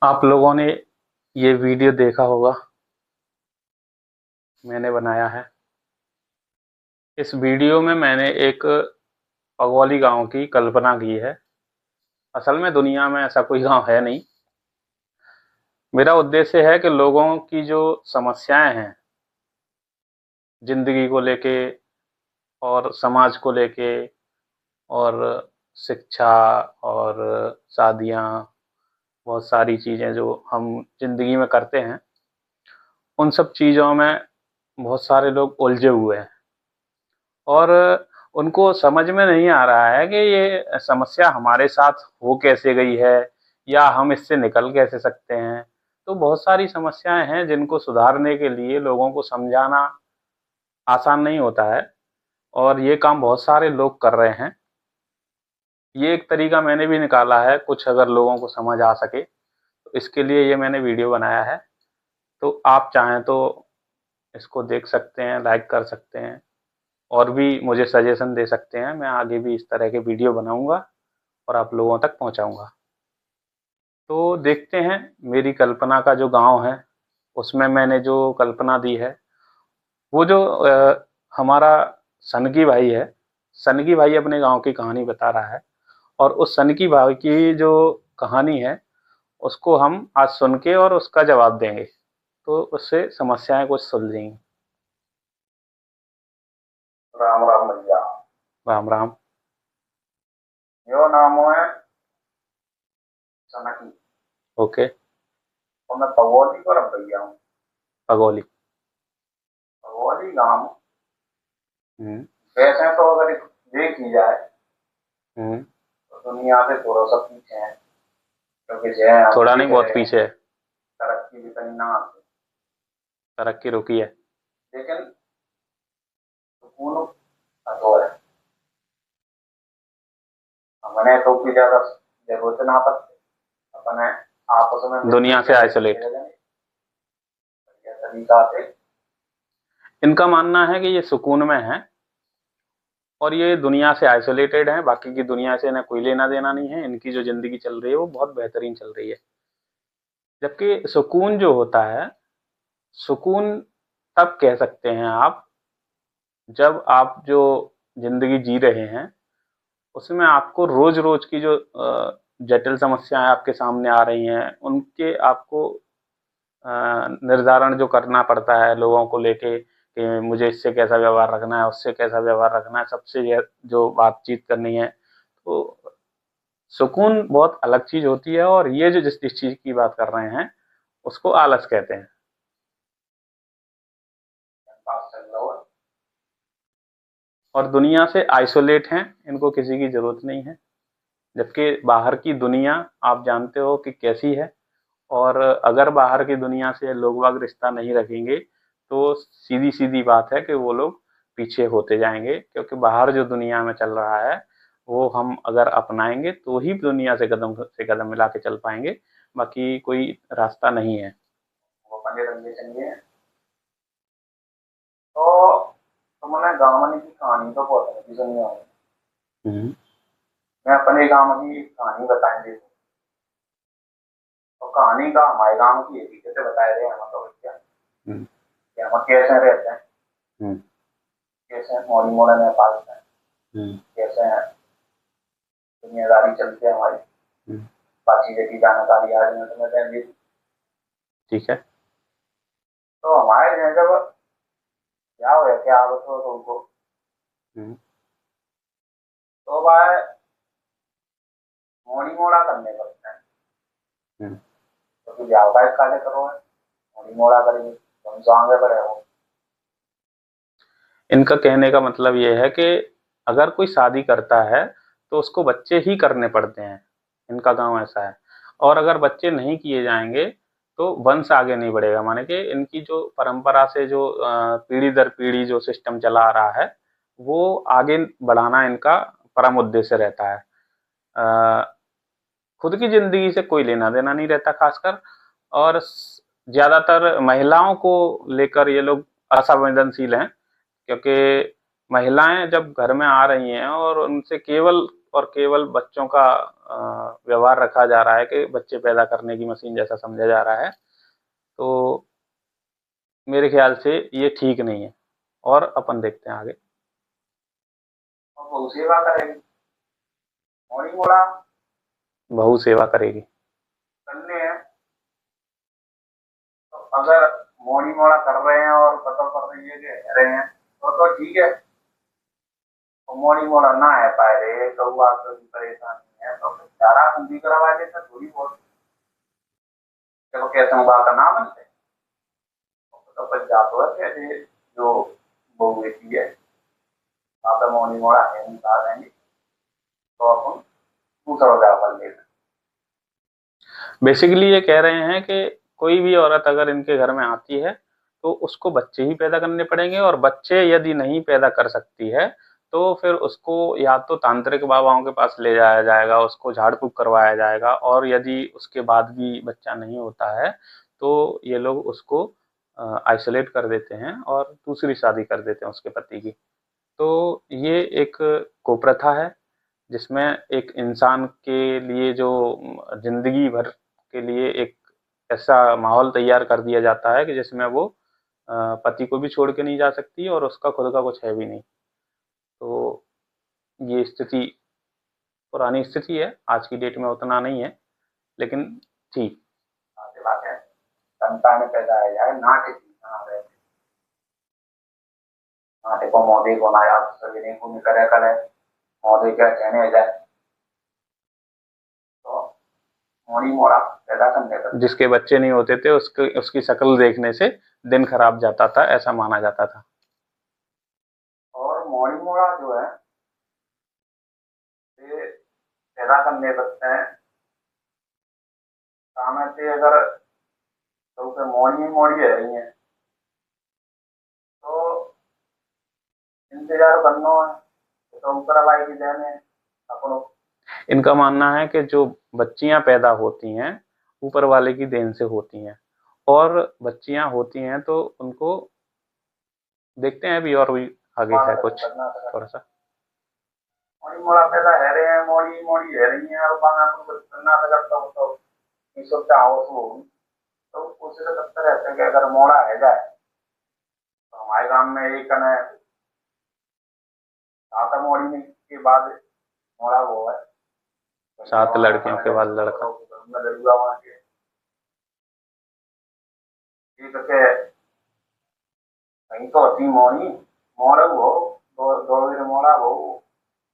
आप लोगों ने ये वीडियो देखा होगा, मैंने बनाया है। इस वीडियो में मैंने एक पगौली गांव की कल्पना की है। असल में दुनिया में ऐसा कोई गांव है नहीं। मेरा उद्देश्य है कि लोगों की जो समस्याएं हैं जिंदगी को लेके और समाज को लेके और शिक्षा और शादियां, बहुत सारी चीज़ें जो हम जिंदगी में करते हैं, उन सब चीज़ों में बहुत सारे लोग उलझे हुए हैं और उनको समझ में नहीं आ रहा है कि ये समस्या हमारे साथ हो कैसे गई है या हम इससे निकल कैसे सकते हैं। तो बहुत सारी समस्याएं हैं जिनको सुधारने के लिए लोगों को समझाना आसान नहीं होता है और ये काम बहुत सारे लोग कर रहे हैं। ये एक तरीका मैंने भी निकाला है, कुछ अगर लोगों को समझ आ सके तो इसके लिए ये मैंने वीडियो बनाया है। तो आप चाहें तो इसको देख सकते हैं, लाइक कर सकते हैं और भी मुझे सजेशन दे सकते हैं। मैं आगे भी इस तरह के वीडियो बनाऊंगा और आप लोगों तक पहुंचाऊंगा। तो देखते हैं, मेरी कल्पना का जो गांव है उसमें मैंने जो कल्पना दी है, वो जो हमारा सनकी भाई है, सनकी भाई अपने गांव की कहानी बता रहा है और उस सनकी भाई की जो कहानी है उसको हम आज सुन के और उसका जवाब देंगे, तो उससे समस्याएं कुछ सुलझेंगी। राम राम भैया। राम राम। यो नाम है सनकी। ओके। और मैं पगोली को रख भैया हूँ। पगोली। पगोली गाँव हम्म। वैसे तो अगर देखी जाए हम्म। तो दुनिया से थोड़ा सा पीछे है, क्योंकि जो है हम थोड़ा नहीं, देख बहुत रहे हैं पीछे है। तरक्की भी कहीं ना आती, तरक्की रुकी है। लेकिन सुकून अधूर है। हमने तो की ज्यादा जरूरत ना पड़ती, अपने आपस में दुनिया मिलजुल से के आइसोलेट। बढ़िया तरीका से। इनका मानना है कि ये सुकून में है और ये दुनिया से आइसोलेटेड है, बाकी की दुनिया से इन्हें कोई लेना देना नहीं है। इनकी जो जिंदगी चल रही है वो बहुत बेहतरीन चल रही है। जबकि सुकून जो होता है, सुकून तब कह सकते हैं आप जब आप जो जिंदगी जी रहे हैं उसमें आपको रोज रोज की जो जटिल समस्याएं आपके सामने आ रही हैं उनके आपको निर्धारण जो करना पड़ता है लोगों को लेके कि मुझे इससे कैसा व्यवहार रखना है, उससे कैसा व्यवहार रखना है, सबसे जो बातचीत करनी है। तो सुकून बहुत अलग चीज होती है और ये जो जिस चीज की बात कर रहे हैं उसको आलस कहते हैं। पास चल रहा है। और दुनिया से आइसोलेट हैं, इनको किसी की जरूरत नहीं है। जबकि बाहर की दुनिया आप जानते हो कि कैसी है। और अगर बाहर की दुनिया से लोग बाग रिश्ता नहीं रखेंगे तो सीधी सीधी बात है कि वो लोग पीछे होते जाएंगे, क्योंकि बाहर जो दुनिया में चल रहा है वो हम अगर अपनाएंगे तो ही दुनिया से कदम मिला के चल पाएंगे, बाकी कोई रास्ता नहीं है। वो पंजे रंगे चंगे। तो तुमने गाँव की कहानी तो बहुत अच्छी सुनी होगी। हम्म। मैं अपने गाँव की कहानी बताएंगे तो कहानी का हमारे गाँव की ये तरीके से बताए रहे हैं, मतलब क्या हम्म। कि हम कैसे रहते हैं, हम्म। कैसे मोड़ी मोड़ा नेपाल में, हम्म। कैसे दुनियादारी चलती है हमारी। हम्म। बाकी की जानकारी आज मैं तुम्हें दे दी। ठीक है। तो हमारे यहाँ जब क्या हुआ, क्या आप तो तुमको हम्म। तो भाई मोड़ी मोड़ा करने पड़ते हैं। हम्म। तो फिर जाओ भाई काले करो है, मोड़ी मोड़ा करेंगे तो हम तो आगे बढ़े हो। इनका कहने का मतलब ये है कि अगर कोई शादी करता है तो उसको बच्चे ही करने पड़ते हैं। इनका गांव ऐसा है। और अगर बच्चे नहीं किए जाएंगे तो वंश आगे नहीं बढ़ेगा, माने कि इनकी जो परंपरा से जो पीढ़ी दर पीढ़ी जो सिस्टम चला आ रहा है वो आगे बढ़ाना इनका परम उद्देश्य रहता है। अ, खुद की जिंदगी से कोई लेना देना नहीं रहता खासकर। और ज्यादातर महिलाओं को लेकर ये लोग असंवेदनशील हैं, क्योंकि महिलाएं जब घर में आ रही हैं और उनसे केवल और केवल बच्चों का व्यवहार रखा जा रहा है कि बच्चे पैदा करने की मशीन जैसा समझा जा रहा है। तो मेरे ख्याल से ये ठीक नहीं है, और अपन देखते हैं आगे। और वो सेवा करेगी, मोड़ी मोड़ा बहू सेवा करेगी। करने हैं। तो अगर मोड़ी मोड़ा कर रहे हैं और पता कर रही है कि रह रहे हैं तो ठीक है। तो मोड़ी मोड़ा ना है पाए रहे कौआ तो परेशानी है, तो फिर चारा पूंजी करवा देता थोड़ी बहुत। चलो कैसे बात ना बनते, तो फिर जातो है कैसे जो बहू बेटी है वहाँ पे मोड़ी मोड़ा है निकाल देंगे, तो अपन दूसरा व्यापार ले लें। बेसिकली ये कह रहे हैं कि कोई भी औरत अगर इनके घर में आती है तो उसको बच्चे ही पैदा करने पड़ेंगे, और बच्चे यदि नहीं पैदा कर सकती है तो फिर उसको या तो तांत्रिक बाबाओं के पास ले जाया जाएगा, उसको झाड़ फूक करवाया जाएगा, और यदि उसके बाद भी बच्चा नहीं होता है तो ये लोग उसको आइसोलेट कर देते हैं और दूसरी शादी कर देते हैं उसके पति की। तो ये एक कुप्रथा है जिसमें एक इंसान के लिए जो जिंदगी भर के लिए एक ऐसा माहौल तैयार कर दिया जाता है कि जिसमें वो पति को भी छोड़ के नहीं जा सकती और उसका खुद का कुछ है भी नहीं। तो ये स्थिति पुरानी स्थिति है, आज की डेट में उतना नहीं है, लेकिन थी। बात है संतान पैदा है यार नाटे नाटे को मोदी को ना याद सभी नहीं को करे करे मोदी क्या कहने जाए तो मोड़ी मोड़ा पैदा करने का। जिसके बच्चे नहीं होते थे उसके उसकी शक्ल देखने से दिन खराब जाता था, ऐसा माना जाता था। और मोड़ी मोड़ा जो है ये पैदा करने सकते हैं सामने से अगर तो उसे मोड़ी मोड़ी है रही है तो इंतजार करना है, तो ऊपर वाले की देन है अपनों। इनका मानना है कि जो बच्चियां पैदा होती हैं ऊपर वाले की देन से होती हैं, और बच्चियां होती हैं तो उनको देखते हैं अभी, और भी आगे है कुछ थोड़ा सा। मोड़ी मोड़ा पैदा है रहे हैं मोड़ी मोड़ी है रही है और बांगा को करना करता हो तो ये सोचता हो तो उसे तो करते रहते हैं कि अगर मोड़ा है जाए तो हमारे गांव में एक कने सात मोड़ी में के बाद मोड़ा वो है 7 लड़कियों के बाद लड़का। लड़ुआ वहां के एक के कहीं तो होती मोड़ी मोड़ा वो दो दो दिन मोड़ा वो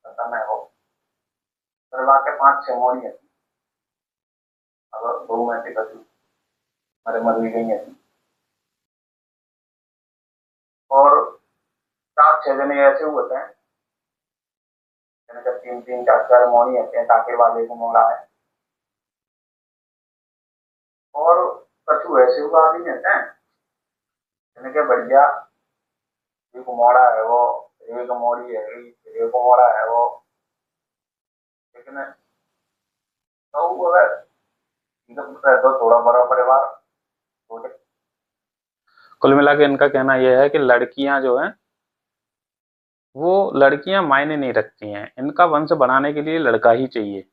समय हो करवा के 5-6 मोड़ी है अब दो में से कभी मरे मर भी गई है और 7-6 जने ऐसे होते हैं जैसे 3-3 4-4 मोड़ी होते हैं ताकि वाले को मोड़ा है और कछु ऐसे हुआ आदमी रहते हैं जिनके बढ़िया एक मोड़ा है वो एक मोड़ी है एक मोड़ा है वो लेकिन तो अगर तो थोड़ा बड़ा परिवार छोटे। कुल मिला के इनका कहना यह है कि लड़कियां जो हैं वो लड़कियां मायने नहीं रखती हैं, इनका वंश बढ़ाने के लिए लड़का ही चाहिए,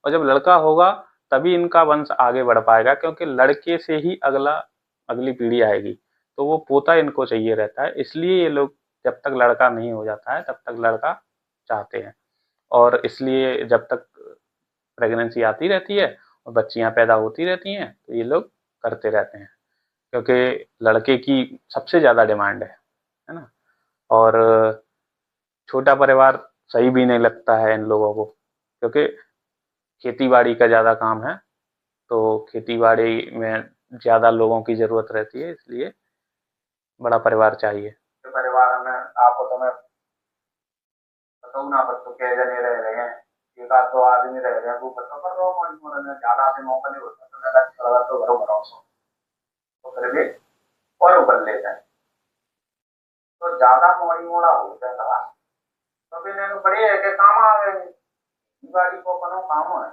और जब लड़का होगा तभी इनका वंश आगे बढ़ पाएगा, क्योंकि लड़के से ही अगली पीढ़ी आएगी। तो वो पोता इनको चाहिए रहता है, इसलिए ये लोग जब तक लड़का नहीं हो जाता है तब तक लड़का चाहते हैं, और इसलिए जब तक प्रेगनेंसी आती रहती है और बच्चियां पैदा होती रहती हैं तो ये लोग करते रहते हैं, क्योंकि लड़के की सबसे ज़्यादा डिमांड है ना। और छोटा परिवार सही भी नहीं लगता है इन लोगों को, क्योंकि खेती बाड़ी का ज़्यादा काम है, तो खेती बाड़ी में ज़्यादा लोगों की ज़रूरत रहती है, इसलिए बड़ा परिवार चाहिए। परिवार में आपको तो मैं बताऊँ ना बच्चों के जने रह रहे हैं एक आध दो आदमी रह रहे हैं वो बच्चों पर रो मोड़ी में ज्यादा आदमी मौका नहीं होता तो मैं अच्छा लगा तो घरों भरों तो फिर भी और उबल लेते हैं तो ज्यादा मोड़ी मोड़ा होता है सवाल तो फिर इन्हें बड़ी है कि काम आ गए दिवाली को अपनों काम है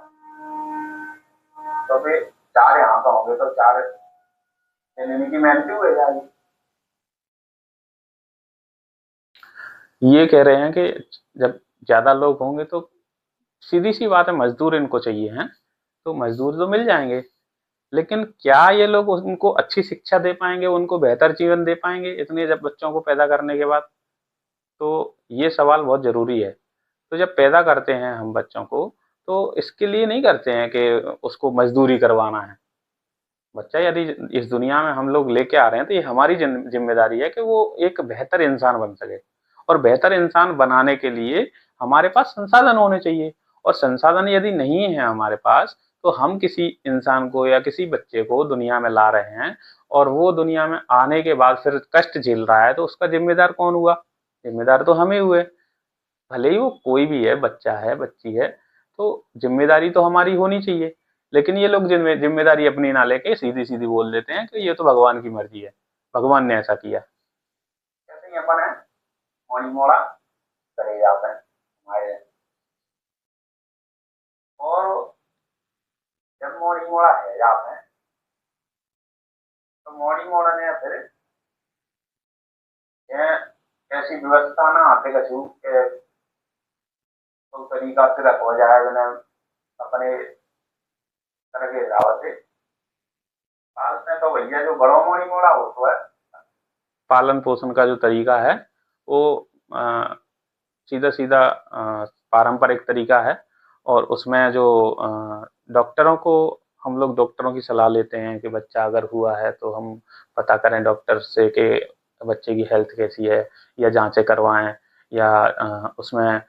तो फिर 4 यहाँ का होंगे तो 4 की मेहनती हुए जाएगी। ये कह रहे हैं कि जब ज़्यादा लोग होंगे तो सीधी सी बात है, मजदूर इनको चाहिए हैं, तो मजदूर तो मिल जाएंगे, लेकिन क्या ये लोग उनको अच्छी शिक्षा दे पाएंगे, उनको बेहतर जीवन दे पाएंगे इतने जब बच्चों को पैदा करने के बाद? तो ये सवाल बहुत जरूरी है। तो जब पैदा करते हैं हम बच्चों को, तो इसके लिए नहीं करते हैं कि उसको मजदूरी करवाना है। बच्चा यदि इस दुनिया में हम लोग लेके आ रहे हैं, तो ये हमारी जिम्मेदारी है कि वो एक बेहतर इंसान बन सके। और बेहतर इंसान बनाने के लिए हमारे पास संसाधन होने चाहिए। और संसाधन यदि नहीं है हमारे पास, तो हम किसी इंसान को या किसी बच्चे को दुनिया में ला रहे हैं, और वो दुनिया में आने के बाद फिर कष्ट झेल रहा है, तो उसका जिम्मेदार कौन हुआ? जिम्मेदार तो हम ही हुए। भले ही वो कोई भी है, बच्चा है, बच्ची है, तो जिम्मेदारी तो हमारी होनी चाहिए। लेकिन ये लोग जिम्मेदारी अपनी ना लेके सीधी सीधी बोल देते हैं कि ये तो भगवान की मर्जी है, भगवान ने ऐसा किया। ऐसे ही अपन है, मोड़ी मोड़ा करे जाते हैं हमारे। और जब मोड़ी मोड़ा है जाते हैं, तो मोड़ी मोड़ा ने फिर ये ऐसी व्यवस्था ना आते कछु के तो तरीका से रखा जाए मैंने अपने तरह के हिसाब से पालते हैं। तो भैया जो बड़ो मोड़ी मोड़ा हो तो है पालन पोषण का जो तरीका है, वो सीधा सीधा पारंपरिक तरीका है। और उसमें जो डॉक्टरों को, हम लोग डॉक्टरों की सलाह लेते हैं कि बच्चा अगर हुआ है तो हम पता करें डॉक्टर से कि बच्चे की हेल्थ कैसी है, या जांचें करवाएं, या उसमें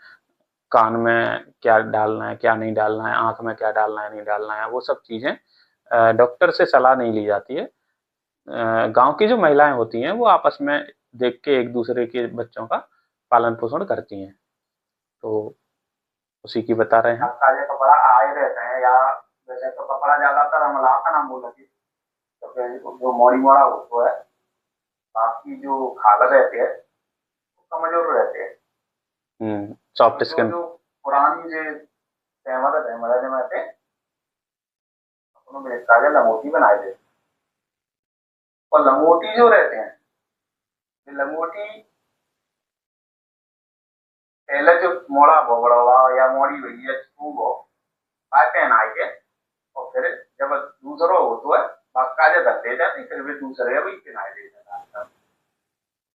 कान में क्या डालना है, क्या नहीं डालना है, आंख में क्या डालना है, नहीं डालना है, वो सब चीज़ें डॉक्टर से सलाह नहीं ली जाती है। गांव की जो महिलाएं होती हैं वो आपस में देख के एक दूसरे के बच्चों का पालन पोषण करती हैं। तो उसी की बता रहे हैं। ताजे कपड़ा आए रहते हैं, या वैसे तो कपड़ा ज्यादातर हम लाता ना बोला कि तो फिर जो मोड़ी मोड़ा हो तो है, बाकी जो खाल रहते हैं वो कमजोर रहते हैं। सॉफ्ट जो स्किन। जो पुरानी जो सहमत है मदद में थे उन्होंने ताजा लंगोटी बनाए थे। और लंगोटी जो रहते हैं, ये लंगोटी पहले जो मोड़ा भोगड़ा हुआ या मोड़ी हुई है खूब हो आए पहनाए के, और फिर जब दूसरा हो तो है पक्का जो धर दे जाते फिर भी दूसरे भी पहनाए दे जाता।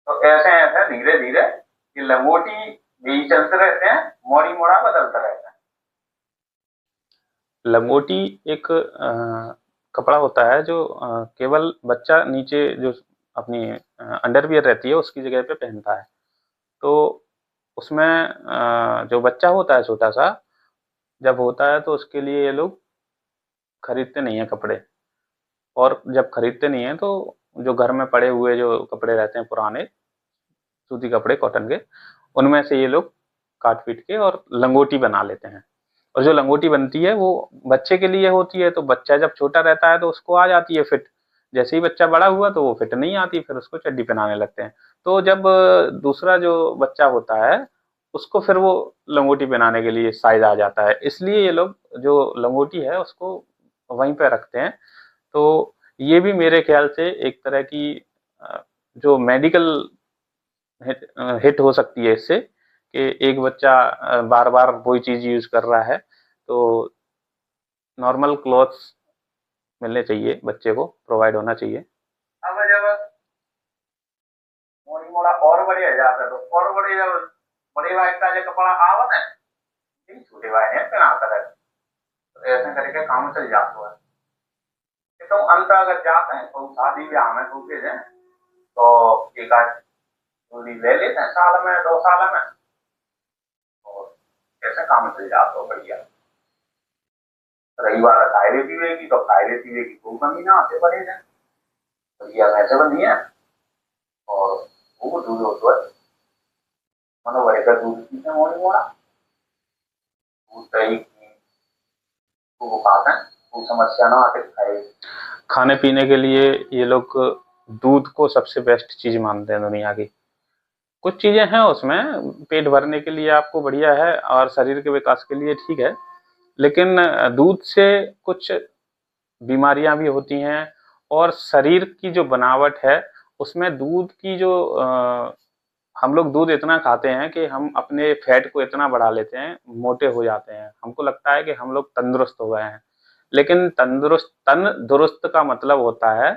तो ऐसे ऐसे धीरे धीरे ये लंगोटी भी चलते रहते हैं, मोड़ी मोड़ा बदलता रहता है। लंगोटी एक कपड़ा होता है जो केवल बच्चा नीचे जो अपनी अंडरवियर रहती है उसकी जगह पे पहनता है। तो उसमें जो बच्चा होता है छोटा सा, जब होता है तो उसके लिए ये लोग खरीदते नहीं है कपड़े। और जब खरीदते नहीं है तो जो घर में पड़े हुए जो कपड़े रहते हैं पुराने सूती कपड़े कॉटन के, उनमें से ये लोग काट पीट के और लंगोटी बना लेते हैं। और जो लंगोटी बनती है वो बच्चे के लिए होती है, तो बच्चा जब छोटा रहता है तो उसको आ जाती है फिट। जैसे ही बच्चा बड़ा हुआ तो वो फिट नहीं आती, फिर उसको चड्डी पहनाने लगते हैं। तो जब दूसरा जो बच्चा होता है उसको फिर वो लंगोटी पहनाने के लिए साइज आ जाता है, इसलिए ये लोग जो लंगोटी है उसको वहीं पे रखते हैं। तो ये भी मेरे ख्याल से एक तरह की जो मेडिकल हिट हो सकती है इससे, कि एक बच्चा बार बार वही चीज यूज कर रहा है, तो नॉर्मल क्लॉथ्स मिलने चाहिए, बच्चे को प्रोवाइड होना चाहिए। अब जब मोड़ी मोड़ा और बढ़िया जाता है तो और बड़े जब बड़े भाई का जो कपड़ा आवत है छोटे भाई ने पहना कर है, तो ऐसे करके काम चल जाता है। तो अंत अगर जाते हैं तो शादी ब्याह में रुके हैं तो एक आध जोड़ी ले लेते हैं साल में 2 साल में, और ऐसे काम चल जाता है बढ़िया। रही बात खाए पीवे की, तो खाए पीवे की कोई कमी ना आते बड़े हैं, बढ़िया वैसे बनी है। और वो दूध होता है मतलब वही का दूध पीते हैं मोड़ी मोड़ा, दूध दही को वो खाते हैं, कोई समस्या ना आते खाए। खाने पीने के लिए ये लोग दूध को सबसे बेस्ट चीज मानते हैं दुनिया की। कुछ चीजें हैं उसमें पेट भरने के लिए आपको बढ़िया है और शरीर के विकास के लिए ठीक है, लेकिन दूध से कुछ बीमारियां भी होती हैं। और शरीर की जो बनावट है उसमें दूध की जो हम लोग दूध इतना खाते हैं कि हम अपने फैट को इतना बढ़ा लेते हैं, मोटे हो जाते हैं। हमको लगता है कि हम लोग तंदुरुस्त हो गए हैं, लेकिन तंदुरुस्त का मतलब होता है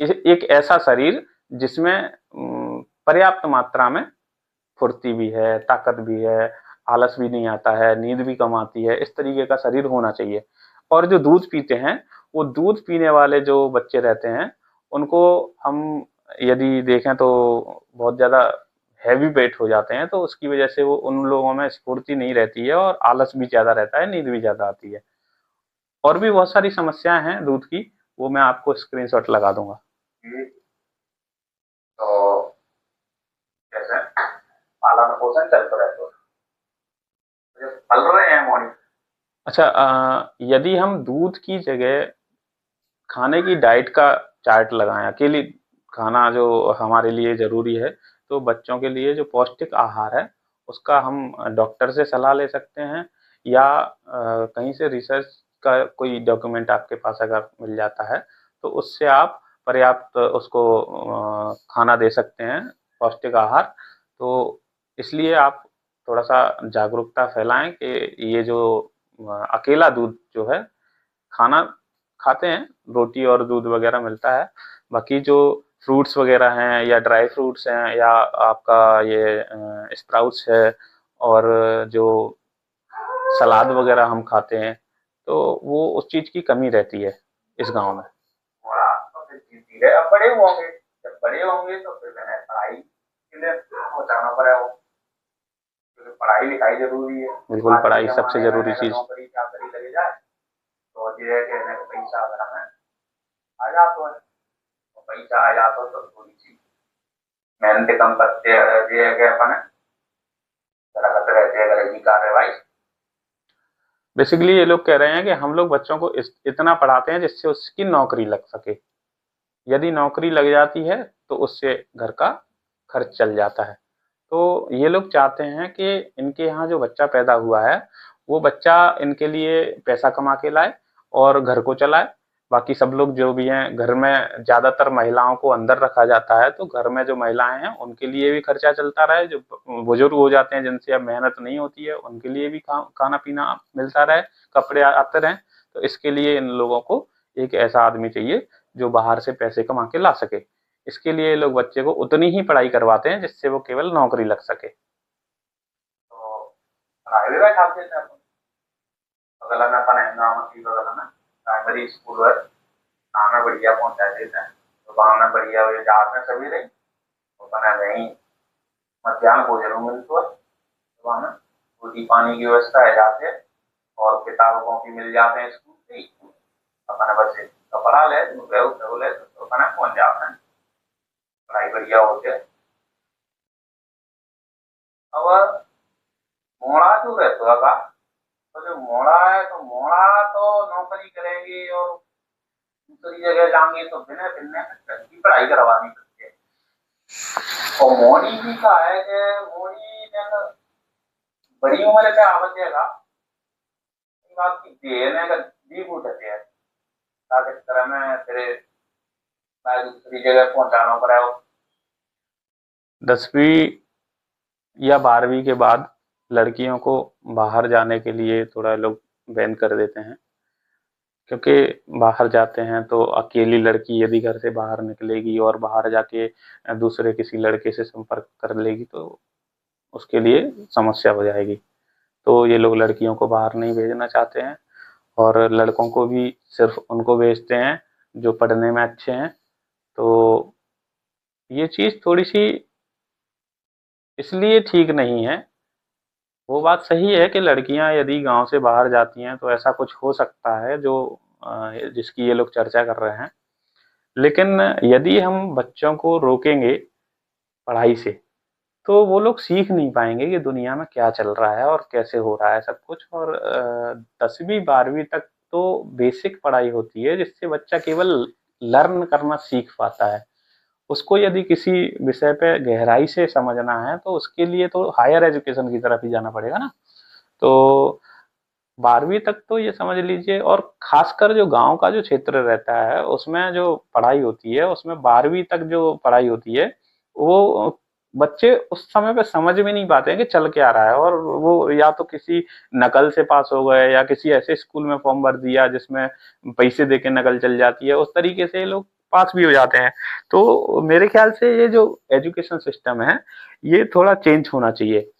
एक ऐसा शरीर जिसमें पर्याप्त मात्रा में फुर्ती भी है, ताकत भी है, आलस भी नहीं आता है, नींद भी कम आती है, इस तरीके का शरीर होना चाहिए। और जो दूध पीते हैं, वो दूध पीने वाले जो बच्चे रहते हैं, उनको हम यदि देखें तो बहुत ज़्यादा हैवी वेट हो जाते हैं, तो उसकी वजह से वो उन लोगों में स्फूर्ति नहीं रहती है और आलस भी ज़्यादा रहता है, नींद भी ज़्यादा आती है। और भी बहुत सारी समस्याएं हैं दूध की, वो मैं आपको स्क्रीनशॉट लगा दूंगा। जी। तो जैसे पालन पोषण चलते रहते हो, तो जो पल रहे हैं मॉर्निंग। अच्छा, यदि हम दूध की जगह खाने की डाइट का चार्ट लगाएं, अकेली खाना जो हमारे लिए ज़रूरी है, तो बच्चों के लिए जो पौष्टिक आहार है, उसका हम डॉक्टर से सलाह ले सकते हैं, या कहीं से रिसर्च का कोई डॉक्यूमेंट आपके पास अगर मिल जाता है, तो उससे आप पर्याप्त उसको खाना दे सकते हैं, पौष्टिक आहार। तो इसलिए आप थोड़ा-सा जागरूकता फैलाएँ कि ये जो अकेला दूध जो है, खाना खाते हैं, रोटी और दूध वगैरह मिलता है। बाकी जो फ्रूट्स वगैरह हैं या ड्राई फ्रूट्स हैं या आपका ये स्प्राउट्स है, और जो सलाद वगैरह हम खाते हैं, तो वो उस चीज़ की कमी रहती है इस गाँव में। थोड़ा तो फिर धीरे अब बड़े होंगे, जब बड़े होंगे तो फिर मैंने पढ़ाई के लिए पहुंचाना पड़ेगा, क्योंकि पढ़ाई लिखाई जरूरी है। बिल्कुल, आज के पढ़ाई सबसे जमाने में ज़रूरी अगर चीज़। नौकरी चाकरी लगे जाए तो धीरे कहने को पैसा अगर हमें आ जाता है, तो पैसा आ जाता है तो थोड़ी सी मेहनत कम करते हैं, ये है कि अपन जरा करते रहते हैं अगर कार्रवाई। बेसिकली ये लोग कह रहे हैं कि हम लोग बच्चों को इतना पढ़ाते हैं जिससे उसकी नौकरी लग सके। यदि नौकरी लग जाती है, तो उससे घर का खर्च चल जाता है। तो ये लोग चाहते हैं कि इनके यहाँ जो बच्चा पैदा हुआ है, वो बच्चा इनके लिए पैसा कमा के लाए और घर को चलाए। बाकी सब लोग जो भी हैं, घर में ज़्यादातर महिलाओं को अंदर रखा जाता है, तो घर में जो महिलाएं हैं उनके लिए भी खर्चा चलता रहे, जो बुजुर्ग हो जाते हैं जिनसे अब मेहनत नहीं होती है, उनके लिए भी खाना पीना मिलता रहे, कपड़े आते रहें। तो इसके लिए इन लोगों को एक ऐसा आदमी चाहिए जो बाहर से पैसे कमा के ला सके। इसके लिए ये लोग बच्चे को उतनी ही पढ़ाई करवाते हैं जिससे वो केवल नौकरी लग सके। तो पढ़ाई भी बैठा देते हैं अपन, बगल में अपन है गाँव की बगल में प्राइमरी स्कूल है, गाँव में बढ़िया पहुँचा देते हैं, तो गाँव में बढ़िया रात में सभी रही तो अपन वहीं मध्याह्न भोजन मिलता है, तो वहाँ रोटी पानी की व्यवस्था है जाते, और किताब कॉपी मिल जाते हैं स्कूल से ही, अपन बच्चे तो पढ़ा ले तो अपन पहुँच जाते हैं, पढ़ाई बढ़िया होती है। अब मोड़ा क्यों रहता है, तो जो मोड़ा है तो मोड़ा तो नौकरी करेंगे और दूसरी जगह जाएंगे तो बिना बिना की पढ़ाई करवानी पड़ती है। और मोड़ी भी का है कि मोड़ी ने बड़ी उम्र पे आवत जाएगा, बात की देने का दी उठते हैं, ताकि इस तरह में तेरे दूसरी जगह पहुंचाना पड़ा हो। 10वीं या 12वीं के बाद लड़कियों को बाहर जाने के लिए थोड़ा लोग बैन कर देते हैं, क्योंकि बाहर जाते हैं तो अकेली लड़की यदि घर से बाहर निकलेगी और बाहर जाके दूसरे किसी लड़के से संपर्क कर लेगी, तो उसके लिए समस्या हो जाएगी। तो ये लोग लड़कियों को बाहर नहीं भेजना चाहते हैं, और लड़कों को भी सिर्फ उनको भेजते हैं जो पढ़ने में अच्छे हैं। तो ये चीज़ थोड़ी सी इसलिए ठीक नहीं है। वो बात सही है कि लड़कियां यदि गांव से बाहर जाती हैं तो ऐसा कुछ हो सकता है जो जिसकी ये लोग चर्चा कर रहे हैं। लेकिन यदि हम बच्चों को रोकेंगे पढ़ाई से, तो वो लोग सीख नहीं पाएंगे कि दुनिया में क्या चल रहा है और कैसे हो रहा है सब कुछ। और 10वीं 12वीं तक तो बेसिक पढ़ाई होती है जिससे बच्चा केवल लर्न करना सीख पाता है। उसको यदि किसी विषय पे गहराई से समझना है तो उसके लिए तो हायर एजुकेशन की तरफ ही जाना पड़ेगा ना। तो 12वीं तक तो ये समझ लीजिए, और खासकर जो गांव का जो क्षेत्र रहता है उसमें जो पढ़ाई होती है, उसमें 12वीं तक जो पढ़ाई होती है वो बच्चे उस समय पे समझ भी नहीं पाते हैं कि चल क्या रहा है, और वो या तो किसी नकल से पास हो गए या किसी ऐसे स्कूल में फॉर्म भर दिया जिसमें पैसे दे के नकल चल जाती है, उस तरीके से ये लोग पास भी हो जाते हैं। तो मेरे ख्याल से ये जो एजुकेशन सिस्टम है, ये थोड़ा चेंज होना चाहिए।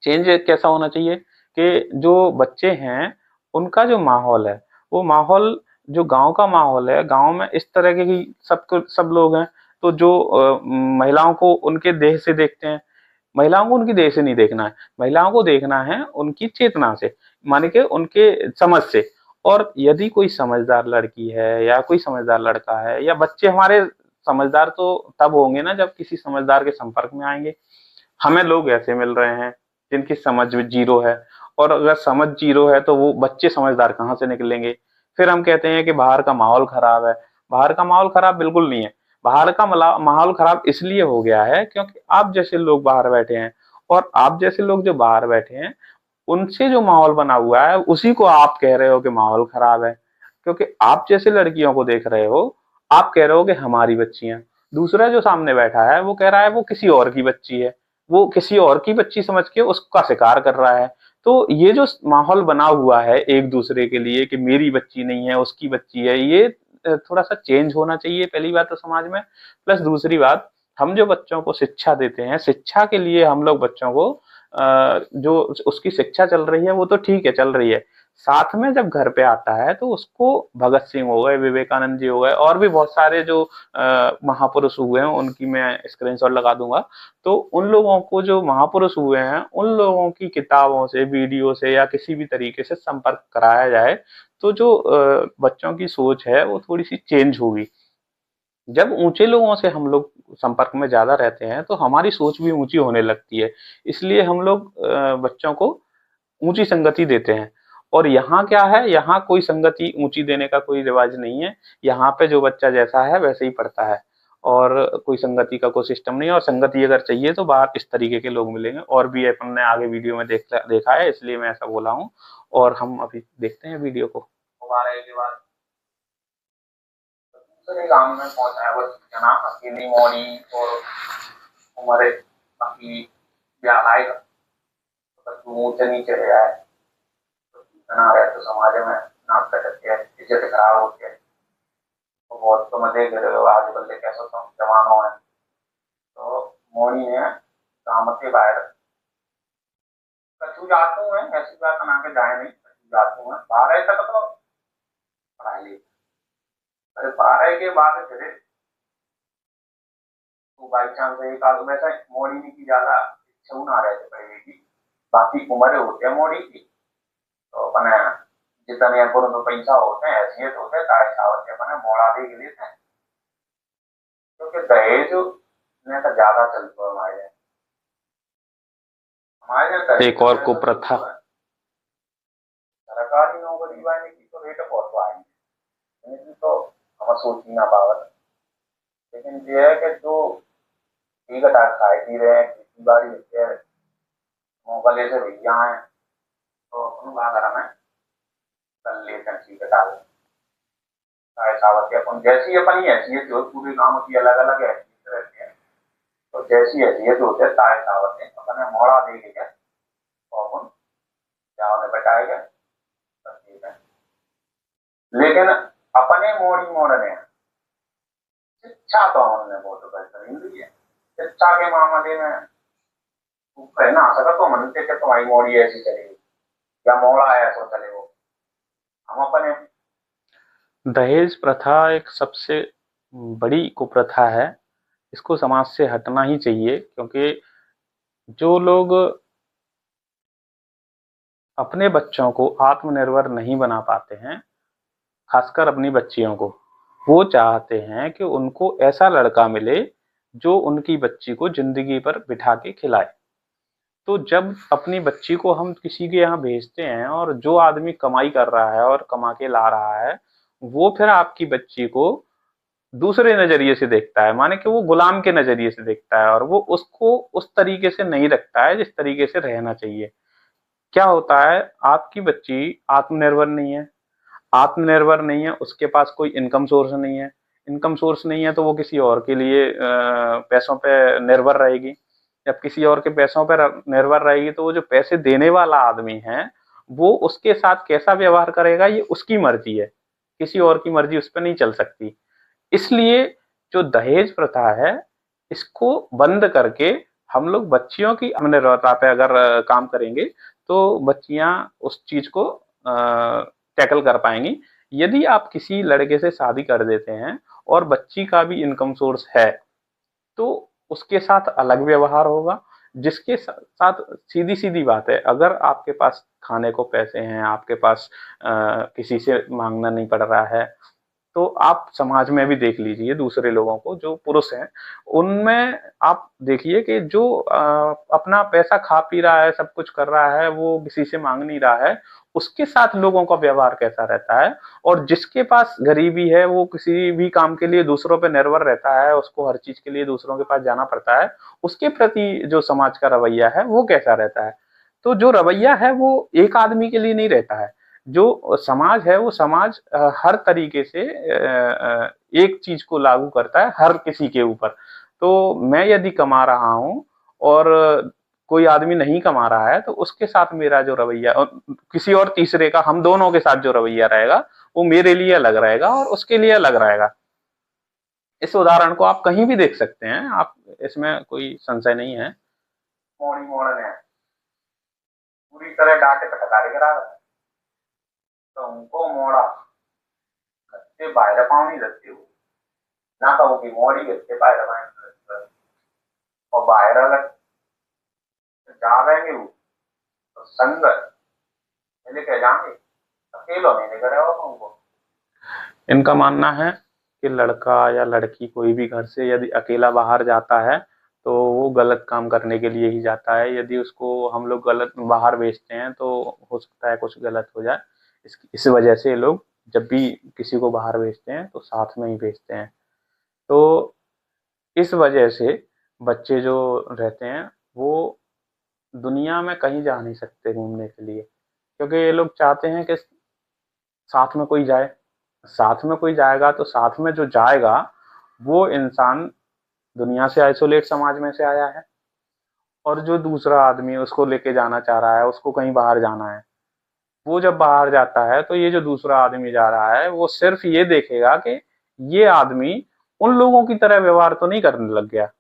चेंज कैसा होना चाहिए कि जो बच्चे हैं उनका जो माहौल है, वो माहौल जो गांव का माहौल है, गांव में इस तरह के ही सब लोग हैं, तो जो महिलाओं को उनके देह से देखते हैं, महिलाओं को उनकी देह से नहीं देखना है, महिलाओं को देखना है उनकी चेतना से, माने के उनके समझ से। और यदि कोई समझदार लड़की है या कोई समझदार लड़का है या बच्चे हमारे, समझदार तो तब होंगे ना जब किसी समझदार के संपर्क में आएंगे। हमें लोग ऐसे मिल रहे हैं जिनकी समझ जीरो है, और अगर समझ जीरो है तो वो बच्चे समझदार कहाँ से निकलेंगे। फिर हम कहते हैं कि बाहर का माहौल खराब है। बाहर का माहौल खराब बिल्कुल नहीं है। बाहर का माहौल खराब इसलिए हो गया है क्योंकि आप जैसे लोग बाहर बैठे हैं, और आप जैसे लोग जो बाहर बैठे हैं उनसे जो माहौल बना हुआ है उसी को आप कह रहे हो कि माहौल खराब है। क्योंकि आप जैसे लड़कियों को देख रहे हो, आप कह रहे हो कि हमारी बच्चियां, दूसरा जो सामने बैठा है वो कह रहा है वो किसी और की बच्ची है, वो किसी और की बच्ची समझ के उसका शिकार कर रहा है। तो ये जो माहौल बना हुआ है एक दूसरे के लिए कि मेरी बच्ची नहीं है उसकी बच्ची है, ये थोड़ा सा चेंज होना चाहिए, पहली बात तो समाज में। प्लस दूसरी बात, हम जो बच्चों को शिक्षा देते हैं, शिक्षा के लिए हम लोग बच्चों को जो उसकी शिक्षा चल रही है वो तो ठीक है चल रही है, साथ में जब घर पे आता है तो उसको भगत सिंह हो गए, विवेकानंद जी हो गए, और भी बहुत सारे जो महापुरुष हुए हैं उनकी मैं स्क्रीनशॉट लगा दूंगा। तो उन लोगों को, जो महापुरुष हुए हैं, उन लोगों की किताबों से, वीडियो से या किसी भी तरीके से संपर्क कराया जाए, तो जो बच्चों की सोच है वो थोड़ी सी चेंज होगी। जब ऊंचे लोगों से हम लोग संपर्क में ज्यादा रहते हैं तो हमारी सोच भी ऊंची होने लगती है। इसलिए हम लोग बच्चों को ऊंची संगति देते हैं। और यहाँ क्या है, यहाँ कोई संगति ऊंची देने का कोई रिवाज नहीं है। यहाँ पे जो बच्चा जैसा है वैसे ही पढ़ता है, और कोई संगति का कोई सिस्टम नहीं है। और संगति अगर चाहिए तो बाहर इस तरीके के लोग मिलेंगे, और भी अपन ने आगे वीडियो में देखा है, इसलिए मैं ऐसा बोला हूँ। और हम अभी देखते हैं वीडियो को। हमारे के बाद दूसरे गांव में पहुंचा है वो जना अकेली मोड़ी और हमारे बाकी ब्याह आएगा तो ऊंचे नीचे रह जाए तो जना रहे तो समाज में नाम कटते हैं, इज्जत खराब होती है। तो बहुत तो मैं देख रहे हो आजकल के कैसा तो जमानों है। तो मोड़ी ने काम के बाहर कछु जातू है, ऐसी बात बना के जाए नहीं, कछु जातू है 12 तक तो पढ़ाई ली। अरे 12 के बाद फिर तो बाई चांस एक आध वैसा मोड़ी नहीं की ज्यादा इच्छा ना रहे थे पढ़ने की, बाकी उम्र होते हैं मोड़ी की। तो अपने जितने अपुर में पैसा होते हैं हैसियत होते हैं तारीख होते हैं अपने मोड़ा दे के लेते हैं। क्योंकि दहेज ने तो ज्यादा चलता है हमारे यहाँ। हमारे यहाँ दहेज एक और कुप्रथा, सरकारी नौकरी वाले की तो रेट बहुत आएंगे, इनकी तो हम सोच ही ना पावत। लेकिन ये है कि जो ठीक है खाए पी रहे हैं, खेती बाड़ी होते हैं, मोबाइल से भैया हैं, तो अपन वहाँ घर में कर लेते हैं, ठीक है डाल ऐसा होती है। अपन जैसी अपनी हैसियत जो पूरे गाँव की अलग अलग हैसियत रहती है, तो जैसी हैसियत होते हैं ताए सावत है अपने मोड़ा दे के क्या तो अपन क्या उन्हें बैठाएगा तो ठीक है। लेकिन अपने मोड़ी मोड़ने शिक्षा तो हमने बहुत बेहतरीन दी है। शिक्षा के मामले में तू कहना सका तो मनते कि तुम्हारी मोड़ी ऐसी चलेगी या मोड़ा ऐसा चले वो हम अपने। दहेज प्रथा एक सबसे बड़ी कुप्रथा है। इसको समाज से हटना ही चाहिए, क्योंकि जो लोग अपने बच्चों को आत्मनिर्भर नहीं बना पाते हैं, खासकर अपनी बच्चियों को, वो चाहते हैं कि उनको ऐसा लड़का मिले जो उनकी बच्ची को जिंदगी पर बिठा के खिलाए। तो जब अपनी बच्ची को हम किसी के यहाँ भेजते हैं और जो आदमी कमाई कर रहा है और कमा के ला रहा है, वो फिर आपकी बच्ची को दूसरे नजरिए से देखता है, माने कि वो गुलाम के नजरिए से देखता है, और वो उसको उस तरीके से नहीं रखता है जिस तरीके से रहना चाहिए। क्या होता है, आपकी बच्ची आत्मनिर्भर नहीं है, आत्मनिर्भर नहीं है, उसके पास कोई इनकम सोर्स नहीं है, इनकम सोर्स नहीं है तो वो किसी और के लिए पैसों पे निर्भर रहेगी। जब किसी और के पैसों पर निर्भर रहेगी तो वो जो पैसे देने वाला आदमी है वो उसके साथ कैसा व्यवहार करेगा ये उसकी मर्जी है, किसी और की मर्जी उस पर नहीं चल सकती। इसलिए जो दहेज प्रथा है इसको बंद करके हम लोग बच्चियों की निर्भरता पे अगर काम करेंगे तो बच्चियां उस चीज को टैकल कर पाएंगी। यदि आप किसी लड़के से शादी कर देते हैं और बच्ची का भी इनकम सोर्स है तो उसके साथ अलग व्यवहार होगा। जिसके साथ सीधी सीधी बात है, अगर आपके पास खाने को पैसे हैं, आपके पास किसी से मांगना नहीं पड़ रहा है, तो आप समाज में भी देख लीजिए दूसरे लोगों को जो पुरुष हैं उनमें आप देखिए कि जो अपना पैसा खा पी रहा है, सब कुछ कर रहा है, वो किसी से मांग नहीं रहा है, उसके साथ लोगों का व्यवहार कैसा रहता है। और जिसके पास गरीबी है वो किसी भी काम के लिए दूसरों पर निर्भर रहता है, उसको हर चीज के लिए दूसरों के पास जाना पड़ता है, उसके प्रति जो समाज का रवैया है वो कैसा रहता है। तो जो रवैया है वो एक आदमी के लिए नहीं रहता है। जो समाज है वो समाज हर तरीके से एक चीज को लागू करता है हर किसी के ऊपर। तो मैं यदि कमा रहा हूँ और कोई आदमी नहीं कमा रहा है तो उसके साथ मेरा जो रवैया और किसी और तीसरे का, हम दोनों के साथ जो रवैया रहेगा वो मेरे लिए अलग रहेगा और उसके लिए अलग रहेगा। इस उदाहरण को आप कहीं भी देख सकते हैं, आप इसमें कोई संशय नहीं है। मोड़ी मोड़ ने पूरी तरह डांटे फटकारे करा तो उनको मोड़ा घर से बाहर पानी रखते हो ना कहूँ कि मोड़ी घर से बाहर पानी और बाहर अगर जा रहेंगे वो तो संग लेके जाएंगे, अकेलो नहीं लेकर आओ तुमको। इनका मानना है कि लड़का या लड़की कोई भी घर से यदि अकेला बाहर जाता है तो वो गलत काम करने के लिए ही जाता है। यदि उसको हम लोग गलत बाहर भेजते हैं तो हो सकता है कुछ गलत हो जाए। इस वजह से लोग जब भी किसी को बाहर भेजते हैं तो साथ में ही भेजते हैं। तो इस वजह से बच्चे जो रहते हैं वो दुनिया में कहीं जा नहीं सकते घूमने के लिए, क्योंकि ये लोग चाहते हैं कि साथ में कोई जाए। साथ में कोई जाएगा तो साथ में जो जाएगा वो इंसान दुनिया से आइसोलेट समाज में से आया है, और जो दूसरा आदमी उसको लेके जाना चाह रहा है, उसको कहीं बाहर जाना है, वो जब बाहर जाता है तो ये जो दूसरा आदमी जा रहा है वो सिर्फ ये देखेगा कि ये आदमी उन लोगों की तरह व्यवहार तो नहीं करने लग गया।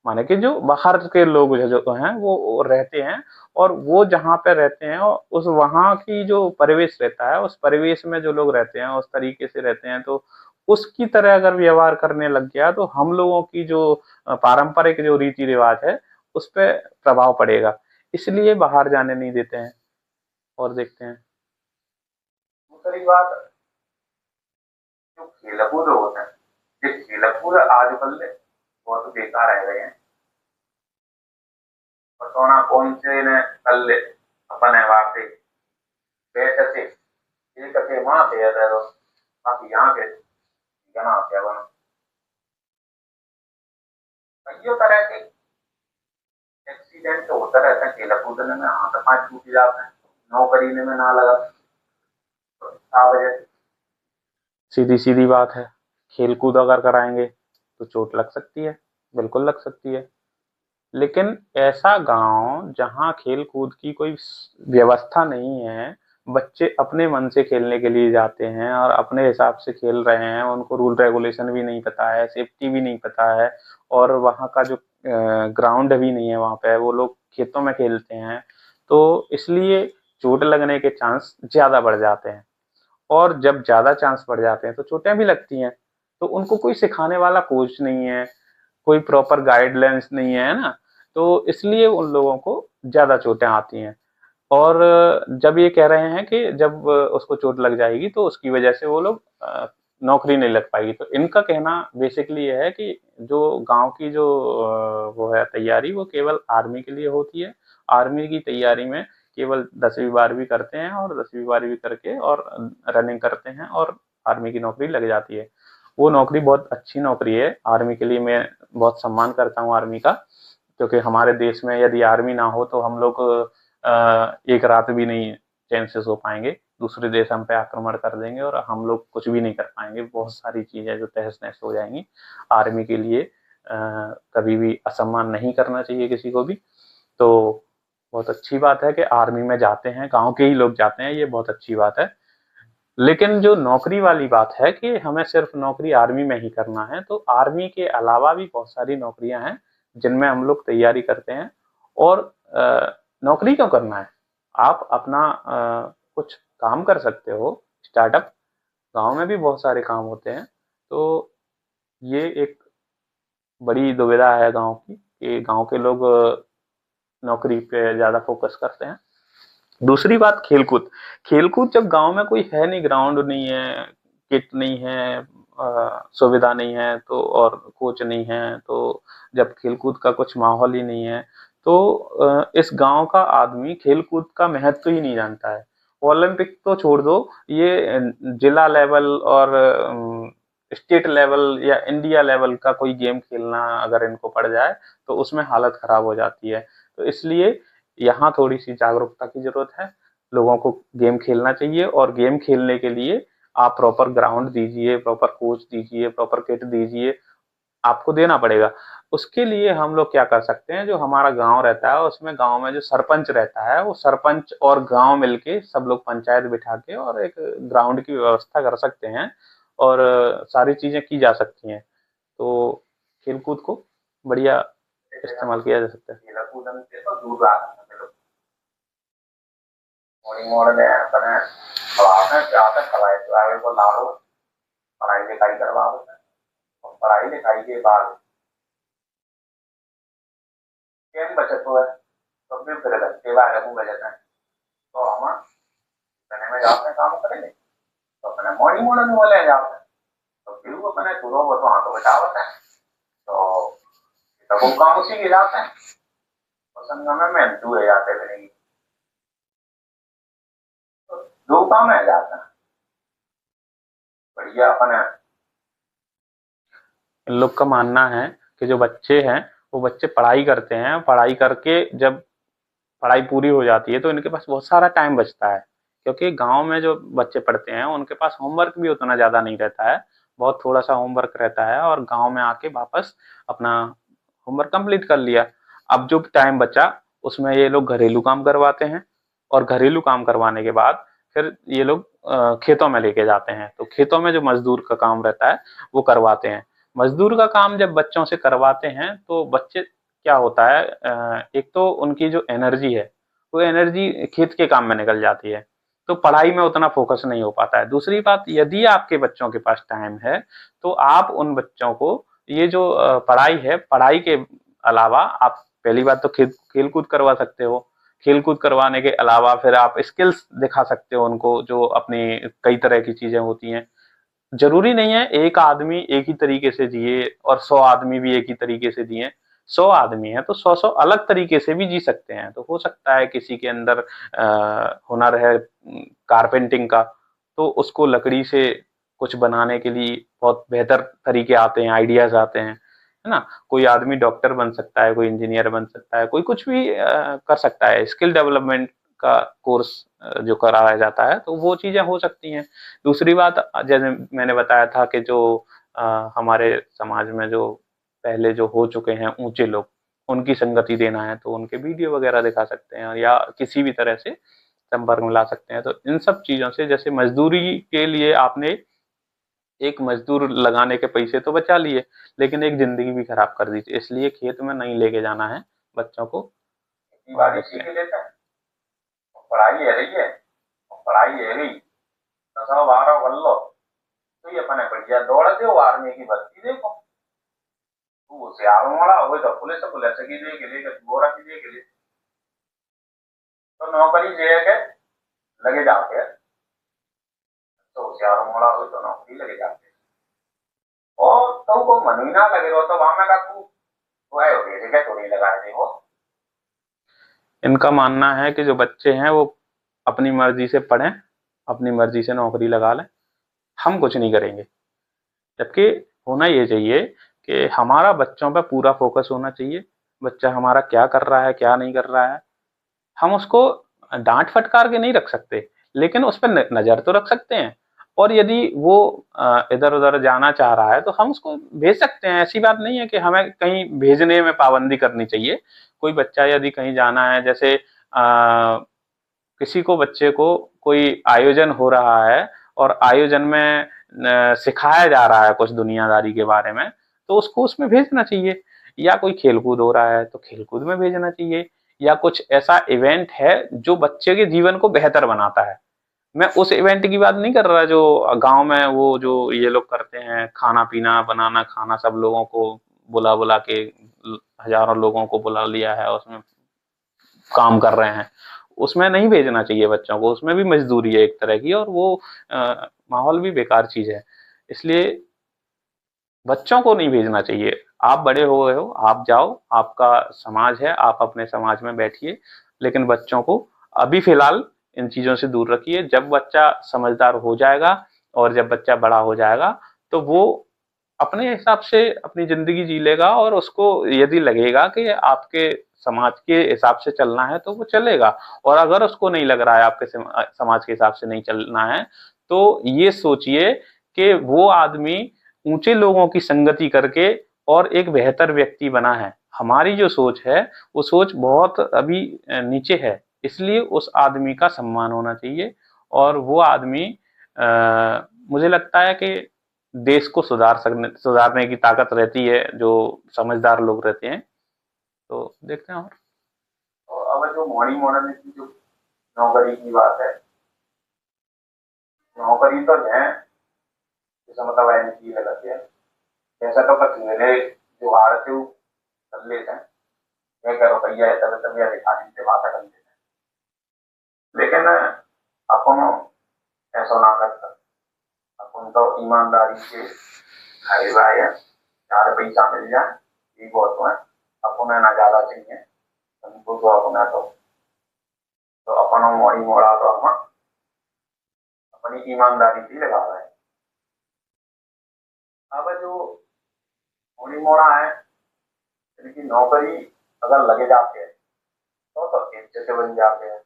माने कि जो बाहर के लोग जो हैं वो रहते हैं और वो जहाँ पे रहते हैं और उस वहाँ की जो परिवेश रहता है उस परिवेश में जो लोग रहते हैं उस तरीके से रहते हैं, तो उसकी तरह अगर व्यवहार करने लग गया तो हम लोगों की जो पारंपरिक जो रीति रिवाज है उस पर प्रभाव पड़ेगा। इसलिए बाहर जाने नहीं देते हैं। और देखते हैं दूसरी बात जो खेल कूद होते हैं, ये खेल कूद आजकल बहुत बेकार रह गए हैं। पटोना कौन से ने कल अपन है वापे बैठ से एक के वहां पे है तो बाकी यहाँ के गना क्या बना कईयों तरह के एक्सीडेंट होता रहता है। खेल कूदने में हाथ पांव टूट जाते हैं, नौकरी में ना लगा तो वजह से सीधी सीधी बात है, खेल कूद अगर कराएंगे तो चोट लग सकती है, बिल्कुल लग सकती है। लेकिन ऐसा गांव जहां खेल कूद की कोई व्यवस्था नहीं है, बच्चे अपने मन से खेलने के लिए जाते हैं और अपने हिसाब से खेल रहे हैं, उनको रूल रेगुलेशन भी नहीं पता है, सेफ्टी भी नहीं पता है, और वहाँ का जो ग्राउंड भी नहीं है, वहाँ पे वो लोग खेतों में खेलते हैं, तो इसलिए चोट लगने के चांस ज़्यादा बढ़ जाते हैं। और जब ज़्यादा चांस बढ़ जाते हैं तो चोटें भी लगती हैं। तो उनको कोई सिखाने वाला कोच नहीं है, कोई प्रॉपर गाइडलाइंस नहीं है ना, तो इसलिए उन लोगों को ज़्यादा चोटें आती हैं। और जब ये कह रहे हैं कि जब उसको चोट लग जाएगी तो उसकी वजह से वो लोग नौकरी नहीं लग पाएगी, तो इनका कहना बेसिकली ये है कि जो गांव की जो वो है तैयारी वो केवल आर्मी के लिए होती है। आर्मी की तैयारी में केवल 10वीं 12वीं करते हैं और 10वीं 12वीं करके और रनिंग करते हैं और आर्मी की नौकरी लग जाती है। वो नौकरी बहुत अच्छी नौकरी है आर्मी के लिए, मैं बहुत सम्मान करता हूँ आर्मी का, क्योंकि हमारे देश में यदि आर्मी ना हो तो हम लोग एक रात भी नहीं चैन से सो पाएंगे, दूसरे देश हम पे आक्रमण कर देंगे और हम लोग कुछ भी नहीं कर पाएंगे, बहुत सारी चीज़ें जो तहस नहस हो जाएंगी। आर्मी के लिए कभी भी असम्मान नहीं करना चाहिए किसी को भी। तो बहुत अच्छी बात है कि आर्मी में जाते हैं, गांव के ही लोग जाते हैं, ये बहुत अच्छी बात है। लेकिन जो नौकरी वाली बात है कि हमें सिर्फ नौकरी आर्मी में ही करना है, तो आर्मी के अलावा भी बहुत सारी नौकरियां हैं जिनमें हम लोग तैयारी करते हैं। और नौकरी क्यों करना है, आप अपना कुछ काम कर सकते हो, स्टार्टअप। गांव में भी बहुत सारे काम होते हैं। तो ये एक बड़ी दुविधा है गांव की, कि गांव के लोग नौकरी पे ज़्यादा फोकस करते हैं। दूसरी बात, खेलकूद। खेलकूद जब गांव में कोई है नहीं, ग्राउंड नहीं है, किट नहीं है, सुविधा नहीं है, तो और कोच नहीं है, तो जब खेलकूद का कुछ माहौल ही नहीं है, तो इस गांव का आदमी खेलकूद का महत्व ही नहीं जानता है। ओलंपिक तो छोड़ दो, ये जिला लेवल और स्टेट लेवल या इंडिया लेवल का कोई गेम खेलना अगर इनको पड़ जाए तो उसमें हालत खराब हो जाती है। तो इसलिए यहाँ थोड़ी सी जागरूकता की जरूरत है। लोगों को गेम खेलना चाहिए, और गेम खेलने के लिए आप प्रॉपर ग्राउंड दीजिए, प्रॉपर कोच दीजिए, प्रॉपर किट दीजिए, आपको देना पड़ेगा। उसके लिए हम लोग क्या कर सकते हैं, जो हमारा गांव रहता है उसमें गांव में जो सरपंच रहता है, वो सरपंच और गांव मिलके सब लोग पंचायत बिठा के और एक ग्राउंड की व्यवस्था कर सकते हैं, और सारी चीजें की जा सकती हैं। तो खेलकूद को बढ़िया इस्तेमाल किया जा सकता है। खेल कूदन से तो दूर रहा लोग मॉर्निंग मॉडल है अपने क्लास में जाकर पढ़ाई को लाड़ो, पढ़ाई लिखाई करवाओ, और पढ़ाई लिखाई के बाद केम बचत हुआ है तो फिर घंटे बाहर मुँह बचत है, तो हम कहने में जाते हैं काम करेंगे, तो अपने मॉर्निंग मॉडल में बोले जाते हैं, तो फिर वो अपने सुबह वो तो हाथों बचावत है, तो वो काम उसी के जाते हैं, और संगम में मेहनतू है जाते करेंगे, तो दो काम है जाते हैं बढ़िया अपने। इन लोग का मानना है कि जो बच्चे हैं वो बच्चे पढ़ाई करते हैं, पढ़ाई करके जब पढ़ाई पूरी हो जाती है तो इनके पास बहुत सारा टाइम बचता है, क्योंकि गांव में जो बच्चे पढ़ते हैं उनके पास होमवर्क भी उतना ज़्यादा नहीं रहता है, बहुत थोड़ा सा होमवर्क रहता है, और गांव में आके वापस अपना होमवर्क कंप्लीट कर लिया। अब जो टाइम बचा उसमें ये लोग घरेलू काम करवाते हैं, और घरेलू काम करवाने के बाद फिर ये लोग खेतों में लेके जाते हैं, तो खेतों में जो मजदूर का काम रहता है वो करवाते हैं। मजदूर का काम जब बच्चों से करवाते हैं तो बच्चे क्या होता है, एक तो उनकी जो एनर्जी है वो एनर्जी खेत के काम में निकल जाती है, तो पढ़ाई में उतना फोकस नहीं हो पाता है। दूसरी बात, यदि आपके बच्चों के पास टाइम है तो आप उन बच्चों को ये जो पढ़ाई है, पढ़ाई के अलावा आप पहली बात तो खेल कूद करवा सकते हो। खेल कूद करवाने के अलावा फिर आप स्किल्स दिखा सकते हो उनको, जो अपनी कई तरह की चीजें होती हैं। जरूरी नहीं है एक आदमी एक ही तरीके से जिए और 100 आदमी भी एक ही तरीके से जिए। 100 आदमी है तो 100 अलग तरीके से भी जी सकते हैं। तो हो सकता है किसी के अंदर हुनर है कारपेंटिंग का, तो उसको लकड़ी से कुछ बनाने के लिए बहुत बेहतर तरीके आते हैं, आइडियाज आते हैं, है ना। कोई आदमी डॉक्टर बन सकता है, कोई इंजीनियर बन सकता है, कोई कुछ भी कर सकता है। स्किल डेवलपमेंट का कोर्स जो कराया जाता है, तो वो चीजें हो सकती हैं। दूसरी बात, जैसे मैंने बताया था कि जो हमारे समाज में जो पहले जो हो चुके हैं ऊंचे लोग, उनकी संगति देना है तो उनके वीडियो वगैरह दिखा सकते हैं, या किसी भी तरह से संपर्क में ला सकते हैं। तो इन सब चीजों से, जैसे मजदूरी के लिए आपने एक मजदूर लगाने के पैसे तो बचा लिए, लेकिन एक जिंदगी भी खराब कर दी। इसलिए खेत में नहीं लेके जाना है बच्चों को। बारिश सीख लेते हैं, पढ़ाई है रही है, पढ़ाई है गई, 10-12 कर लो, तो ये अपने बढ़िया दौड़ दो, आर्मी की भर्ती देखो, तू होशियार मोड़ा हो तो पुलिस पुलिस की देख ले, गोरा की देख ले, तो नौकरी ले के लगे जाते हैं, तो होशियार मोड़ा हो तो नौकरी लगे जाते हैं। और तो को मन ही ना लगे रहो तो वहां में का तू आए हो गए तो नहीं लगाए थे वो। इनका मानना है कि जो बच्चे हैं वो अपनी मर्जी से पढ़ें, अपनी मर्जी से नौकरी लगा लें, हम कुछ नहीं करेंगे। जबकि होना ये चाहिए कि हमारा बच्चों पे पूरा फोकस होना चाहिए। बच्चा हमारा क्या कर रहा है, क्या नहीं कर रहा है, हम उसको डांट फटकार के नहीं रख सकते, लेकिन उस पर नजर तो रख सकते हैं। और यदि वो इधर उधर जाना चाह रहा है तो हम उसको भेज सकते हैं। ऐसी बात नहीं है कि हमें कहीं भेजने में पाबंदी करनी चाहिए। कोई बच्चा यदि कहीं जाना है, जैसे किसी को बच्चे को कोई आयोजन हो रहा है और आयोजन में सिखाया जा रहा है कुछ दुनियादारी के बारे में, तो उसको उसमें भेजना चाहिए। या कोई खेलकूद हो रहा है तो खेलकूद में भेजना चाहिए। या कुछ ऐसा इवेंट है जो बच्चे के जीवन को बेहतर बनाता है। मैं उस इवेंट की बात नहीं कर रहा जो गांव में वो जो ये लोग करते हैं, खाना पीना बनाना खाना, सब लोगों को बुला बुला के हजारों लोगों को बुला लिया है, उसमें काम कर रहे हैं। उसमें नहीं भेजना चाहिए बच्चों को, उसमें भी मजदूरी है एक तरह की, और वो माहौल भी बेकार चीज है। इसलिए बच्चों को नहीं भेजना चाहिए। आप बड़े हो गए हो, आप जाओ, आपका समाज है, आप अपने समाज में बैठिए, लेकिन बच्चों को अभी फिलहाल इन चीजों से दूर रखिए। जब बच्चा समझदार हो जाएगा और जब बच्चा बड़ा हो जाएगा तो वो अपने हिसाब से अपनी जिंदगी जी लेगा, और उसको यदि लगेगा कि आपके समाज के हिसाब से चलना है तो वो चलेगा। और अगर उसको नहीं लग रहा है आपके समाज के हिसाब से नहीं चलना है, तो ये सोचिए कि वो आदमी ऊंचे लोगों की संगति करके और एक बेहतर व्यक्ति बना है। हमारी जो सोच है वो सोच बहुत अभी नीचे है। इसलिए उस आदमी का सम्मान होना चाहिए, और वो आदमी मुझे लगता है कि देश को सुधारने की ताकत रहती है जो समझदार लोग रहते हैं। तो देखते हैं। और तो अब जो मॉर्निंग मॉडर्न की जो नौकरी की बात है, नौकरी तो है, जैसा मतलब है नहीं लगती है, ऐसा तो कुछ मेरे जुगाड़ से वो कर लेते हैं, क्या क्या रुपया है तब तबिया दिखाने से बात कर लेते हैं। लेकिन अपन ऐसा ना कर सकते, अपन तो ईमानदारी से खाए हुए हैं, चार पैसा मिल जाए ये बहुत है। अपन ना ज्यादा चाहिए हमको, तो अपना तो अपन मोड़ी मोड़ा तो हम अपनी ईमानदारी से लगा रहे हैं। अब जो मोड़ी मोड़ा है, इनकी नौकरी अगर लगे जाते हैं तो इज्जत बन जाते हैं।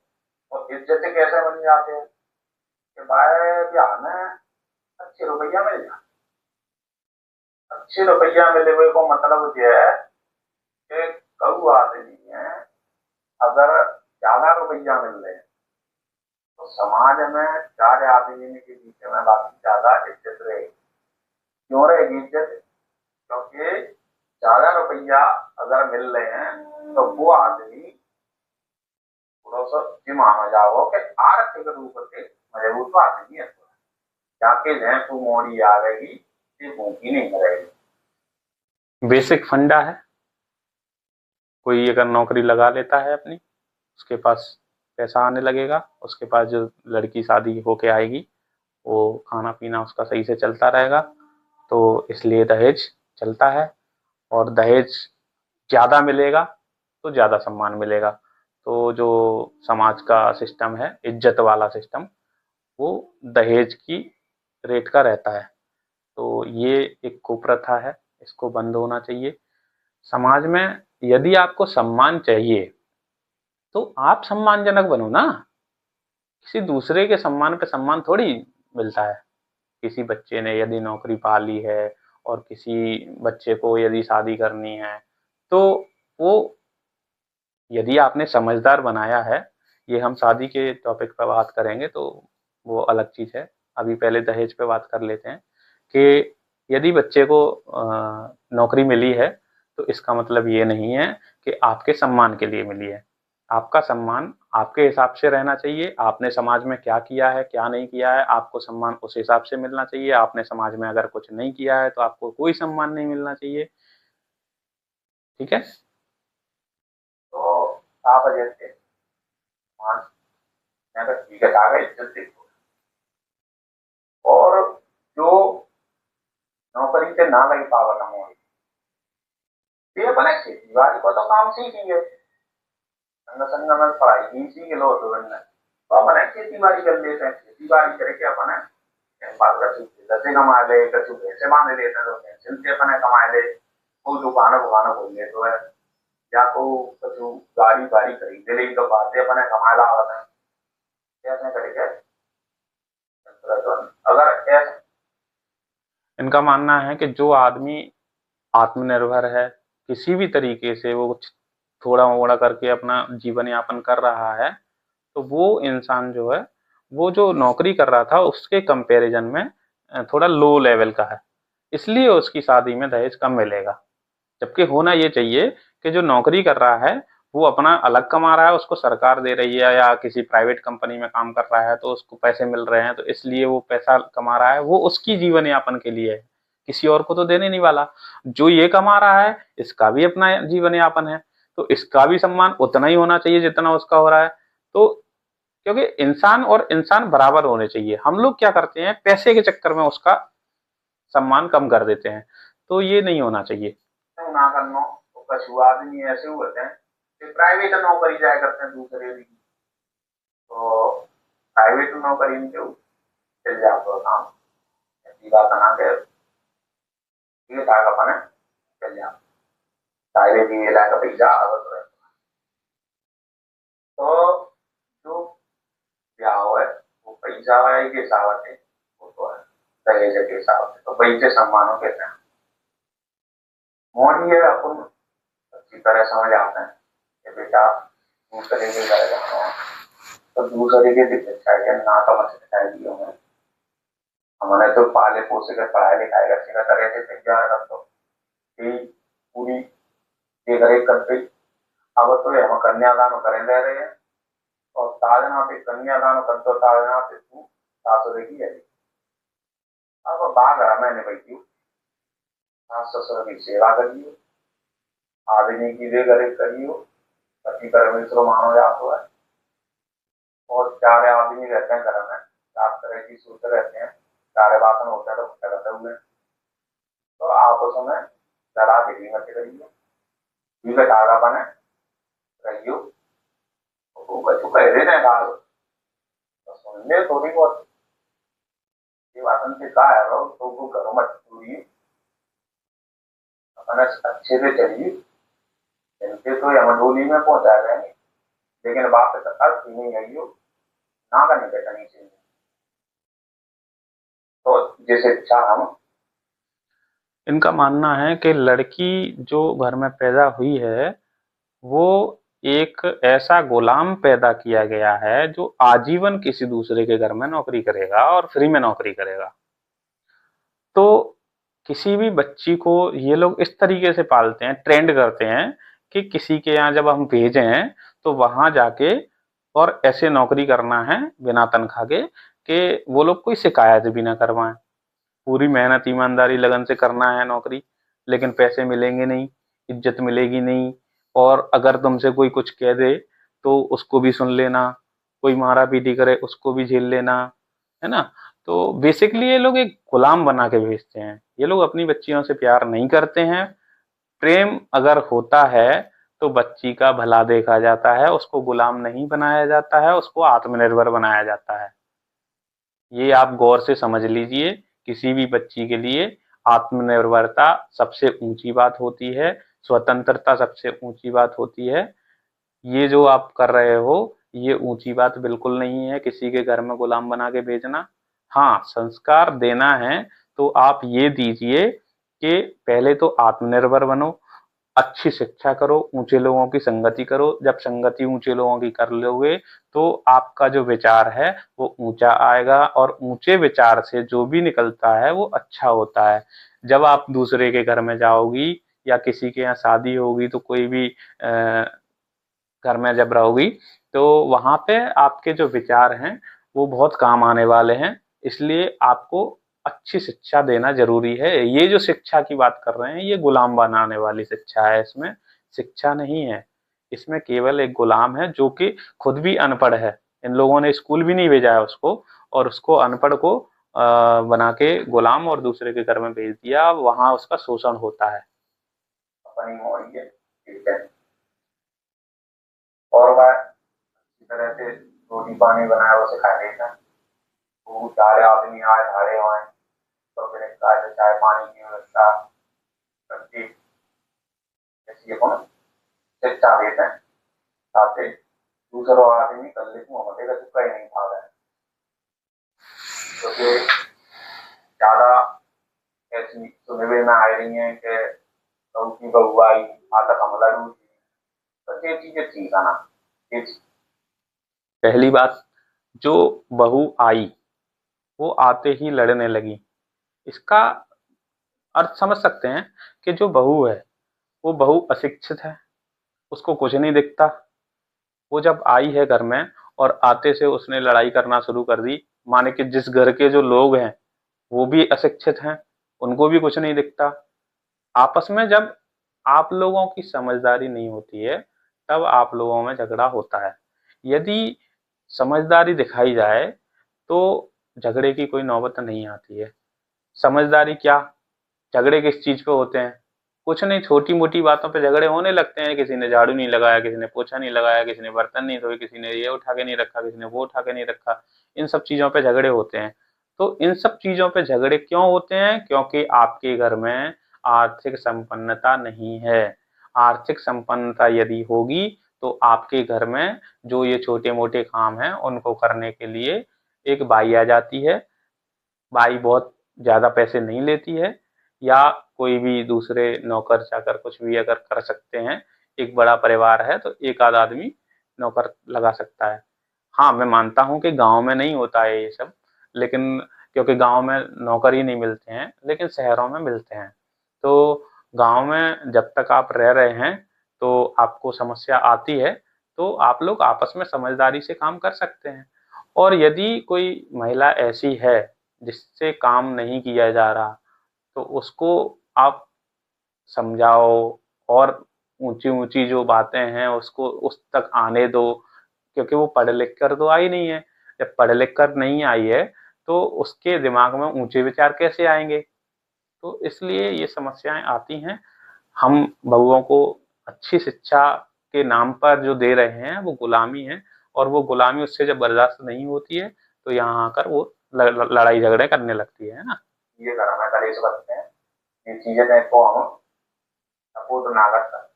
और इज्जत कैसे बन जाते हैं कि भाई बिहार में अच्छे रुपया मिल जाए। अच्छे रुपया मिले हुए को मतलब ये है कि कऊ आदमी है, अगर ज्यादा रुपया मिल रहे हैं तो समाज में चार आदमी के बीच में बाकी ज्यादा इज्जत रहेगी। क्यों रहेगी इज्जत? क्योंकि ज्यादा रुपया अगर मिल रहे हैं तो वो आदमी थोड़ा सा दिमाग में जाओ कि आर्थिक रूप से मजबूत आदमी है, जाके जहाँ तू मोड़ी आ गई ये भूखी नहीं रहेगी। बेसिक फंडा है। कोई अगर नौकरी लगा लेता है अपनी, उसके पास पैसा आने लगेगा, उसके पास जो लड़की शादी होके आएगी वो खाना पीना उसका सही से चलता रहेगा। तो इसलिए दहेज चलता है, और दहेज ज़्यादा मिलेगा तो ज़्यादा सम्मान मिलेगा। तो जो समाज का सिस्टम है, इज्जत वाला सिस्टम, वो दहेज की रेट का रहता है। तो ये एक कुप्रथा है, इसको बंद होना चाहिए समाज में। यदि आपको सम्मान चाहिए तो आप सम्मानजनक बनो ना। किसी दूसरे के सम्मान पे सम्मान थोड़ी मिलता है। किसी बच्चे ने यदि नौकरी पा ली है और किसी बच्चे को यदि शादी करनी है, तो वो, यदि आपने समझदार बनाया है, ये हम शादी के टॉपिक पर बात करेंगे तो वो अलग चीज है। अभी पहले दहेज पे बात कर लेते हैं कि यदि बच्चे को नौकरी मिली है तो इसका मतलब ये नहीं है कि आपके सम्मान के लिए मिली है। आपका सम्मान आपके हिसाब से रहना चाहिए। आपने समाज में क्या किया है क्या नहीं किया है, आपको सम्मान उस हिसाब से मिलना चाहिए। आपने समाज में अगर कुछ नहीं किया है तो आपको कोई सम्मान नहीं मिलना चाहिए। ठीक है। तो आप जैसे मान मैं अगर ठीक है कागज इज्जत देखो, और जो नौकरी से ना लगी पावत मोड़ी, ये अपने खेती बाड़ी को तो काम सीखेंगे, संग संग में पढ़ाई भी सीख लो तो बनना, तो अपने खेती बाड़ी कर लेते हैं। खेती बाड़ी करके अपने बाल कछु दसे कमा ले, कछु भैंसे बांध लेते हैं तो भैंसे से अपने कमा ले, वो दुकान बुकान खोल ले तो है, या तो कछु गाड़ी गाड़ी खरीद ले तो बातें अपने कमा ला होता है। ऐसे करके अगर ऐसा इनका मानना है कि जो आदमी आत्मनिर्भर है, किसी भी तरीके से वो कुछ थोड़ा-मोड़ा करके अपना जीवन यापन कर रहा है, तो वो इंसान जो है, वो जो नौकरी कर रहा था उसके कंपैरिज़न में थोड़ा लो लेवल का है। इसलिए उसकी शादी में दहेज कम मिलेगा। जबकि होना ये चाहिए कि जो नौकरी कर रहा है, वो अपना अलग कमा रहा है, उसको सरकार दे रही है या किसी प्राइवेट कंपनी में काम कर रहा है तो उसको पैसे मिल रहे हैं, तो इसलिए वो पैसा कमा रहा है, वो उसकी जीवन यापन के लिए है, किसी और को तो देने नहीं वाला। जो ये कमा रहा है, इसका भी अपना जीवन यापन है, तो इसका भी सम्मान उतना ही होना चाहिए जितना उसका हो रहा है। तो क्योंकि इंसान और इंसान बराबर होने चाहिए। हम लोग क्या करते हैं, पैसे के चक्कर में उसका सम्मान कम कर देते हैं, तो ये नहीं होना चाहिए। ना करना, तो कछु आदमी ऐसे होते हैं कि प्राइवेट नौकरी जाया करते हैं दूसरे भी, तो प्राइवेट नौकरी में क्यों चल जाते काम, ऐसी बात ना के ये था अपने चल जाओ प्राइवेट ही मिला का पैसा आवत रहे। तो जो ब्याह है वो पैसा है कि हिसाब है, वो तो है दहेज के हिसाब से, तो पैसे सम्मानों के हैं मोदी है अपन अच्छी तरह समझ आते हैं कि बेटा दूसरे के घर जाना है तो दूसरे के दिक्कत है ना का मसला है दियो में हमारे तो पाले पोसे के पढ़ाई लिखाई अच्छी तरह से तैयार कर दो कि पूरी ये करे करते अब तो हम कन्यादान करें रह रहे हैं और साधना पे कन्यादान कर दो साधना पे तू सासुर की है अब बाग रहा मैंने बैठी सास ससुर की सेवा करियो आदमी की वे करे करियो पति परमेश्वर मानो जातो है और चार आदमी रहते हैं घर में चार तरह की सूत्र रहते हैं चार बासन होता है तो करते हुए तो आपस में लड़ा देवी मत करियो भी बेटागा बने रहियो तो बच्चों कह रहे हैं गाल तो सुन ले थोड़ी बहुत ये वासन से कहा है तो वो घरों में पूरी अपना अच्छे से चलिए इनके तो यमडोली में पहुंचा गए लेकिन बात का अर्थ ही नहीं आई हो ना करनी बैठनी चाहिए तो जैसे इच्छा हम इनका मानना है कि लड़की जो घर में पैदा हुई है, वो एक ऐसा गुलाम पैदा किया गया है जो आजीवन किसी दूसरे के घर में नौकरी करेगा और फ्री में नौकरी करेगा। तो किसी भी बच्ची को ये लोग इस तरीके से पालते हैं, ट्रेंड करते हैं कि किसी के यहाँ जब हम भेजें तो वहां जाके और ऐसे नौकरी करना है बिना तनख्वाह के कि वो लोग कोई शिकायत भी ना करवाएं। पूरी मेहनत ईमानदारी लगन से करना है नौकरी, लेकिन पैसे मिलेंगे नहीं, इज्जत मिलेगी नहीं, और अगर तुमसे कोई कुछ कह दे तो उसको भी सुन लेना, कोई मारा पीटी करे उसको भी झेल लेना, है ना। तो बेसिकली ये लोग एक गुलाम बना के भेजते हैं। ये लोग अपनी बच्चियों से प्यार नहीं करते हैं। प्रेम अगर होता है तो बच्ची का भला देखा जाता है, उसको गुलाम नहीं बनाया जाता है, उसको आत्मनिर्भर बनाया जाता है। ये आप गौर से समझ लीजिए, किसी भी बच्ची के लिए आत्मनिर्भरता सबसे ऊंची बात होती है, स्वतंत्रता सबसे ऊंची बात होती है। ये जो आप कर रहे हो, ये ऊंची बात बिल्कुल नहीं है, किसी के घर में गुलाम बना के भेजना। हाँ, संस्कार देना है तो आप ये दीजिए कि पहले तो आत्मनिर्भर बनो, अच्छी शिक्षा करो, ऊंचे लोगों की संगति करो। जब संगति ऊंचे लोगों की कर लोगे तो आपका जो विचार है वो ऊंचा आएगा, और ऊंचे विचार से जो भी निकलता है वो अच्छा होता है। जब आप दूसरे के घर में जाओगी या किसी के यहाँ शादी होगी तो कोई भी घर में जब रहोगी तो वहां पे आपके जो विचार हैं वो बहुत काम आने वाले हैं। इसलिए आपको अच्छी शिक्षा देना जरूरी है। ये जो शिक्षा की बात कर रहे हैं ये गुलाम बनाने वाली शिक्षा है, इसमें शिक्षा नहीं है। इसमें केवल एक गुलाम है जो कि खुद भी अनपढ़ है। इन लोगों ने स्कूल भी नहीं भेजा है उसको, और उसको अनपढ़ को बना के गुलाम और दूसरे के घर में भेज दिया, वहां उसका शोषण होता है। अपनी हो रही है ठीक है और वह इसी तरह से रोटी पानी बनाया वो सिखा देता है वो सारे आदमी आए धारे हुए तो फिर चाय पानी की व्यवस्था करती ऐसी कौन शिक्षा देते हैं ताकि दूसरों आदमी कल को मते का चुका ही नहीं खा रहा है क्योंकि ज़्यादा ऐसी सुनने में आ रही हैं कि बहू की बहू आई आतक हमला डूटी, तो ये चीज़ें ठीक है ना। ये पहली बात, जो बहू आई वो आते ही लड़ने लगी, इसका अर्थ समझ सकते हैं कि जो बहू है वो बहू अशिक्षित है, उसको कुछ नहीं दिखता। वो जब आई है घर में और आते से उसने लड़ाई करना शुरू कर दी, माने कि जिस घर के जो लोग हैं वो भी अशिक्षित हैं, उनको भी कुछ नहीं दिखता। आपस में जब आप लोगों की समझदारी नहीं होती है तब आप लोगों में झगड़ा होता है। यदि समझदारी दिखाई जाए तो झगड़े की कोई नौबत नहीं आती है। समझदारी क्या, झगड़े किस चीज पे होते हैं? कुछ नहीं, छोटी मोटी बातों पे झगड़े होने लगते हैं। किसी ने झाड़ू नहीं लगाया, किसी ने पोछा नहीं लगाया, किसी ने बर्तन नहीं धोए, किसी ने ये उठा के नहीं रखा, किसी ने वो उठा के नहीं रखा, इन सब चीजों पे झगड़े होते हैं। तो इन सब चीजों पे झगड़े क्यों होते हैं? क्योंकि आपके घर में आर्थिक संपन्नता नहीं है। आर्थिक संपन्नता यदि होगी तो आपके घर में जो ये छोटे मोटे काम हैं उनको करने के लिए एक बाई आ जाती है। बाई बहुत ज्यादा पैसे नहीं लेती है, या कोई भी दूसरे नौकर चाकर कुछ भी अगर कर सकते हैं। एक बड़ा परिवार है तो एक आध आदमी नौकर लगा सकता है। हाँ, मैं मानता हूँ कि गांव में नहीं होता है ये सब, लेकिन क्योंकि गांव में नौकर ही नहीं मिलते हैं, लेकिन शहरों में मिलते हैं। तो गांव में जब तक आप रह रहे हैं तो आपको समस्या आती है तो आप लोग आपस में समझदारी से काम कर सकते हैं। और यदि कोई महिला ऐसी है जिससे काम नहीं किया जा रहा तो उसको आप समझाओ, और ऊंची ऊंची जो बातें हैं उसको उस तक आने दो, क्योंकि वो पढ़ लिख कर तो आई नहीं है। जब पढ़ लिख कर नहीं आई है तो उसके दिमाग में ऊंचे विचार कैसे आएंगे? तो इसलिए ये समस्याएं आती हैं। हम बहुओं को अच्छी शिक्षा के नाम पर जो दे रहे हैं वो गुलामी है, और वो गुलामी उससे जब बर्दाश्त नहीं होती है तो यहाँ आकर वो लड़ाई झगड़े करने लगती है ना। ये कराना कलेश करते हैं, ये चीज़ें को हम सपोर्ट ना कर सकते,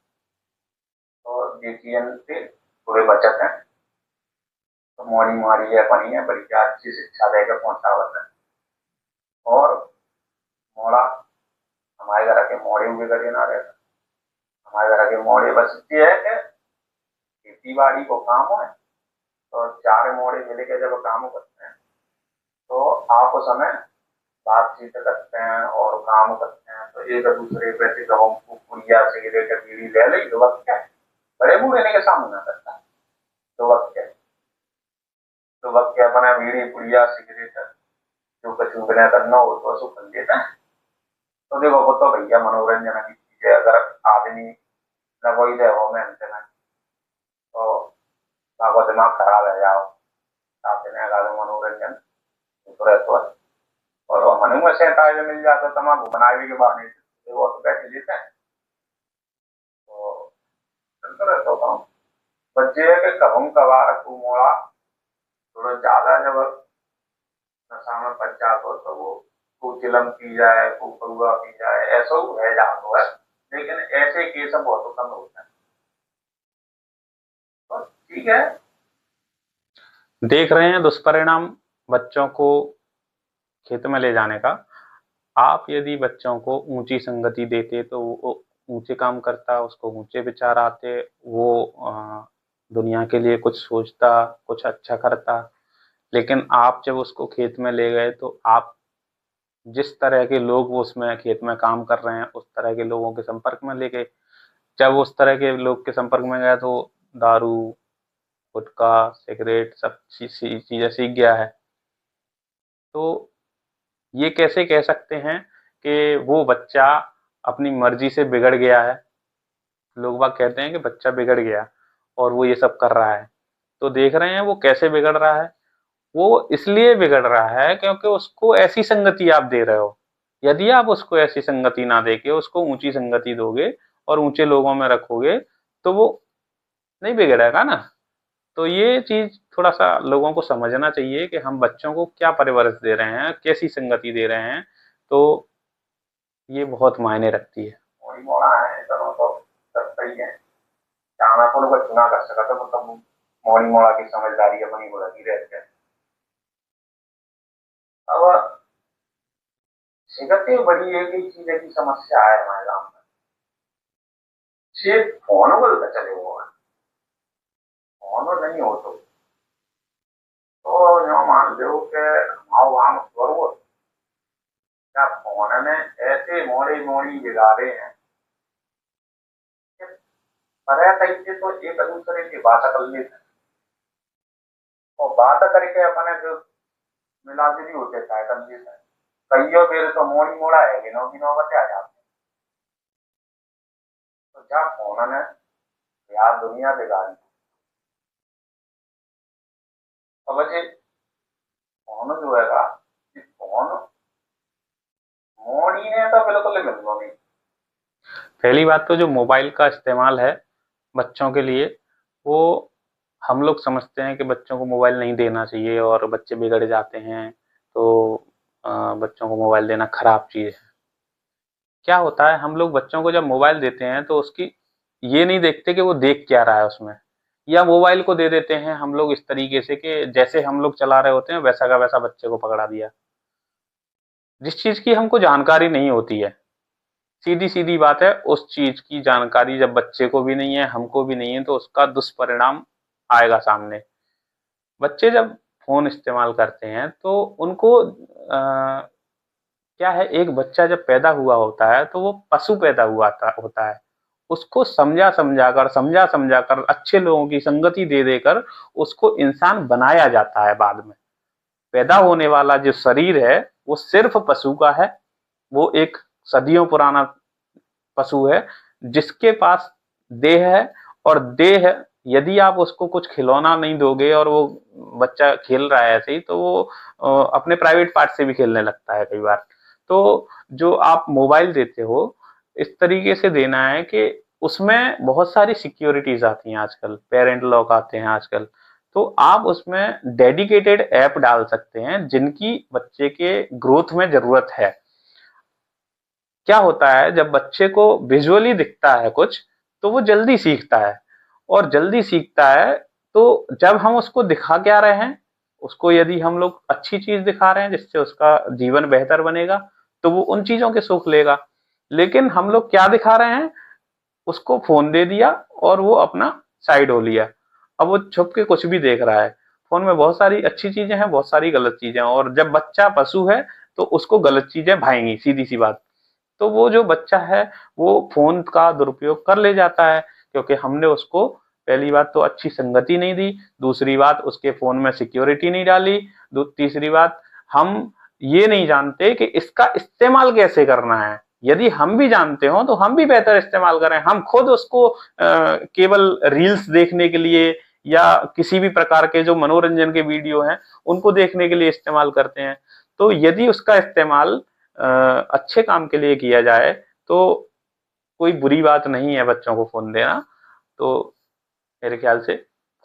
और ये चीज़ें से थोड़े बचत हैं। तो मोड़ी मारी है बनी है बड़ी अच्छी शिक्षा देकर पहुंचावत है। और मोड़ा हमारे घर के मोड़े हुए करे ना रहता, हमारे घर के मोड़े बस ये है कि खेती बाड़ी को काम है, तो चार मोड़े मिले के जब काम करते हैं तो आप उस समय बातचीत करते हैं और काम करते हैं, तो एक दूसरे पे से जब हम पुड़िया सिगरेट बीड़ी ले ली तो वक्त क्या है, बड़े बूढ़े ने के सामने ना करता है, तो वक्त क्या है, तो वक्त क्या बना बीड़ी पुड़िया सिगरेट जो कछु बिना करना हो तो उसको कर लेता है। तो देखो वो तो भैया मनोरंजन की चीज है, अगर आदमी न कोई दे वो में अंत में तो आपका दिमाग खराब है जाओ, आप देने का मनोरंजन तो रहता है। और मनु में सैताज मिल जाता तमाकू बनावे के बहाने से वो तो बैठ लेते हैं, तो चलता रहता होता हूँ। बच्चे के कबम कबार मोड़ा थोड़ा ज्यादा जब नशा में पच जाता तो वो खूब चिलम पी जाए, खूब परुआ पी जाए, ऐसा रह जाता है। लेकिन ऐसे केस बहुत कम होते हैं, तो ठीक है। देख रहे हैं दुष्परिणाम बच्चों को खेत में ले जाने का। आप यदि बच्चों को ऊंची संगति देते तो वो ऊंचे काम करता, उसको ऊंचे विचार आते, वो दुनिया के लिए कुछ सोचता, कुछ अच्छा करता। लेकिन आप जब उसको खेत में ले गए तो आप जिस तरह के लोग वो उसमें खेत में काम कर रहे हैं उस तरह के लोगों के संपर्क में ले गए। जब उस तरह के लोग के संपर्क में गया तो दारू, गुटखा, सिगरेट सब चीजें सीख गया है। तो ये कैसे कह सकते हैं कि वो बच्चा अपनी मर्जी से बिगड़ गया है? लोग बाग कहते हैं कि बच्चा बिगड़ गया और वो ये सब कर रहा है। तो देख रहे हैं वो कैसे बिगड़ रहा है। वो इसलिए बिगड़ रहा है क्योंकि उसको ऐसी संगति आप दे रहे हो। यदि आप उसको ऐसी संगति ना देके उसको ऊंची संगति दोगे और ऊंचे लोगों में रखोगे तो वो नहीं बिगड़ेगा ना। तो ये चीज थोड़ा सा लोगों को समझना चाहिए कि हम बच्चों को क्या परवरिश दे रहे हैं, कैसी संगति दे रहे हैं। तो ये बहुत मायने रखती है। मोड़ी मोड़ा है दोनों तो सब सही है, चाणा को चुना कर सका तो मतलब मोड़ी मोड़ा की समझदारी अपनी को लगी रहती है। अब सेहत ही बड़ी एक ही चीज की समस्या है हमारे गाँव में। सिर्फ फोन बोलते चले हुए हैं, फोन नहीं हो तो जो मान लो कि हमारे वहां करो क्या फोन ने ऐसे मोड़ी मोड़ी बिगा रहे हैं कि परे तरीके तो एक दूसरे की बात कर लेते हैं और बात करके अपने जो मिला जुली होते कर लेते हैं। कईयों फिर तो मोड़ी मोड़ा है गिनो बचे आ जाते हैं। तो क्या फोन ने यार दुनिया बिगाड़ी। अब बचे फोन जो है फोन मोड़ी ने तो बिल्कुल मिल नहीं। पहली बात तो जो मोबाइल का इस्तेमाल है बच्चों के लिए, वो हम लोग समझते हैं कि बच्चों को मोबाइल नहीं देना चाहिए और बच्चे बिगड़ जाते हैं, तो बच्चों को मोबाइल देना खराब चीज़ है। क्या होता है, हम लोग बच्चों को जब मोबाइल देते हैं तो उसकी ये नहीं देखते कि वो देख क्या रहा है उसमें, या मोबाइल को दे देते हैं हम लोग इस तरीके से कि जैसे हम लोग चला रहे होते हैं वैसा का वैसा बच्चे को पकड़ा दिया, जिस चीज़ की हमको जानकारी नहीं होती है। सीधी-सीधी बात है, उस चीज़ की जानकारी जब बच्चे को भी नहीं है, हमको भी नहीं है, तो उसका दुष्परिणाम आएगा सामने। बच्चे जब फ़ोन इस्तेमाल करते हैं तो उनको क्या है, एक बच्चा जब पैदा हुआ होता है तो वो पशु पैदा हुआ होता है। उसको समझा कर अच्छे लोगों की संगति दे देकर उसको इंसान बनाया जाता है बाद में। पैदा होने वाला जो शरीर है वो सिर्फ पशु का है। वो एक सदियों पुराना पशु है जिसके पास देह है, और देह, यदि आप उसको कुछ खिलौना नहीं दोगे और वो बच्चा खेल रहा है ऐसे ही, तो वो अपने प्राइवेट पार्ट से भी खेलने लगता है कई बार। तो जो आप मोबाइल देते हो, इस तरीके से देना है कि उसमें बहुत सारी सिक्योरिटीज आती हैं आजकल, पेरेंट लॉक आते हैं आजकल। तो आप उसमें डेडिकेटेड ऐप डाल सकते हैं जिनकी बच्चे के ग्रोथ में जरूरत है। क्या होता है, जब बच्चे को विजुअली दिखता है कुछ तो वो जल्दी सीखता है, और जल्दी सीखता है तो जब हम उसको दिखा क्या रहे हैं, उसको यदि हम लोग अच्छी चीज दिखा रहे हैं जिससे उसका जीवन बेहतर बनेगा तो वो उन चीजों के सुख लेगा। लेकिन हम लोग क्या दिखा रहे हैं, उसको फोन दे दिया और वो अपना साइड हो लिया। अब वो छुप के कुछ भी देख रहा है। फोन में बहुत सारी अच्छी चीजें हैं, बहुत सारी गलत चीजें हैं, और जब बच्चा पशु है तो उसको गलत चीजें भाएंगी, सीधी सी बात। तो वो जो बच्चा है वो फ़ोन का दुरुपयोग कर ले जाता है, क्योंकि हमने उसको पहली बात तो अच्छी संगति नहीं दी, दूसरी बात उसके फ़ोन में सिक्योरिटी नहीं डाली, तीसरी बात हम ये नहीं जानते कि इसका इस्तेमाल कैसे करना है। यदि हम भी जानते हो तो हम भी बेहतर इस्तेमाल करें। हम खुद उसको केवल रील्स देखने के लिए या किसी भी प्रकार के जो मनोरंजन के वीडियो हैं उनको देखने के लिए इस्तेमाल करते हैं। तो यदि उसका इस्तेमाल अच्छे काम के लिए किया जाए तो कोई बुरी बात नहीं है बच्चों को फ़ोन देना। तो मेरे ख्याल से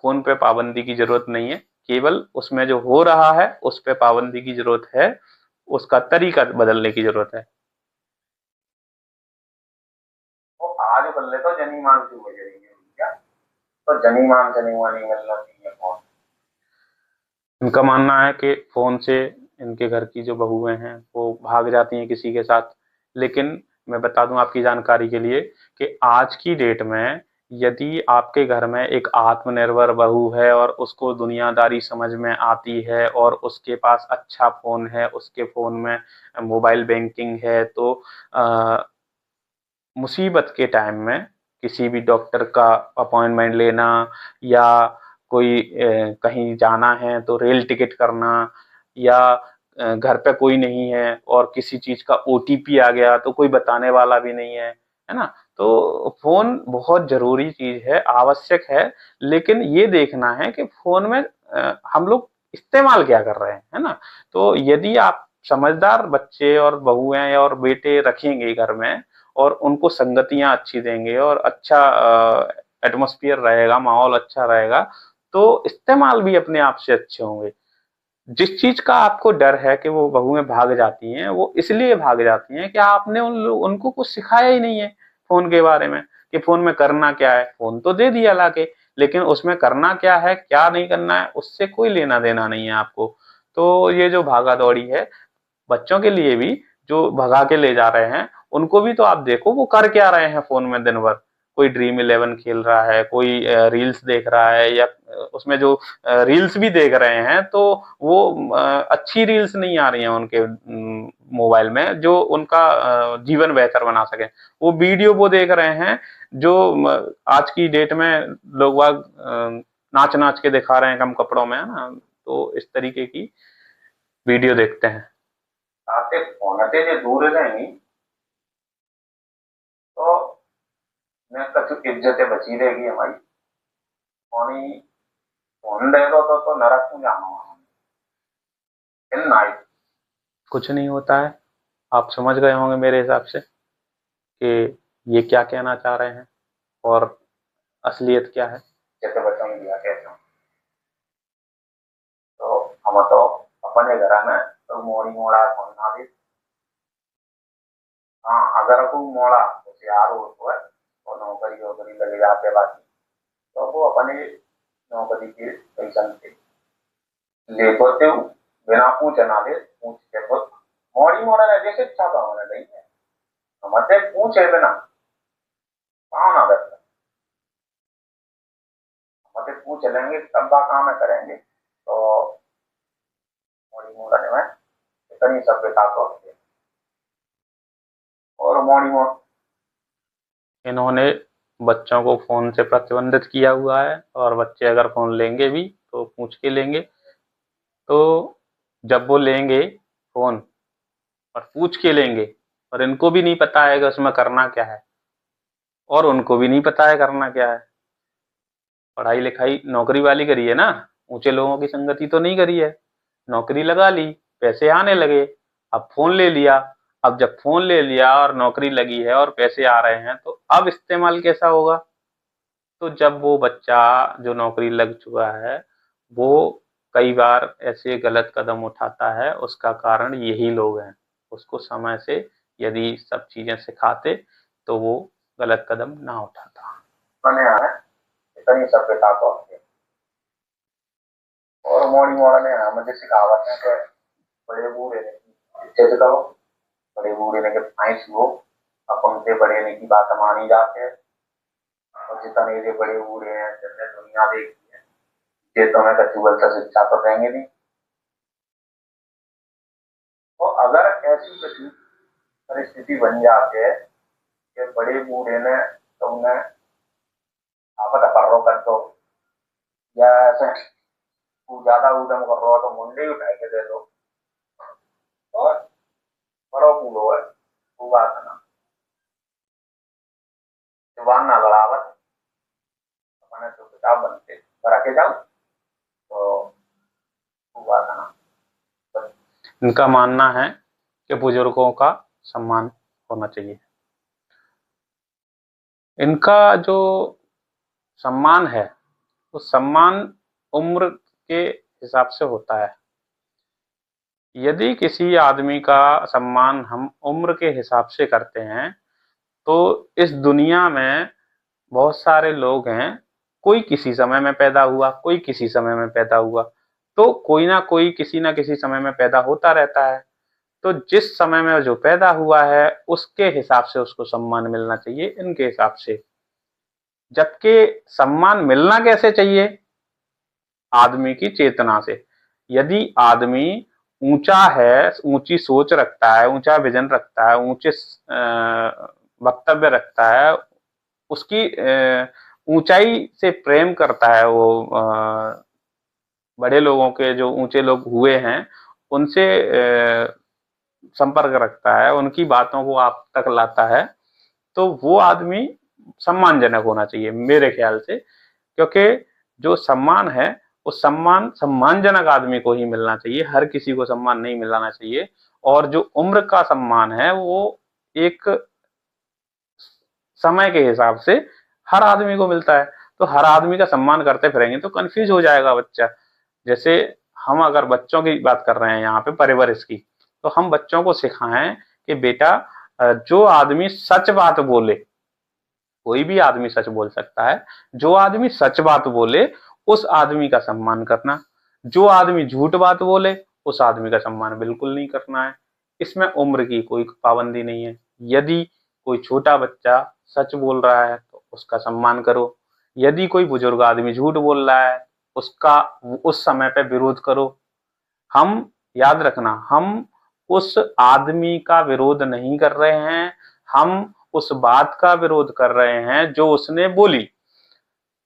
फ़ोन पे पाबंदी की ज़रूरत नहीं है, केवल उसमें जो हो रहा है उस पे पाबंदी की ज़रूरत है, उसका तरीका बदलने की ज़रूरत है। वो आज बल्ले तो जनी मान से हो जाएगी क्या? तो जनी मान से नहीं हुआ नहीं मिलना चाहिए फोन। उनका मानना है कि फ़ोन से इनके घर की जो बहुएँ हैं वो भाग जाती हैं किसी के साथ। लेकिन मैं बता दूँ आपकी जानकारी के लिए कि आज की डेट में यदि आपके घर में एक आत्मनिर्भर बहू है और उसको दुनियादारी समझ में आती है और उसके पास अच्छा फ़ोन है, उसके फ़ोन में मोबाइल बैंकिंग है, तो अ, मुसीबत के टाइम में किसी भी डॉक्टर का अपॉइंटमेंट लेना, या कोई कहीं जाना है तो रेल टिकट करना, या घर पे कोई नहीं है और किसी चीज़ का ओटीपी आ गया तो कोई बताने वाला भी नहीं है ना? तो फ़ोन बहुत ज़रूरी चीज़ है, आवश्यक है, लेकिन ये देखना है कि फ़ोन में हम लोग इस्तेमाल क्या कर रहे हैं, है ना? तो यदि आप समझदार बच्चे और बहुएँ और बेटे रखेंगे घर में और उनको संगतियाँ अच्छी देंगे और अच्छा एटमॉस्फेयर रहेगा, माहौल अच्छा रहेगा, तो इस्तेमाल भी अपने आप से अच्छे होंगे। जिस चीज़ का आपको डर है कि वो बहुएँ भाग जाती हैं, वो इसलिए भाग जाती हैं कि आपने उनको कुछ सिखाया ही नहीं है फ़ोन के बारे में, कि फ़ोन में करना क्या है? फ़ोन तो दे दिया लाके, लेकिन उसमें करना क्या है, क्या नहीं करना है, उससे कोई लेना-देना नहीं है आपको। तो ये जो भागा दौड़ी है, बच्चों के लिए भी जो भगा के ले जा रहे हैं, उनको भी तो आप देखो वो कर क्या रहे हैं फोन में दिन भर। कोई ड्रीम इलेवन खेल रहा है, कोई रील्स देख रहा है, या उसमें जो रील्स भी देख रहे हैं तो वो अच्छी रील्स नहीं आ रही हैं उनके मोबाइल में जो उनका जीवन बेहतर बना सके। वो वीडियो वो देख रहे हैं जो आज की डेट में लोग बाग नाच नाच के दिखा रहे हैं कम कपड़ों में, है ना। तो इस तरीके की वीडियो देखते हैं। आते फोन से दूर रहेंगी तो मैं कछु इज्जतें बची रहेगी हमारी। फोन फोन दे दो तो नरक में जाना इन नाइट। कुछ नहीं होता है, आप समझ गए होंगे मेरे हिसाब से कि ये क्या कहना चाह रहे हैं और असलियत क्या है। जैसे बच्चों में दिया कहते हैं तो हम तो अपने घर में तो मोड़ी मोड़ा फोन ना दे। हाँ, अगर कोई मोड़ा होशियार हो तो है और नौकरी वोकरी लगे जाते बाकी तो वो अपने नौकरी के टेंशन से ले तो बिना पूछे ना दे, पूछ के तो मोड़ी मोड़ा ने जैसे इच्छा तो होना नहीं है। हमसे पूछे बिना काम ना करते, हमसे पूछ लेंगे तब बा काम है करेंगे। तो मोड़ी मोड़ा ने में इतनी सभ्यता तो होती है। और मोड़ी मोड़ इन्होंने बच्चों को फोन से प्रतिबंधित किया हुआ है, और बच्चे अगर फोन लेंगे भी तो पूछ के लेंगे। तो जब वो लेंगे फोन और पूछ के लेंगे, और इनको भी नहीं पता है कि उसमें करना क्या है, और उनको भी नहीं पता है करना क्या है। पढ़ाई लिखाई नौकरी वाली करी है ना, ऊंचे लोगों की संगति तो नहीं करी है। नौकरी लगा ली, पैसे आने लगे, अब फोन ले लिया। अब जब फोन ले लिया और नौकरी लगी है और पैसे आ रहे हैं, तो अब इस्तेमाल कैसा होगा। तो जब वो बच्चा जो नौकरी लग चुका है, वो कई बार ऐसे गलत कदम उठाता है, उसका कारण यही लोग हैं। उसको समय से यदि सब चीजें सिखाते तो वो गलत कदम ना उठाता। बने हैं इतनी सभ्यता तो होती है। और मोड़ी मोड़ा ने मुझे सिखावत है कि बड़े बूढ़े ने इज्जत करो, बड़े बूढ़े ने के फाइस हो, अपन से बड़े ने की बात मानी जाते हैं। और जितने ये बड़े बूढ़े हैं जिनने दुनिया देखी है ये तो मैं कच्ची बल से शिक्षा तो देंगे नहीं। तो अगर ऐसी कभी परिस्थिति बन जाती है कि बड़े बूढ़े ने तुमने आपदा पर्रो कर दो या ऐसे तू ज्यादा उदम कर रहा हो तो मुंडे ही उठा के दे दो और बड़ो कूलो है वो बात है ना। जवान ना लड़ावत अपने तो किताब बनते पर आके जाओ तो वो बात है ना। इनका मानना है कि बुजुर्गों का सम्मान होना चाहिए। इनका जो सम्मान है वो सम्मान उम्र के हिसाब से होता है। यदि किसी आदमी का सम्मान हम उम्र के हिसाब से करते हैं, तो इस दुनिया में बहुत सारे लोग हैं। कोई किसी समय में पैदा हुआ, कोई किसी समय में पैदा हुआ, तो कोई ना कोई किसी ना किसी समय में पैदा होता रहता है। तो जिस समय में जो पैदा हुआ है उसके हिसाब से उसको सम्मान मिलना चाहिए, इनके हिसाब से। जबकि सम्मान मिलना कैसे चाहिए, आदमी की चेतना से। यदि आदमी ऊंचा है, ऊंची सोच रखता है, ऊंचा विजन रखता है, ऊंचे वक्तव्य रखता है, उसकी ऊंचाई से प्रेम करता है, वो बड़े लोगों के जो ऊंचे लोग हुए हैं उनसे संपर्क रखता है, उनकी बातों को आप तक लाता है, तो वो आदमी सम्मानजनक होना चाहिए मेरे ख्याल से। क्योंकि जो सम्मान है वो सम्मान सम्मानजनक आदमी को ही मिलना चाहिए, हर किसी को सम्मान नहीं मिलाना चाहिए। और जो उम्र का सम्मान है वो एक समय के हिसाब से हर आदमी को मिलता है। तो हर आदमी का सम्मान करते फिरेंगे तो कंफ्यूज हो जाएगा बच्चा। जैसे हम अगर बच्चों की बात कर रहे हैं यहाँ पे परवरिश की, तो हम बच्चों को सिखाएं कि बेटा जो आदमी सच बात बोले, कोई भी आदमी सच बोल सकता है, जो आदमी सच बात बोले उस आदमी का सम्मान करना। जो आदमी झूठ बात बोले उस आदमी का सम्मान बिल्कुल नहीं करना है। इसमें उम्र की कोई पाबंदी नहीं है। यदि कोई छोटा बच्चा सच बोल रहा है तो उसका सम्मान करो, यदि कोई बुजुर्ग आदमी झूठ बोल रहा है उसका उस समय पे विरोध करो। हम याद रखना, हम उस आदमी का विरोध नहीं कर रहे हैं, हम उस बात का विरोध कर रहे हैं जो उसने बोली।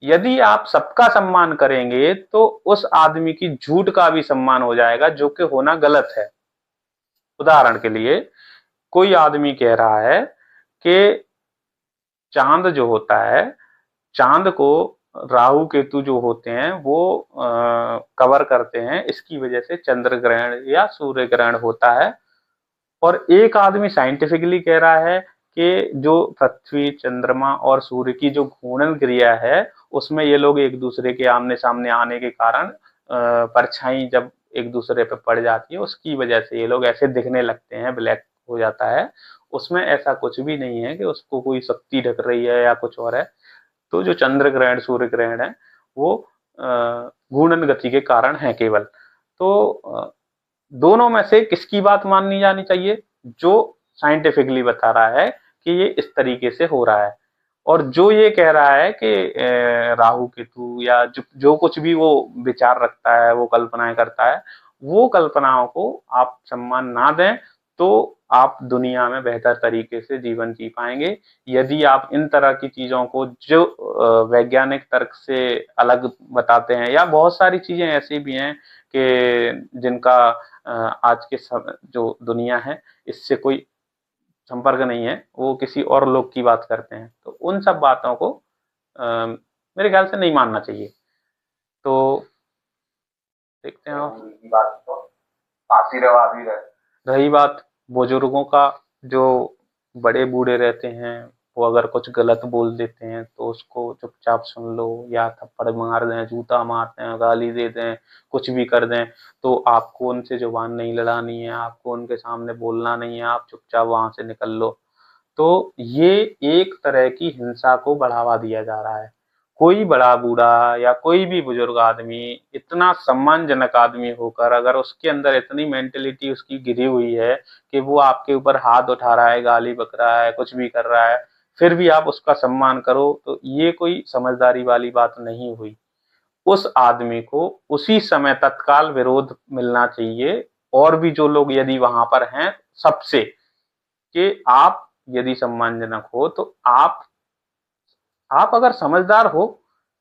यदि आप सबका सम्मान करेंगे तो उस आदमी की झूठ का भी सम्मान हो जाएगा, जो कि होना गलत है। उदाहरण के लिए कोई आदमी कह रहा है कि चांद जो होता है, चांद को राहु केतु जो होते हैं वो कवर करते हैं, इसकी वजह से चंद्र ग्रहण या सूर्य ग्रहण होता है। और एक आदमी साइंटिफिकली कह रहा है कि जो पृथ्वी, चंद्रमा और सूर्य की जो घूर्णन क्रिया है उसमें ये लोग एक दूसरे के आमने सामने आने के कारण परछाई जब एक दूसरे पे पड़ जाती है उसकी वजह से ये लोग ऐसे दिखने लगते हैं, ब्लैक हो जाता है। उसमें ऐसा कुछ भी नहीं है कि उसको कोई शक्ति ढक रही है या कुछ और है। तो जो चंद्र ग्रहण, सूर्य ग्रहण है वो घूर्णन गति के कारण है केवल। तो दोनों में से किसकी बात माननी जानी चाहिए? जो साइंटिफिकली बता रहा है कि ये इस तरीके से हो रहा है। और जो ये कह रहा है कि राहु केतु या जो कुछ भी वो विचार रखता है, वो कल्पनाएं करता है, वो कल्पनाओं को आप सम्मान ना दें तो आप दुनिया में बेहतर तरीके से जीवन जी पाएंगे। यदि आप इन तरह की चीजों को जो वैज्ञानिक तर्क से अलग बताते हैं, या बहुत सारी चीजें ऐसी भी हैं कि जिनका आज के जो दुनिया है इससे कोई संपर्क नहीं है, वो किसी और लोग की बात करते हैं, तो उन सब बातों को मेरे ख्याल से नहीं मानना चाहिए। तो देखते हैं। की बात तो फांसी रवा भी रही बात बुजुर्गों का, जो बड़े बूढ़े रहते हैं वो अगर कुछ गलत बोल देते हैं तो उसको चुपचाप सुन लो, या थप्पड़ मार दें, जूता मार दें, गाली दे दें, कुछ भी कर दें, तो आपको उनसे जुबान नहीं लड़ानी है, आपको उनके सामने बोलना नहीं है, आप चुपचाप वहां से निकल लो। तो ये एक तरह की हिंसा को बढ़ावा दिया जा रहा है। कोई बड़ा बूढ़ा या कोई भी बुजुर्ग आदमी इतना सम्मानजनक आदमी होकर अगर उसके अंदर इतनी मेंटेलिटी उसकी गिरी हुई है कि वो आपके ऊपर हाथ उठा रहा है, गाली बक रहा है, कुछ भी कर रहा है, फिर भी आप उसका सम्मान करो, तो ये कोई समझदारी वाली बात नहीं हुई। उस आदमी को उसी समय तत्काल विरोध मिलना चाहिए, और भी जो लोग यदि वहां पर हैं सबसे, कि आप यदि सम्मानजनक हो तो आप अगर समझदार हो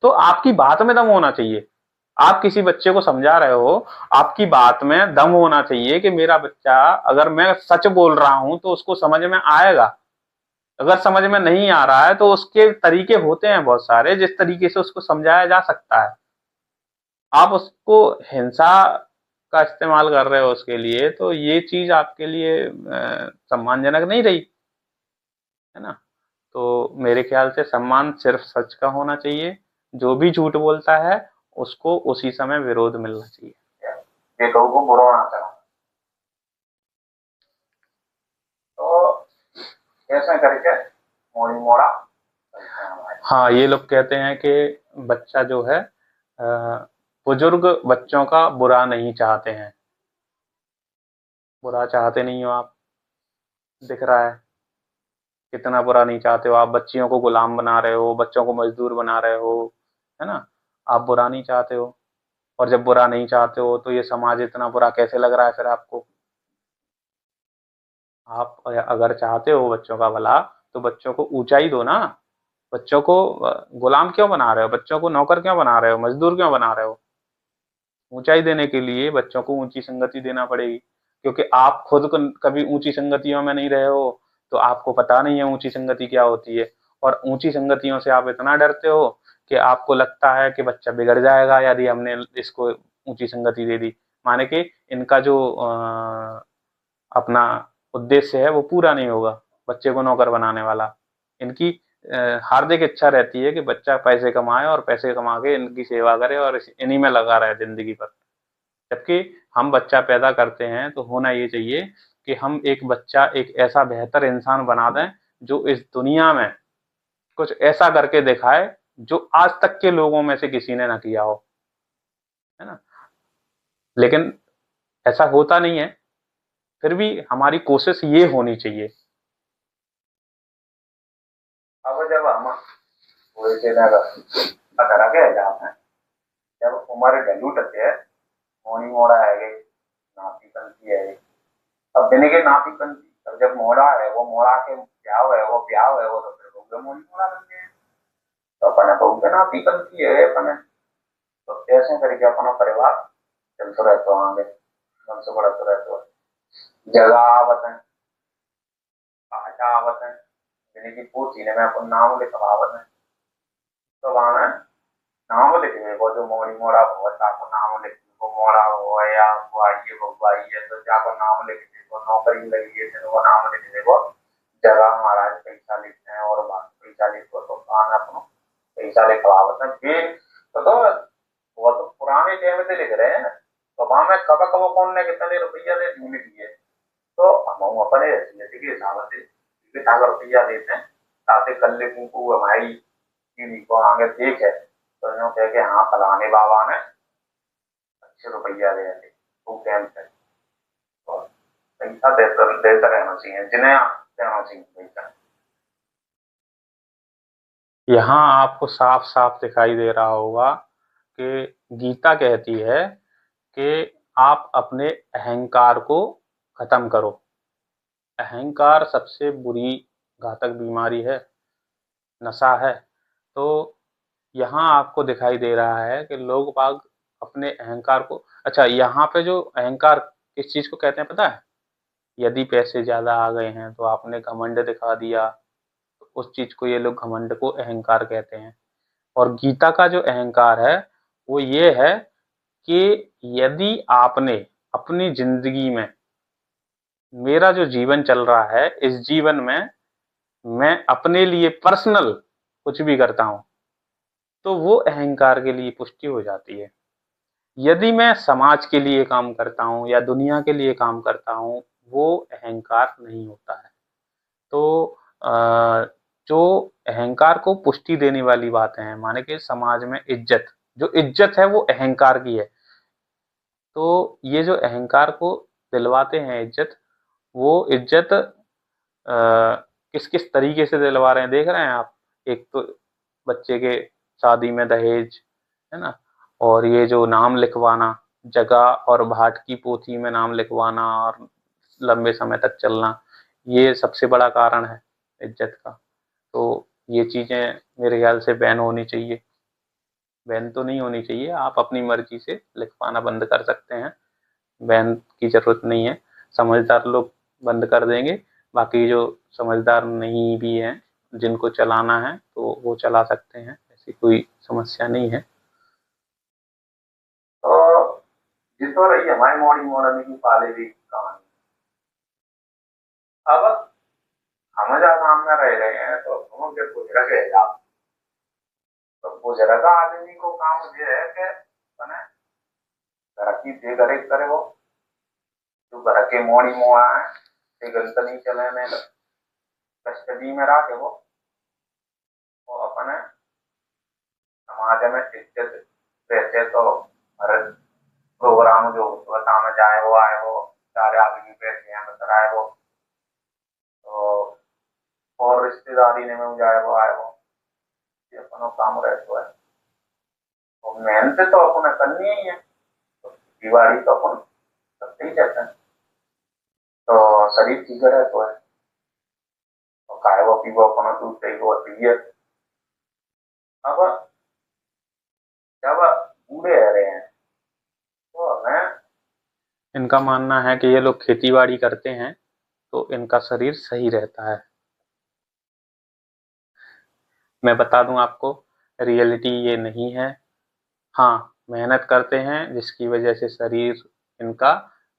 तो आपकी बात में दम होना चाहिए। आप किसी बच्चे को समझा रहे हो, आपकी बात में दम होना चाहिए कि मेरा बच्चा, अगर मैं सच बोल रहा हूं तो उसको समझ में आएगा। अगर समझ में नहीं आ रहा है तो उसके तरीके होते हैं बहुत सारे जिस तरीके से उसको समझाया जा सकता है। आप उसको हिंसा का इस्तेमाल कर रहे हो उसके लिए, तो ये चीज आपके लिए सम्मानजनक नहीं रही, है ना? तो मेरे ख्याल से सम्मान सिर्फ सच का होना चाहिए। जो भी झूठ बोलता है उसको उसी समय विरोध मिलना चाहिए। ये लोगों को बुरा होना चाहिए। तो ऐसा करके मोड़ी मोड़ा। हाँ, ये लोग कहते हैं कि बच्चा जो है बुजुर्ग बच्चों का बुरा नहीं चाहते हैं। बुरा चाहते नहीं हो आप, दिख रहा है कितना बुरा नहीं चाहते हो। आप बच्चियों को गुलाम बना रहे हो, बच्चों को मजदूर बना रहे हो, है ना? आप बुरा नहीं चाहते हो। और जब बुरा नहीं चाहते हो तो ये समाज इतना बुरा कैसे लग रहा है फिर आपको? आप अगर चाहते हो बच्चों का भला तो बच्चों को ऊंचाई दो ना। बच्चों को गुलाम क्यों बना रहे हो? बच्चों को नौकर क्यों बना रहे हो? मजदूर क्यों बना रहे हो? ऊंचाई देने के लिए बच्चों को ऊंची संगति देना पड़ेगी, क्योंकि आप खुद कभी ऊंची संगतियों में नहीं रहे हो, तो आपको पता नहीं है ऊंची संगति क्या होती है। और ऊंची संगतियों से आप इतना डरते हो कि आपको लगता है कि बच्चा बिगड़ जाएगा यदि हमने इसको ऊंची संगति दे दी। माने कि इनका जो अपना उद्देश्य है वो पूरा नहीं होगा, बच्चे को नौकर बनाने वाला। इनकी हार्दिक इच्छा रहती है कि बच्चा पैसे कमाए और पैसे कमा के इनकी सेवा करे और इन्हीं में लगा रहे जिंदगी भर। जबकि हम बच्चा पैदा करते हैं तो होना ये चाहिए कि हम एक बच्चा एक ऐसा बेहतर इंसान बना दें जो इस दुनिया में कुछ ऐसा करके दिखाए जो आज तक के लोगों में से किसी ने ना किया हो, है ना? लेकिन ऐसा होता नहीं है, फिर भी हमारी कोशिश ये होनी चाहिए। अब जब हम कोई से अगर के जाते हैं, जब उम्र ढलूट है, मोनी मोड़ा है गई, नाती पंथी है गई, अब देने के नाती पंथी, अब जब मोड़ा है वो मोड़ा के ब्याह है वो तो फिर हो गया मोनी मोड़ा बनते हैं। तो अपने बहू के नाती पंथी है अपने, तो ऐसे करके अपना परिवार चलते रहते हो आगे, वंश बढ़ते रहते हो। जगह आवत है, भाषा आवत है, यानी कि पूछी ने मैं अपन नाम लिखवावत है, तो वहां में नाम लिख वो जो मोड़ी मोड़ा बहुत आपको नाम लिख वो मोड़ा हो या वो आइए बबुआ आइए, तो जाको नाम लिख दे वो नौकरी लगी है तो वो नाम लिख दे वो जगह महाराज पैसा लिखते हैं और बात पैसा लिखो तो कान अपनो पैसा लिखवावत है फिर तो वो तो पुराने टाइम से लिख रहे हैं, तो वहां में कब कब कौन ने कितने रुपया दे ढूंढ लिए, तो हम अपने हैसियत के हिसाब से कितना रुपया देते हैं ताकि कल को हमारी पीढ़ी को आगे देख है, तो यूँ कह के हाँ फलाने बाबा ने अच्छे रुपया दे थे तो टाइम से, तो पैसा देते रहना चाहिए जिन्हें देना चाहिए पैसा। यहाँ आपको साफ साफ दिखाई दे रहा होगा कि गीता कहती है कि आप अपने अहंकार को खत्म करो। अहंकार सबसे बुरी घातक बीमारी है, नशा है। तो यहाँ आपको दिखाई दे रहा है कि लोग बाग अपने अहंकार को, अच्छा यहाँ पे जो अहंकार किस चीज को कहते हैं पता है? यदि पैसे ज्यादा आ गए हैं तो आपने घमंड दिखा दिया, तो उस चीज को ये लोग घमंड को अहंकार कहते हैं। और गीता का जो अहंकार है वो ये है कि यदि आपने अपनी जिंदगी में, मेरा जो जीवन चल रहा है इस जीवन में मैं अपने लिए पर्सनल कुछ भी करता हूं, तो वो अहंकार के लिए पुष्टि हो जाती है। यदि मैं समाज के लिए काम करता हूँ या दुनिया के लिए काम करता हूँ, वो अहंकार नहीं होता है। तो जो अहंकार को पुष्टि देने वाली बातें हैं, माने कि समाज में इज्जत, जो इज्जत है वो अहंकार की है। तो ये जो अहंकार को दिलवाते हैं इज्जत, वो इज्जत किस किस तरीके से दिलवा रहे हैं देख रहे हैं आप? एक तो बच्चे के शादी में दहेज, है ना, और ये जो नाम लिखवाना, जगह और भाट की पोथी में नाम लिखवाना और लंबे समय तक चलना, ये सबसे बड़ा कारण है इज्जत का। तो ये चीजें मेरे ख्याल से बैन होनी चाहिए। बैन तो नहीं होनी चाहिए, आप अपनी मर्जी से लिखवाना बंद कर सकते हैं, बैन की जरूरत नहीं है। समझदार लोग बंद कर देंगे, बाकी जो समझदार नहीं भी हैं, जिनको चलाना है तो वो चला सकते हैं, ऐसी कोई समस्या नहीं है। तो जिस तो रही हमारी मोड़ी मोड़ने की पाले भी कहानी, अब हम जहाँ सामने रह रहे हैं तो हम जब गुजर गए आप, तो बुजुर्ग आदमी को काम ये है कि मैंने तरक्की दे करे करे वो जो घर के मोड़ी मोड़ा है ते गलत नहीं चले ने कस्टडी में रखे वो अपने समाज में इज्जत रहते, तो हर प्रोग्राम जो बता में जाए वो आए वो सारे आदमी बैठे हैं बताए वो, तो और रिश्तेदारी ने में जाए वो आए वो, ये अपना काम रहता है। तो मेहनत तो अपने करनी ही है, तो दिवाली तो अपन करते ही रहते हैं, तो शरीर ठीक रहता है, तो खाए वो पीवो अपना दूध दही वो पिए। अब जब बूढ़े रह रहे हैं तो हमें, इनका मानना है कि ये लोग खेती बाड़ी करते हैं तो इनका शरीर सही रहता है। मैं बता दूं आपको, रियलिटी ये नहीं है। हाँ, मेहनत करते हैं जिसकी वजह से शरीर इनका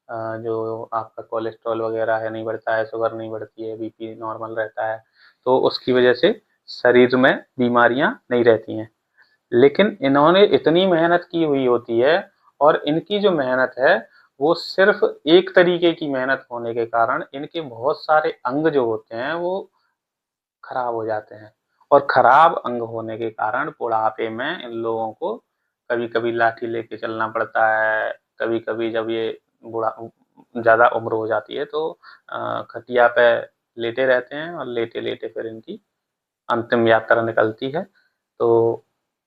जो आपका कोलेस्ट्रॉल वगैरह है नहीं बढ़ता है, शुगर नहीं बढ़ती है, बीपी नॉर्मल रहता है, तो उसकी वजह से शरीर में बीमारियां नहीं रहती हैं। लेकिन इन्होंने इतनी मेहनत की हुई होती है, और इनकी जो मेहनत है वो सिर्फ एक तरीके की मेहनत होने के कारण इनके बहुत सारे अंग जो होते हैं वो खराब हो जाते हैं। और खराब अंग होने के कारण बुढ़ापे में इन लोगों को कभी कभी लाठी लेके चलना पड़ता है, कभी कभी जब ये बूढ़ा ज़्यादा उम्र हो जाती है तो खटिया पे लेटे रहते हैं और लेटे-लेटे फिर इनकी अंतिम यात्रा निकलती है। तो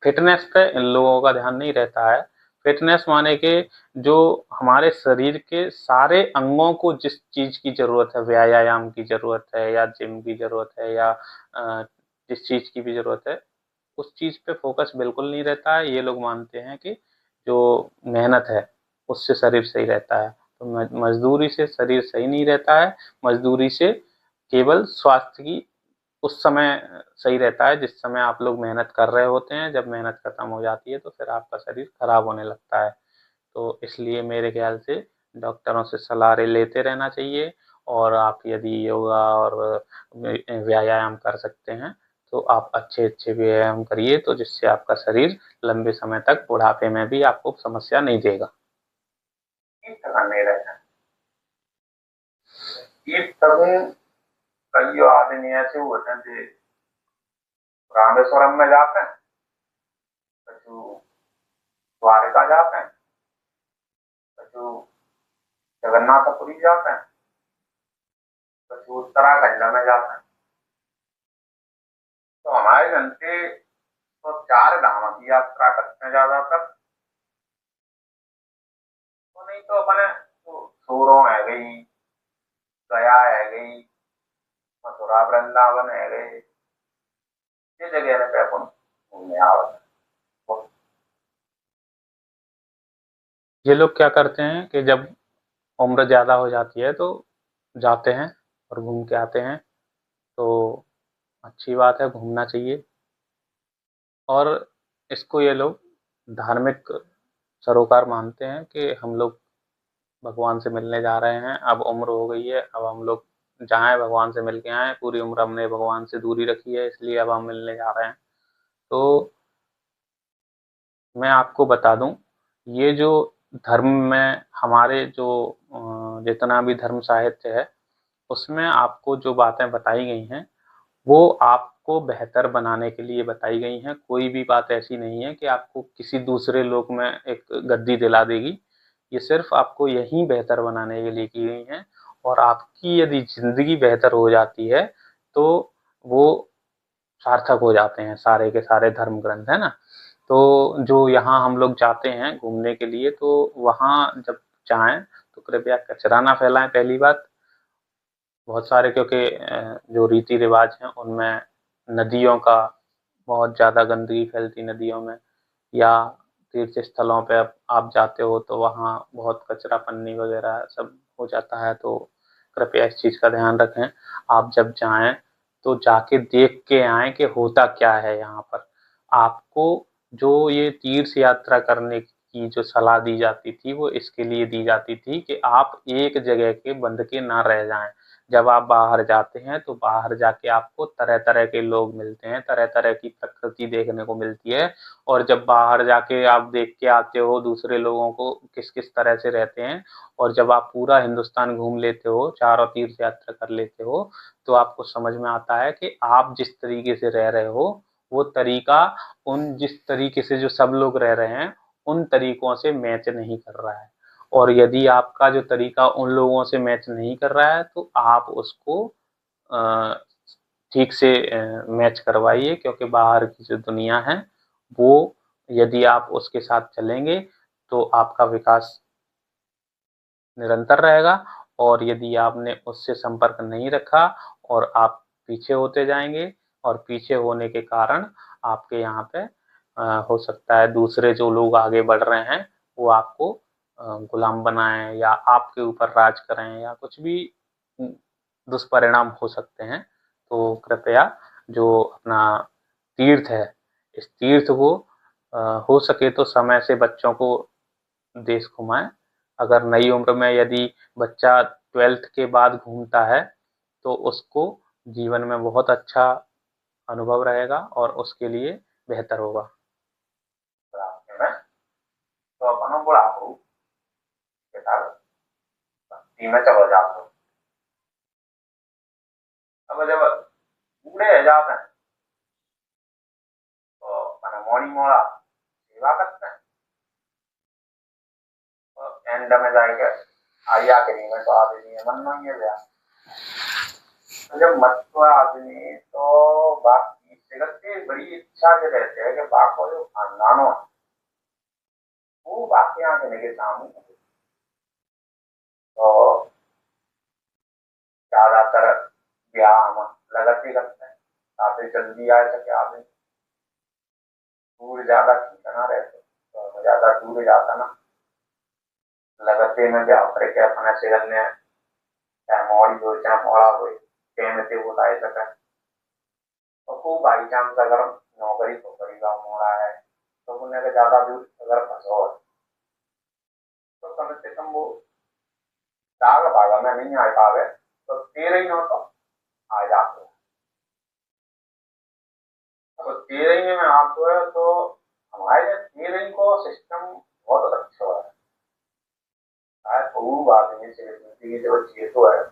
फ़िटनेस पे इन लोगों का ध्यान नहीं रहता है। फ़िटनेस माने कि जो हमारे शरीर के सारे अंगों को जिस चीज़ की ज़रूरत है, व्यायाम की ज़रूरत है या जिम की ज़रूरत है या जिस चीज़ की भी ज़रूरत है, उस चीज़ पे फ़ोकस बिल्कुल नहीं रहता है। ये लोग मानते हैं कि जो मेहनत है, उससे शरीर सही रहता है। तो मज़दूरी से शरीर सही नहीं रहता है, मज़दूरी से केवल स्वास्थ्य की उस समय सही रहता है जिस समय आप लोग मेहनत कर रहे होते हैं, जब मेहनत खत्म हो जाती है तो फिर आपका शरीर खराब होने लगता है। तो इसलिए मेरे ख्याल से डॉक्टरों से सलाह लेते रहना चाहिए और आप यदि योगा और व्यायाम कर सकते हैं, तो आप अच्छे-अच्छे व्यायाम करिए तो जिससे आपका शरीर लंबे समय तक बुढ़ापे में भी आपको समस्या नहीं देगा। इस तरह नहीं रहना। ये सब कई आदमी ऐसे होते हैं जो रामेश्वरम में जाते हैं, कछु द्वारका जाते हैं, कछु जगन्नाथपुरी जाते हैं, कछु उत्तराखंड में जाते हैं। तो हमारे जनते तो 4 धाम की यात्रा करते हैं ज्यादातर। तो नहीं तो अपने तो सूरों है गई, गया है गई, मथुरा वृंदावन है गए, ये जगह पे अपन घूमने आवत है। ये लोग क्या करते हैं कि जब उम्र ज़्यादा हो जाती है तो जाते हैं और घूम के आते हैं, तो अच्छी बात है, घूमना चाहिए। और इसको ये लोग धार्मिक सरोकार मानते हैं कि हम लोग भगवान से मिलने जा रहे हैं, अब उम्र हो गई है, अब हम लोग जाएँ भगवान से मिल के आएँ, पूरी उम्र हमने भगवान से दूरी रखी है इसलिए अब हम मिलने जा रहे हैं। तो मैं आपको बता दूँ, ये जो धर्म में हमारे जो जितना भी धर्म साहित्य है, उसमें आपको जो बातें बताई गई हैं, वो आपको बेहतर बनाने के लिए बताई गई हैं। कोई भी बात ऐसी नहीं है कि आपको किसी दूसरे लोक में एक गद्दी दिला देगी। ये सिर्फ़ आपको यहीं बेहतर बनाने के लिए की गई हैं और आपकी यदि ज़िंदगी बेहतर हो जाती है, तो वो सार्थक हो जाते हैं सारे के सारे धर्म ग्रंथ, है ना? तो जो यहाँ हम लोग जाते हैं घूमने के लिए, तो वहाँ जब जाएँ, तो कृपया कचरा ना फैलाएँ पहली बात। बहुत सारे क्योंकि जो रीति-रिवाज हैं उनमें नदियों का बहुत ज़्यादा गंदगी फैलती नदियों में या तीर्थ स्थलों पे आप जाते हो तो वहाँ बहुत कचरा पन्नी वगैरह सब हो जाता है, तो कृपया इस चीज़ का ध्यान रखें। आप जब जाएँ तो जाके देख के आएँ कि होता क्या है यहाँ पर। आपको जो ये तीर्थ यात्रा करने की जो सलाह दी जाती थी, वो इसके लिए दी जाती थी कि आप एक जगह के बंध के ना रह जाएँ। जब आप बाहर जाते हैं तो बाहर जाके आपको तरह-तरह के लोग मिलते हैं, तरह-तरह की प्रकृति देखने को मिलती है और जब बाहर जाके आप देख के आते हो दूसरे लोगों को किस-किस तरह से रहते हैं और जब आप पूरा हिंदुस्तान घूम लेते हो, चारों तीर्थ यात्रा कर लेते हो, तो आपको समझ में आता है कि आप जिस तरीके से रह रहे हो, वो तरीका उन जिस तरीके से जो सब लोग रह रहे हैं, उन तरीकों से मैच नहीं कर रहा है। और यदि आपका जो तरीका उन लोगों से मैच नहीं कर रहा है, तो आप उसको अ, ठीक से मैच करवाइए क्योंकि बाहर की जो दुनिया है, वो यदि आप उसके साथ चलेंगे, तो आपका विकास निरंतर रहेगा और यदि आपने उससे संपर्क नहीं रखा और आप पीछे होते जाएँगे और पीछे होने के कारण आपके यहाँ पे हो सकता है दूसरे जो लोग आगे बढ़ रहे हैं, वो आपको गुलाम बनाएँ या आपके ऊपर राज करें या कुछ भी उम, दुष्परिणाम हो सकते हैं। तो कृपया जो अपना तीर्थ है, इस तीर्थ को हो सके तो समय से बच्चों को देश घुमाएँ। अगर नई उम्र में यदि बच्चा 12th के बाद घूमता है, तो उसको जीवन में बहुत अच्छा अनुभव रहेगा और उसके लिए बेहतर होगा। रास्ते में तो अपन बुढ़ापू के साथ भक्ति में चले जाते हो। अब जब बूढ़े हो जाते हैं तो अपन मोड़ी मोड़ा सेवा करते हैं, तो एंड में जाके आई आखिरी में तो आदमी है मन में ये गया। तो जब मत को आदमी तो बाकी जगत की बड़ी इच्छा जो रहते हैं कि बाप को जो खानदानों वो बाकी यहाँ देने के सामने तो ज्यादातर ब्याह हम लगत ही करते हैं काफी जल्दी आए सके आदमी दूर ज्यादा खींचना रहते तो ज्यादा दूर जाता ना लगते में क्या करे कि अपने से करने चाहे मोड़ी हो चाहे मोड़ा हो टेम से बुलाए सके तो खूब बाई चांस अगर नौकरी तो करेगा मोड़ा है तो उन्हें के ज्यादा दूर अगर फंसो तो कम से कम वो दाग भागा में नहीं आ पावे तो तेरह ही नो तो आ जाते तो तेरह में आप जो है तो हमारे तेरह को सिस्टम बहुत अच्छा है शायद खूब आदमी से जिंदगी जो चीज तो है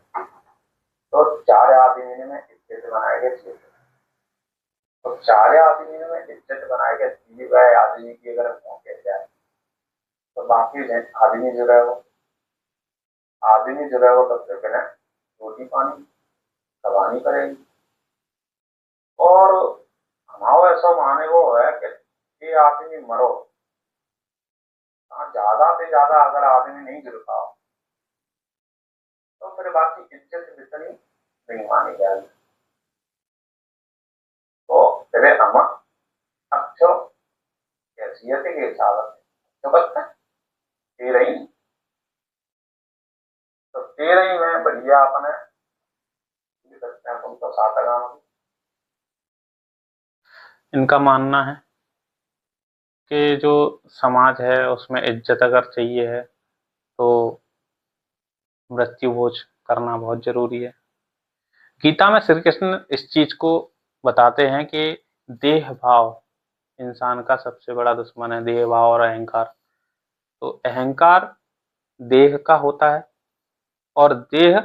तो चार आदमी में इज्जत बनाए गए चीज तो चार आदमी में इज्जत बनाए गए चीज वह आदमी की अगर मौके जाए तो बाकी आदमी जो है वो आदमी जो है वो तो फिर बिना रोटी पानी कमानी करेगी और हमारा ऐसा माने वो है कि ये आदमी मरो ज्यादा से ज्यादा अगर आदमी नहीं जुड़ पाओ तो फिर बाकी इज्जत जितनी नहीं मानी जाएगी तो फिर हम अच्छो हैसियत के हिसाब से तो बस तेरह ही तो तेरह ही में बढ़िया अपने सकते हैं तुम तो सात गांव इनका मानना है कि जो समाज है उसमें इज्जत अगर चाहिए है तो मृत्यु भोज करना बहुत जरूरी है। गीता में श्री कृष्ण इस चीज को बताते हैं कि देह भाव इंसान का सबसे बड़ा दुश्मन है, देह भाव और अहंकार। तो अहंकार देह का होता है और देह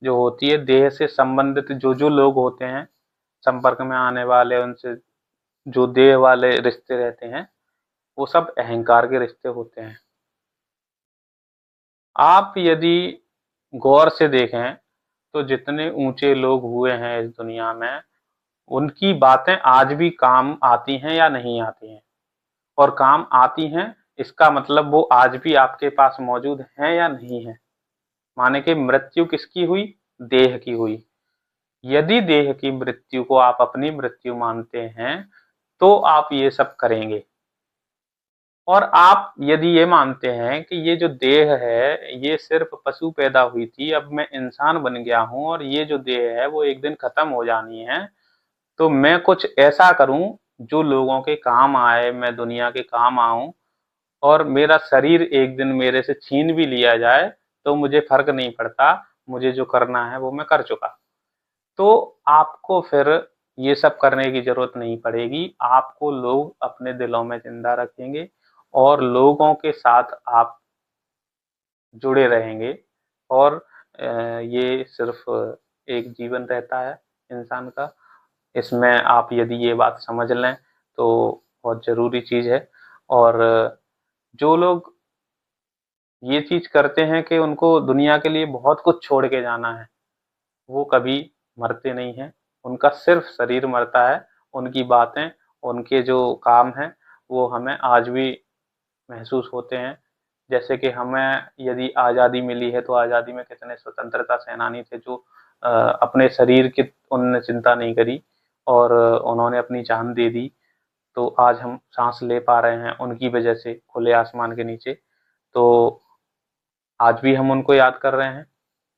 जो होती है, देह से संबंधित जो जो लोग होते हैं संपर्क में आने वाले, उनसे जो देह वाले रिश्ते रहते हैं वो सब अहंकार के रिश्ते होते हैं। आप यदि गौर से देखें तो जितने ऊंचे लोग हुए हैं इस दुनिया में उनकी बातें आज भी काम आती हैं या नहीं आती हैं, और काम आती हैं इसका मतलब वो आज भी आपके पास मौजूद हैं या नहीं है। माने कि मृत्यु किसकी हुई? देह की हुई। यदि देह की मृत्यु को आप अपनी मृत्यु मानते हैं तो आप ये सब करेंगे, और आप यदि ये मानते हैं कि ये जो देह है ये सिर्फ पशु पैदा हुई थी, अब मैं इंसान बन गया हूं और ये जो देह है वो एक दिन खत्म हो जानी है, तो मैं कुछ ऐसा करूं जो लोगों के काम आए, मैं दुनिया के काम आऊं, और मेरा शरीर एक दिन मेरे से छीन भी लिया जाए तो मुझे फर्क नहीं पड़ता, मुझे जो करना है वो मैं कर चुका। तो आपको फिर ये सब करने की जरूरत नहीं पड़ेगी, आपको लोग अपने दिलों में जिंदा रखेंगे और लोगों के साथ आप जुड़े रहेंगे। और ये सिर्फ एक जीवन रहता है इंसान का, इसमें आप यदि ये बात समझ लें तो बहुत ज़रूरी चीज़ है। और जो लोग ये चीज़ करते हैं कि उनको दुनिया के लिए बहुत कुछ छोड़ के जाना है, वो कभी मरते नहीं हैं, उनका सिर्फ शरीर मरता है, उनकी बातें, उनके जो काम हैं वो हमें आज भी महसूस होते हैं। जैसे कि हमें यदि आज़ादी मिली है तो आज़ादी में कितने स्वतंत्रता सेनानी थे जो अपने शरीर की उन्होंने चिंता नहीं करी और उन्होंने अपनी जान दे दी, तो आज हम सांस ले पा रहे हैं उनकी वजह से खुले आसमान के नीचे। तो आज भी हम उनको याद कर रहे हैं।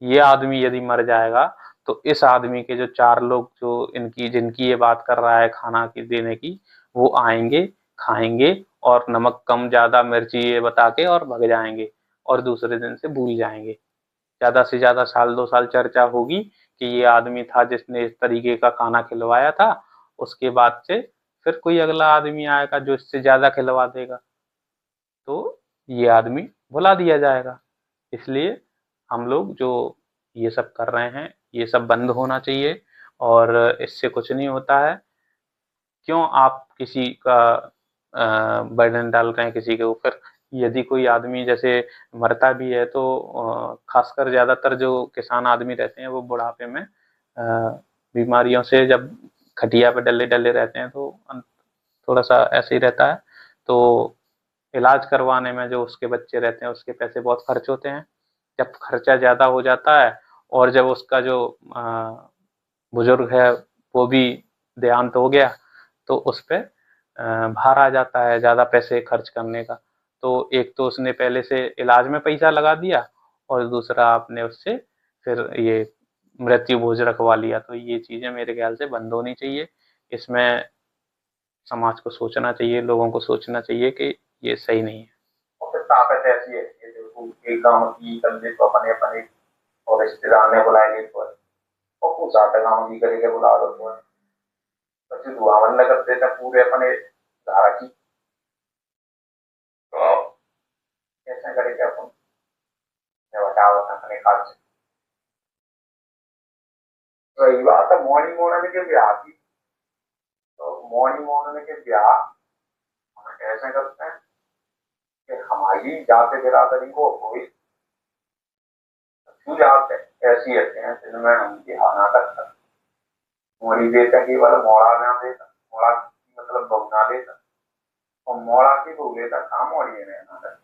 ये आदमी यदि मर जाएगा तो इस आदमी के जो चार लोग जो इनकी जिनकी ये बात कर रहा है खाना की देने की, वो आएंगे, खाएंगे और नमक कम ज़्यादा मिर्ची ये बता के और भग जाएंगे और दूसरे दिन से भूल जाएंगे। ज़्यादा से ज़्यादा साल 2 साल चर्चा होगी कि ये आदमी था जिसने इस तरीके का खाना खिलवाया था, उसके बाद से फिर कोई अगला आदमी आएगा जो इससे ज़्यादा खिलवा देगा, तो ये आदमी भुला दिया जाएगा। इसलिए हम लोग जो ये सब कर रहे हैं ये सब बंद होना चाहिए, और इससे कुछ नहीं होता है। क्यों आप किसी का बर्डन डाल रहे हैं किसी के ऊपर? यदि कोई आदमी जैसे मरता भी है तो खासकर ज़्यादातर जो किसान आदमी रहते हैं वो बुढ़ापे में बीमारियों से जब खटिया पे डले डले रहते हैं तो थोड़ा सा ऐसे ही रहता है। तो इलाज करवाने में जो उसके बच्चे रहते हैं उसके पैसे बहुत खर्च होते हैं। जब खर्चा ज़्यादा हो जाता है और जब उसका जो बुजुर्ग है वो भी देहांत हो गया तो उस पे भार आ जाता है ज़्यादा पैसे खर्च करने का। तो एक तो उसने पहले से इलाज में पैसा लगा दिया और दूसरा आपने उससे फिर ये मृत्यु भोज रखवा लिया। तो ये चीज़ें मेरे ख्याल से बंद होनी चाहिए। इसमें समाज को सोचना चाहिए, लोगों को सोचना चाहिए कि ये सही नहीं है। और फिर ताकत ऐसी है कि जो एक गांव की कंधे को अपने अपने और रिश्तेदार ने बुलाए तो है और कुछ आते गांव की गली के बुला दो तो है बच्चे दुआ मन कर देते पूरे अपने धारा की। तो ऐसा करके अपन बताओ अपने खास रही बात है मॉर्निंग मोड़ने के ब्याह की। तो मॉर्निंग मोड़ने के ब्याह हम ऐसे करते हैं कि हमारी जाति बिरादरी को कोई छू जाते ऐसी रहते हैं जिनमें हम ब्याह ना करते मोड़ी देता केवल मोड़ा ना देता मोड़ा की मतलब बहू ना देता और मोड़ा की बहू लेता काम मोड़ी ने ना करता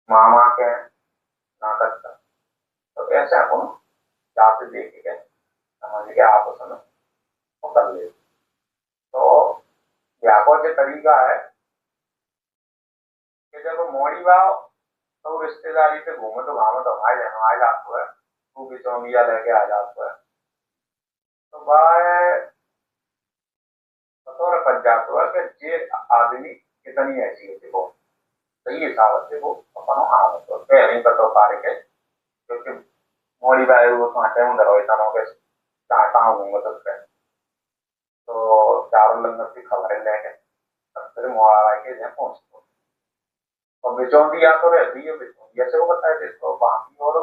मामा के ना करता। तो ऐसे अपन जाति देख के समझ के आपस में वो कर लेते। तो ब्याह का जो तरीका है कि जब मोड़ी बाव तो रिश्तेदारी से घूमे तो गाँव में तो हमारे जातो है तू भी चौमिया लेके आ जातो है। तो वह बतौर बच जातो है कि ये आदमी कितनी ऐसी है देखो सही हिसाब से वो अपनो आवत तो पहले ही बतो पारे के क्योंकि मोड़ी बाय वो कांटे में डरो इतना के कांटा होंगे तो चारों लंगर की खबरें लेके तब फिर मोड़ा के जहाँ पहुंचते और बिचौंती तो रहती है बिचौंती से वो बताए थे तो बाकी और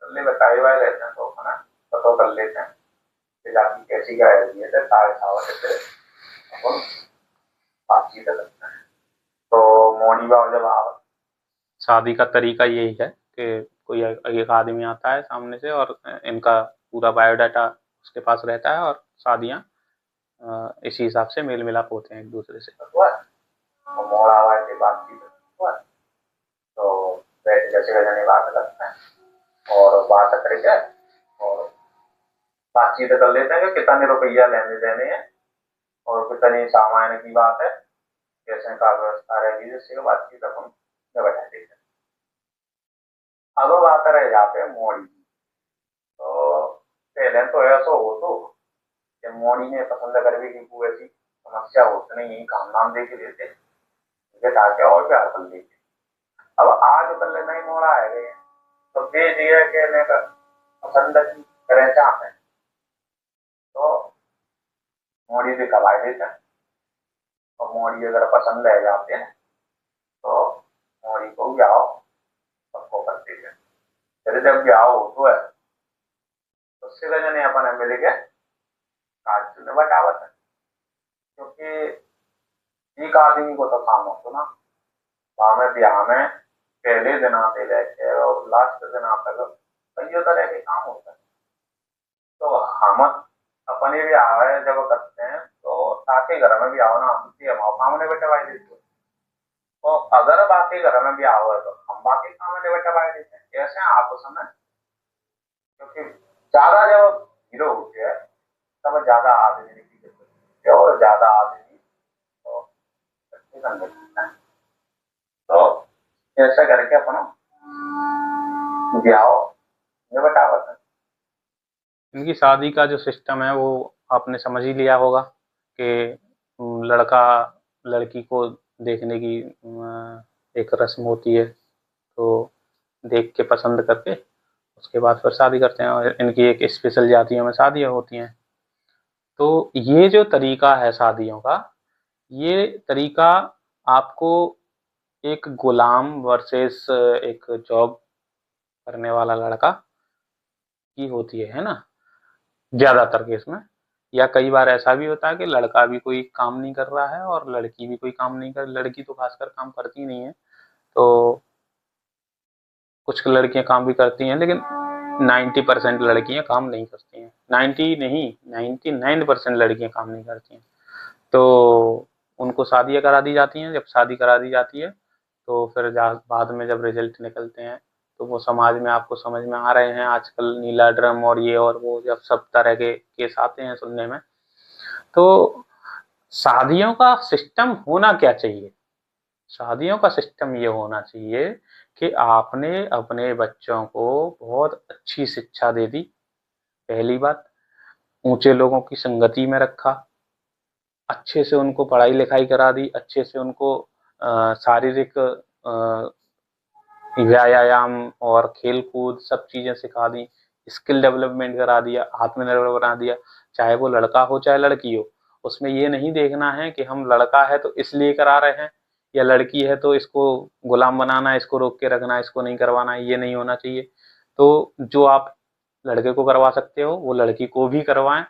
ले बताए हुए रहते हैं तो अपना पतो कर लेते हैं कि जाति कैसी क्या रहती है तो सारे सावत से अपन बातचीत करते हैं। तो मोड़ी बाव जब आवत शादी का तरीका यही है कि कोई एक आदमी आता है सामने से और इनका पूरा बायोडाटा उसके पास रहता है और शादियाँ इसी हिसाब से मेल मिलाप होते हैं एक दूसरे से। हुआ और मोड़ा आवाज से बातचीत हुआ तो बैठ जैसे जाने बात करते हैं और बात करके और बातचीत कर लेते हैं कि कितने रुपया लेने देने हैं और कितनी सामान की बात है कैसे का व्यवस्था रहेगी जिससे बातचीत अपन बैठा देते हैं। अब बात रह जाते हैं मोड़ी की। तो पहले तो ऐसा हो तो कि मोड़ी ने पसंद कर भी की कोई ऐसी समस्या होती नहीं यही काम नाम दे के देते ताकि और प्यार कर देते। अब आज कल नहीं मोड़ा आ गए तो दे दिया कि मैं पसंद की तरह चाहते हैं तो मोड़ी से कमाई देते हैं और मोड़ी अगर पसंद है जाते हैं तो मोड़ी को भी आओ सबको करते हैं। फिर जब ब्याह हो तो है तो उससे जने अपने मिल के काज में बटावत है क्योंकि एक आदमी को तो काम हो तो ना में ब्याह में पहले दिन आते रहते और लास्ट दिन तक कई तरह के काम होते हैं। तो हम अपने भी आवे जब करते हैं तो ताकि घर में भी आओ ना हम सामने बैठवाई देते हैं। तो अगर बाकी घर में भी आओ है तो हम बाकी सामने बैठवाई देते हैं कैसे आपस में क्योंकि ज्यादा जब हीरो होते हैं तब ज्यादा आदमी की और ज्यादा आदमी तो करने लगता है। तो ऐसा करके अपना ब्याह निपटावत है। इनकी शादी का जो सिस्टम है वो आपने समझ ही लिया होगा कि लड़का लड़की को देखने की एक रस्म होती है। तो देख के पसंद करके उसके बाद फिर शादी करते हैं और इनकी एक स्पेशल जातियों में शादियाँ होती हैं। तो ये जो तरीका है शादियों का, ये तरीका आपको एक गुलाम वर्सेस एक जॉब करने वाला लड़का की होती है ना? ज़्यादातर केस में। या कई बार ऐसा भी होता है कि लड़का भी कोई काम नहीं कर रहा है और लड़की भी कोई काम नहीं कर लड़की तो खासकर काम करती नहीं है। तो कुछ लड़कियां काम भी करती हैं, लेकिन 90% लड़कियां काम नहीं करती हैं। 90 नहीं, 99% लड़कियां काम नहीं करती हैं। तो उनको शादियां करा दी जाती हैं। जब शादी करा दी जाती है तो फिर बाद में जब रिजल्ट निकलते हैं तो वो समाज में आपको समझ में आ रहे हैं। आजकल नीला ड्रम और ये और वो, जब सब तरह के केस आते हैं सुनने में, तो शादियों का सिस्टम होना क्या चाहिए? शादियों का सिस्टम ये होना चाहिए कि आपने अपने बच्चों को बहुत अच्छी शिक्षा दे दी, पहली बात, ऊंचे लोगों की संगति में रखा, अच्छे से उनको पढ़ाई लिखाई करा दी, अच्छे से उनको शारीरिक व्यायाम और खेल कूद सब चीजें सिखा दी, स्किल डेवलपमेंट करा दिया, आत्मनिर्भर बना दिया। चाहे वो लड़का हो चाहे लड़की हो, उसमें ये नहीं देखना है कि हम लड़का है तो इसलिए करा रहे हैं, या लड़की है तो इसको गुलाम बनाना है, इसको रोक के रखना है, इसको नहीं करवाना है, ये नहीं होना चाहिए। तो जो आप लड़के को करवा सकते हो वो लड़की को भी करवाएं।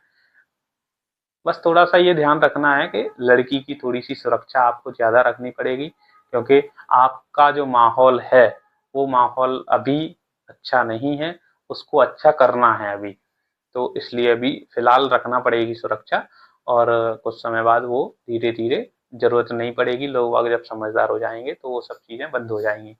बस थोड़ा सा ये ध्यान रखना है कि लड़की की थोड़ी सी सुरक्षा आपको ज़्यादा रखनी पड़ेगी, क्योंकि आपका जो माहौल है वो माहौल अभी अच्छा नहीं है, उसको अच्छा करना है अभी। तो इसलिए अभी फिलहाल रखना पड़ेगी सुरक्षा, और कुछ समय बाद वो धीरे धीरे जरूरत नहीं पड़ेगी, लोग बाग जब समझदार हो जाएंगे तो वो सब चीज़ें बंद हो जाएंगी।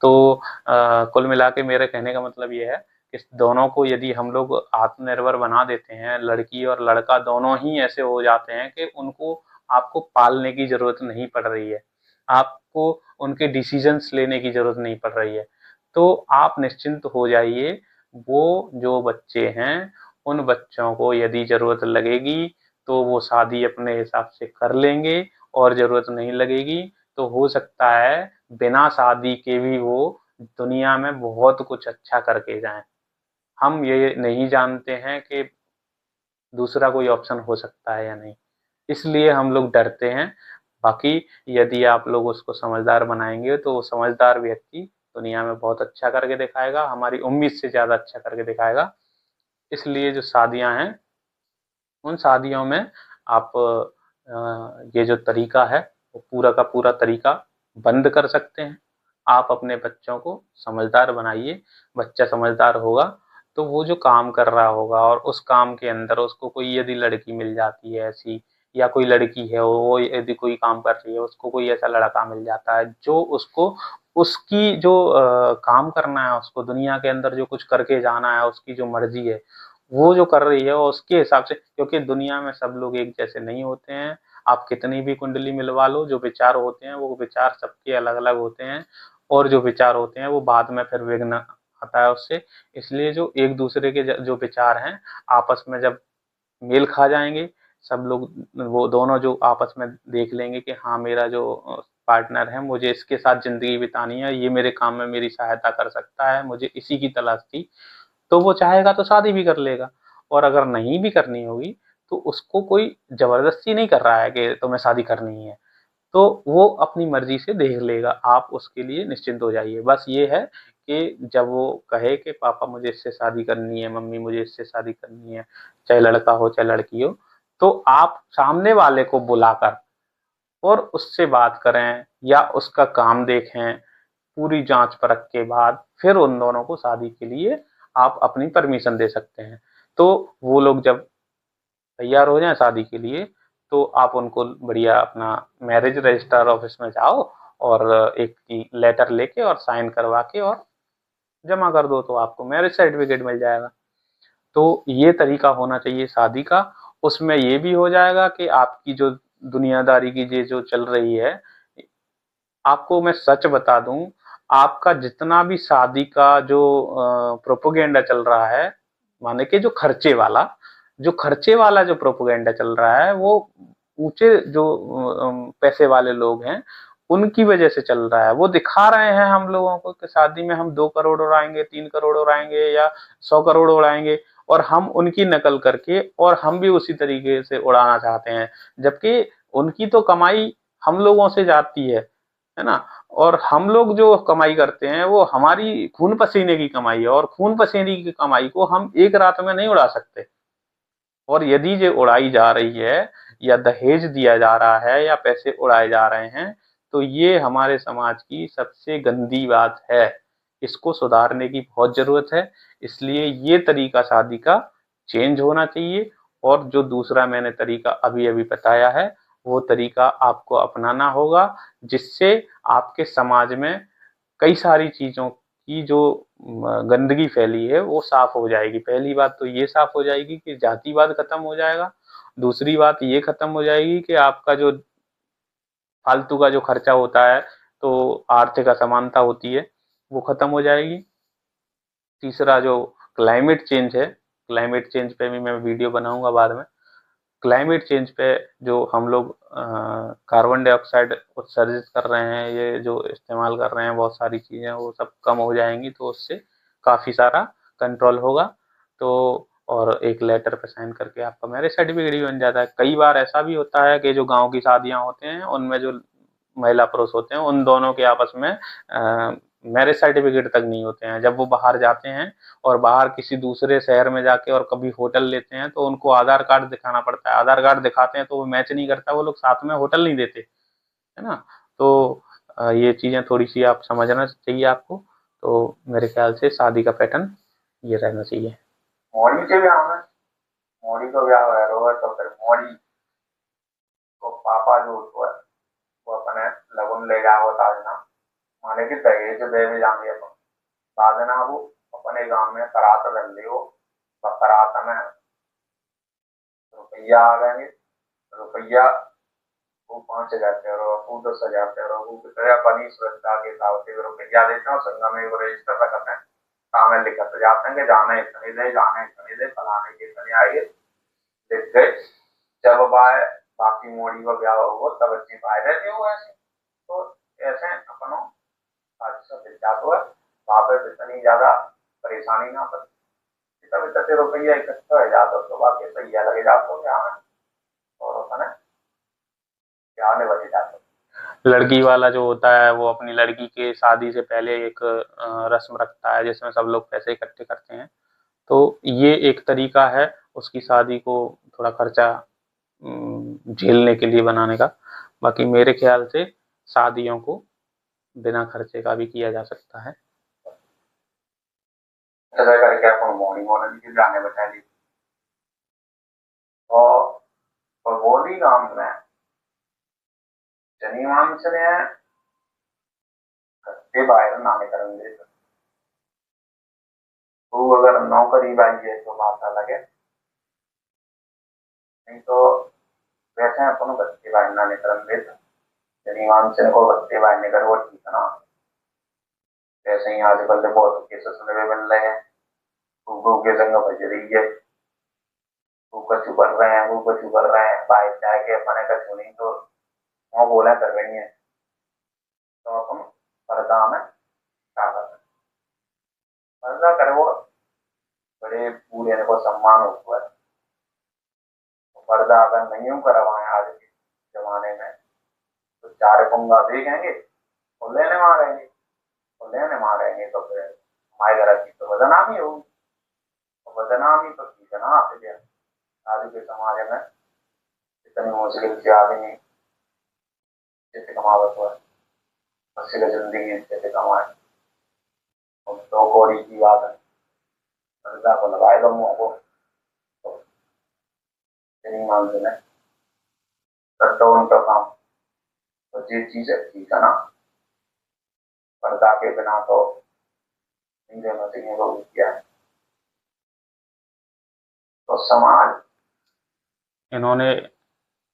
तो कुल मिला के मेरे कहने का मतलब ये है कि दोनों को यदि हम लोग आत्मनिर्भर बना देते हैं, लड़की और लड़का दोनों ही ऐसे हो जाते हैं कि उनको आपको पालने की ज़रूरत नहीं पड़ रही है, आपको उनके डिसीजंस लेने की ज़रूरत नहीं पड़ रही है, तो आप निश्चिंत हो जाइए। वो जो बच्चे हैं, उन बच्चों को यदि ज़रूरत लगेगी तो वो शादी अपने हिसाब से कर लेंगे, और ज़रूरत नहीं लगेगी तो हो सकता है बिना शादी के भी वो दुनिया में बहुत कुछ अच्छा करके जाएं। हम ये नहीं जानते हैं कि दूसरा कोई ऑप्शन हो सकता है या नहीं, इसलिए हम लोग डरते हैं। बाकी यदि आप लोग उसको समझदार बनाएंगे तो वो समझदार व्यक्ति दुनिया में बहुत अच्छा करके दिखाएगा, हमारी उम्मीद से ज़्यादा अच्छा करके दिखाएगा। इसलिए जो शादियां हैं, उन शादियों में आप ये जो तरीका है वो पूरा का पूरा तरीका बंद कर सकते हैं। आप अपने बच्चों को समझदार बनाइए, बच्चा समझदार होगा तो वो जो काम कर रहा होगा और उस काम के अंदर उसको कोई यदि लड़की मिल जाती है ऐसी, या कोई लड़की है वो यदि कोई काम कर रही है, उसको कोई ऐसा लड़का मिल जाता है जो उसको उसकी जो काम करना है, उसको दुनिया के अंदर जो कुछ करके जाना है, उसकी जो मर्जी है वो जो कर रही है और उसके हिसाब से, क्योंकि दुनिया में सब लोग एक जैसे नहीं होते हैं। आप कितनी भी कुंडली मिलवा लो, जो विचार होते हैं वो विचार सबके अलग अलग होते हैं, और जो विचार होते हैं वो बाद में फिर विघ्न आता है उससे। इसलिए जो एक दूसरे के जो विचार हैं आपस में जब मेल खा जाएंगे, सब लोग वो दोनों जो आपस में देख लेंगे कि हाँ मेरा जो पार्टनर है, मुझे इसके साथ जिंदगी बितानी है, ये मेरे काम में मेरी सहायता कर सकता है, मुझे इसी की तलाश थी, तो वो चाहेगा तो शादी भी कर लेगा। और अगर नहीं भी करनी होगी तो उसको कोई जबरदस्ती नहीं कर रहा है कि तुम्हें शादी करनी है, तो वो अपनी मर्जी से देख लेगा। आप उसके लिए निश्चिंत हो जाइए। बस ये है कि जब वो कहे कि पापा मुझे इससे शादी करनी है, मम्मी मुझे इससे शादी करनी है, चाहे लड़का हो चाहे लड़की हो, तो आप सामने वाले को बुलाकर और उससे बात करें या उसका काम देखें, पूरी जांच परख के बाद फिर उन दोनों को शादी के लिए आप अपनी परमिशन दे सकते हैं। तो वो लोग जब तैयार हो जाएं शादी के लिए तो आप उनको बढ़िया अपना मैरिज रजिस्टर ऑफिस में जाओ और एक लेटर लेके और साइन करवा के और जमा कर दो, तो आपको मैरिज सर्टिफिकेट मिल जाएगा। तो ये तरीका होना चाहिए शादी का। उसमें ये भी हो जाएगा कि आपकी जो दुनियादारी की ये जो चल रही है, आपको मैं सच बता दूं, आपका जितना भी शादी का जो प्रोपोगेंडा चल रहा है, माने कि जो खर्चे वाला जो प्रोपोगेंडा चल रहा है, वो ऊंचे जो पैसे वाले लोग हैं उनकी वजह से चल रहा है। वो दिखा रहे हैं हम लोगों को कि शादी में हम 2 करोड़ उड़ाएंगे, 3 करोड़ उड़ाएंगे या 100 करोड़ उड़ाएंगे, और हम उनकी नकल करके और हम भी उसी तरीके से उड़ाना चाहते हैं, जबकि उनकी तो कमाई हम लोगों से जाती है ना। और हम लोग जो कमाई करते हैं वो हमारी खून पसीने की कमाई है, और खून पसीने की कमाई को हम एक रात में नहीं उड़ा सकते। और यदि ये उड़ाई जा रही है या दहेज दिया जा रहा है या पैसे उड़ाए जा रहे हैं, तो ये हमारे समाज की सबसे गंदी बात है। इसको सुधारने की बहुत ज़रूरत है, इसलिए ये तरीका शादी का चेंज होना चाहिए। और जो दूसरा मैंने तरीका अभी-अभी बताया है, वो तरीका आपको अपनाना होगा, जिससे आपके समाज में कई सारी चीज़ों की जो गंदगी फैली है वो साफ हो जाएगी। पहली बात तो ये साफ हो जाएगी कि जातिवाद खत्म हो जाएगा। दूसरी बात ये खत्म हो जाएगी कि आपका जो फालतू का जो खर्चा होता है, तो आर्थिक असमानता होती है, वो खत्म हो जाएगी। तीसरा जो क्लाइमेट चेंज है, क्लाइमेट चेंज पे भी मैं वीडियो बनाऊंगा बाद में। क्लाइमेट चेंज पे जो हम लोग कार्बन डाइऑक्साइड उत्सर्जित कर रहे हैं, ये जो इस्तेमाल कर रहे हैं बहुत सारी चीज़ें, वो सब कम हो जाएंगी, तो उससे काफ़ी सारा कंट्रोल होगा। तो और एक लेटर पे साइन करके आपका मैरिज सर्टिफिकेट भी बन जाता है। कई बार ऐसा भी होता है कि जो गांव की शादियां होते हैं उनमें जो महिला पुरुष होते हैं उन दोनों के आपस में मैरिज सर्टिफिकेट तक नहीं होते हैं। जब वो बाहर जाते हैं और बाहर किसी दूसरे शहर में जाके और कभी होटल लेते हैं, तो उनको आधार कार्ड दिखाना पड़ता है। आधार कार्ड दिखाते हैं तो वो मैच नहीं करता, वो लोग साथ में होटल नहीं देते, है ना। तो ये चीज़ें थोड़ी सी आप समझना चाहिए आपको। तो मेरे ख्याल से शादी का पैटर्न ये रहना चाहिए। मोड़ी के ब्याह में, मोड़ी को ब्याह हो तो फिर मोड़ी को पापा जो होता है वो अपने लगन ले जाओ ताजना माने कि दहेज दे भी जाएंगे अपन ताजना वो अपने गांव में करात कर लियो। करात में रुपया आ गए, रुपया वो 5,000 वो 10,000 वो कितने अपनी सुरक्षा के हिसाब से रुपया देते हैं और संगम में वो रजिस्टर रखते हैं। कागज लिखते जाते हैं कि जाने इतनी दे, जाने इतनी दे, फलाने की इतनी आई, लिख गए। जब बाय बाकी मोड़ी का ब्याह हो तब अच्छी पाए रहते हो ऐसे। तो ऐसे अपनों आज सब जात हुआ वहां पर इतनी ज्यादा परेशानी ना पड़ती। तब इतने रुपया इकट्ठा हो जाता तो बाकी पैया लगे जाते हो यहाँ और अपने ब्याह में बचे जाते। लड़की वाला जो होता है वो अपनी लड़की के शादी से पहले एक रस्म रखता है जिसमें सब लोग पैसे इकट्ठे करते हैं। तो ये एक तरीका है उसकी शादी को थोड़ा खर्चा झेलने के लिए बनाने का। बाकी मेरे ख्याल से शादियों को बिना खर्चे का भी किया जा सकता है। ऐसा करके अपन मोड़ी मोड़ी की जाने बचा ली। और बोली गांव में जनी मानस ने कत्ते बाहर नाने करेंगे। तू अगर नौकरी बाई है तो बात अलग है, नहीं तो वैसे अपन कत्ते बाहर नाने करेंगे। जनी मानस को कत्ते बाहर नहीं कर वो ठीक है ना। वैसे ही आजकल तो बहुत केस सुनने में मिल रहे हैं। गूगल के संग बज रही है, वो कछु कर रहे हैं, वो कछु कर रहे हैं, बाहर जाके अपने कछु नहीं तो वहाँ बोला कर रही है। तो अपन पर्दा में क्या करते हैं, पर्दा करे वो बड़े बूढ़े को सम्मान होता है। तो पर्दा अगर नहीं हो करवाए आज के जमाने में तो चार पंगा देखेंगे और लेने मारेंगे, और लेने मारेंगे तो फिर हमारे घर की तो बदनामी होगी। तो बदनामी तो ठीक है ना आपके आज के समाज में इतनी मुश्किल से आदमी जैसे कमावत हुआ है, मुश्किल जिंदगी जैसे कमाए और दो कौड़ी की बात है, पर्दा को लगाएगा मुंह को तो नहीं मानते हैं। करता उनका काम तो ये चीज है ठीक है ना। पर्दा के बिना तो नहीं रहना चाहिए लोग क्या है। तो समाज इन्होंने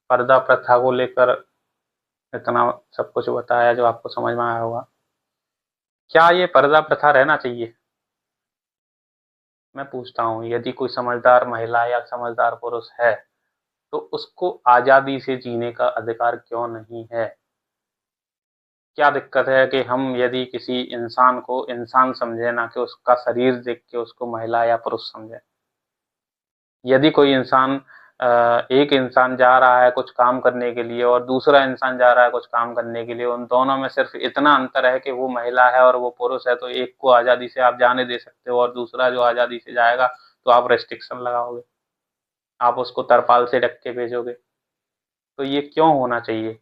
पर्दा प्रथा को लेकर इतना सब कुछ बताया जो आपको समझ में आया होगा। क्या ये पर्दा प्रथा रहना चाहिए? मैं पूछता हूँ, यदि कोई समझदार महिला या समझदार पुरुष है तो उसको आजादी से जीने का अधिकार क्यों नहीं है? क्या दिक्कत है कि हम यदि किसी इंसान को इंसान समझे, ना कि उसका शरीर देख के उसको महिला या पुरुष समझे? यदि कोई इंसान एक इंसान जा रहा है कुछ काम करने के लिए और दूसरा इंसान जा रहा है कुछ काम करने के लिए, उन दोनों में सिर्फ इतना अंतर है कि वो महिला है और वो पुरुष है, तो एक को आज़ादी से आप जाने दे सकते हो और दूसरा जो आज़ादी से जाएगा तो आप रेस्ट्रिक्शन लगाओगे, आप उसको तरपाल से ढक के भेजोगे। तो ये क्यों होना चाहिए?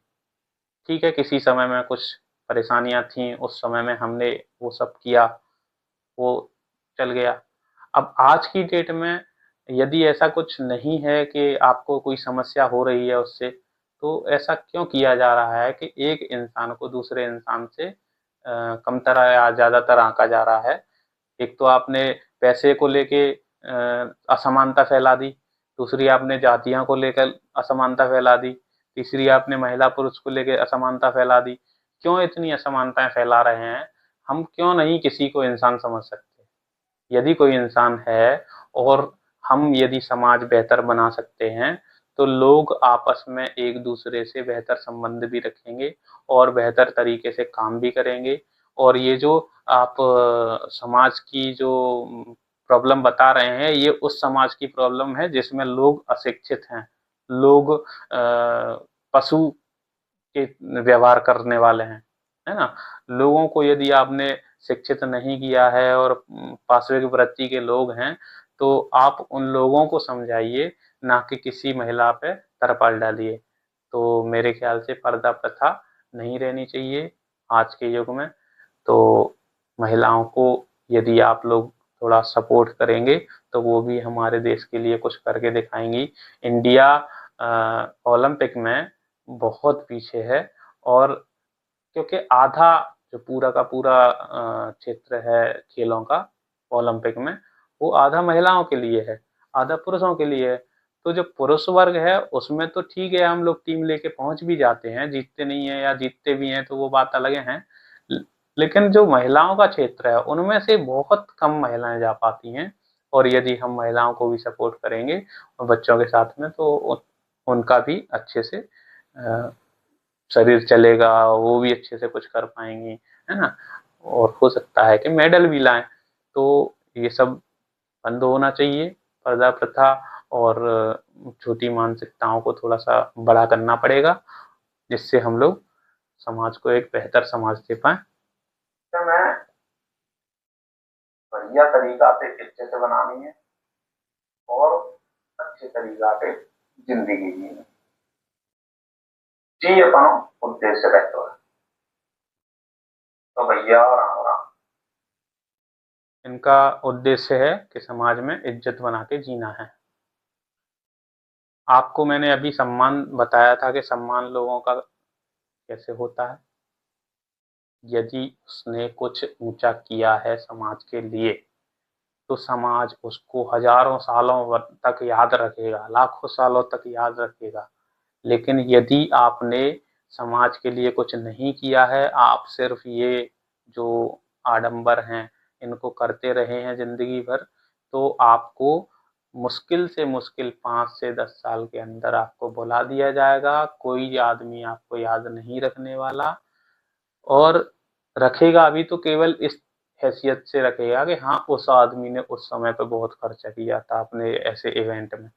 ठीक है, किसी समय में कुछ परेशानियाँ थीं, उस समय में हमने वो सब किया, वो चल गया। अब आज की डेट में यदि ऐसा कुछ नहीं है कि आपको कोई समस्या हो रही है उससे, तो ऐसा क्यों किया जा रहा है कि एक इंसान को दूसरे इंसान से कमतर या ज़्यादातर आँका जा रहा है। एक तो आपने पैसे को लेके असमानता फैला दी, दूसरी आपने जातियों को लेकर असमानता फैला दी, तीसरी आपने महिला-पुरुष को लेके असमानता फैला दी। क्यों इतनी असमानताएँ फैला रहे हैं? हम क्यों नहीं किसी को इंसान समझ सकते? यदि कोई इंसान है और हम यदि समाज बेहतर बना सकते हैं, तो लोग आपस में एक-दूसरे से बेहतर संबंध भी रखेंगे और बेहतर तरीके से काम भी करेंगे। और ये जो आप समाज की जो प्रॉब्लम बता रहे हैं, ये उस समाज की प्रॉब्लम है जिसमें लोग अशिक्षित हैं। लोग पशु के व्यवहार करने वाले हैं, है ना? लोगों को यदि आपने शिक्षित नहीं किया है और पाशविक वृत्ति के लोग हैं, तो आप उन लोगों को समझाइए, ना कि किसी महिला पे तरपल डालिए। तो मेरे ख्याल से पर्दा प्रथा नहीं रहनी चाहिए आज के युग में। तो महिलाओं को यदि आप लोग थोड़ा सपोर्ट करेंगे, तो वो भी हमारे देश के लिए कुछ करके दिखाएँगी। इंडिया ओलंपिक में बहुत पीछे है और क्योंकि आधा जो पूरा का पूरा क्षेत्र है खेलों का ओलंपिक में, वो आधा महिलाओं के लिए है, आधा पुरुषों के लिए है। तो जो पुरुष वर्ग है, उसमें तो ठीक है हम लोग टीम लेके पहुँच भी जाते हैं, जीतते नहीं हैं या जीतते भी हैं तो वो बात अलग है। ल लेकिन जो महिलाओं का क्षेत्र है, उनमें से बहुत कम महिलाएँ जा पाती हैं और यदि हम महिलाओं को भी सपोर्ट करेंगे और बच्चों के साथ में तो उनका भी अच्छे से अ, शरीर चलेगा, वो भी अच्छे से कुछ कर पाएँगी, है ना? और हो सकता है कि मेडल भी लाएँ। तो ये सब बंद होना चाहिए, पर्दा प्रथा और छोटी मानसिकताओं को थोड़ा-सा बड़ा करना पड़ेगा, जिससे हम लोग समाज को एक बेहतर समाज दे पाएँ। मैं बढ़िया तरीका से अच्छे से बनानी है और अच्छे तरीका से ज़िंदगी जीनी है। जी अपनो उद्देश्य रहतो है। तो भैया राम राम। इनका उद्देश्य है कि समाज में इज़्ज़त बना के जीना है। आपको मैंने अभी सम्मान बताया था कि सम्मान लोगों का कैसे होता है। यदि उसने कुछ ऊँचा किया है समाज के लिए, तो समाज उसको हज़ारों सालों तक याद रखेगा, लाखों सालों तक याद रखेगा। लेकिन यदि आपने समाज के लिए कुछ नहीं किया है, आप सिर्फ़ ये जो आडंबर हैं, इनको करते रहे हैं ज़िंदगी भर, तो आपको मुश्किल से मुश्किल 5 से 10 साल के अंदर आपको भुला दिया जाएगा, कोई आदमी आपको याद नहीं रखने वाला और रखेगा भी तो केवल इस हैसियत से रखेगा कि हाँ, उस आदमी ने उस समय पे बहुत खर्चा किया था अपने ऐसे इवेंट में,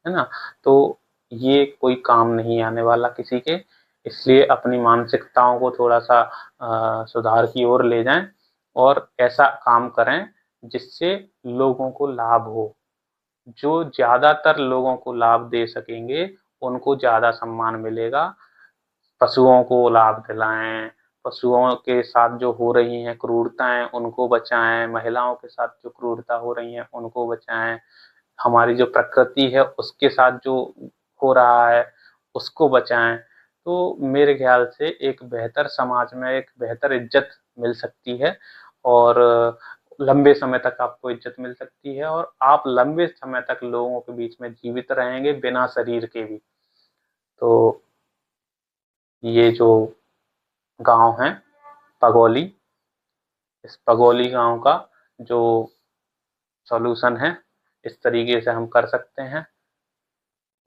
है ना? तो ये कोई काम नहीं आने वाला किसी के, इसलिए अपनी मानसिकताओं को थोड़ा-सा सुधार की ओर ले जाएँ और ऐसा काम करें जिससे लोगों को लाभ हो। जो ज़्यादातर लोगों को लाभ दे सकेंगे, उनको ज़्यादा सम्मान मिलेगा। पशुओं को लाभ दिलाएँ, पशुओं के साथ जो हो रही हैं क्रूरताएँ उनको बचाएँ, महिलाओं के साथ जो क्रूरता हो रही है उनको बचाएँ, हमारी जो प्रकृति है उसके साथ जो हो रहा है उसको बचाएँ। तो मेरे ख़्याल से एक बेहतर समाज में एक बेहतर इज़्ज़त मिल सकती है और लंबे समय तक आपको इज़्ज़त मिल सकती है और आप लंबे समय तक लोगों के बीच में जीवित रहेंगे बिना शरीर के भी। तो ये जो गाँव है पगौली, इस पगौली गाँव का जो सॉल्यूशन है, इस तरीके से हम कर सकते हैं।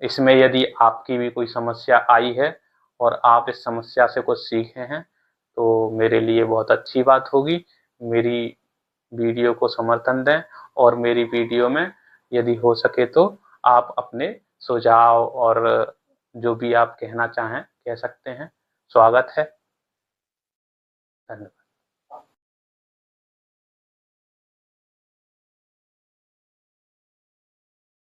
इसमें यदि आपकी भी कोई समस्या आई है और आप इस समस्या से कुछ सीखे हैं, तो मेरे लिए बहुत अच्छी बात होगी। मेरी वीडियो को समर्थन दें और मेरी वीडियो में यदि हो सके तो आप अपने सुझाव और जो भी आप कहना चाहें, कह सकते हैं। स्वागत है। धन्यवाद।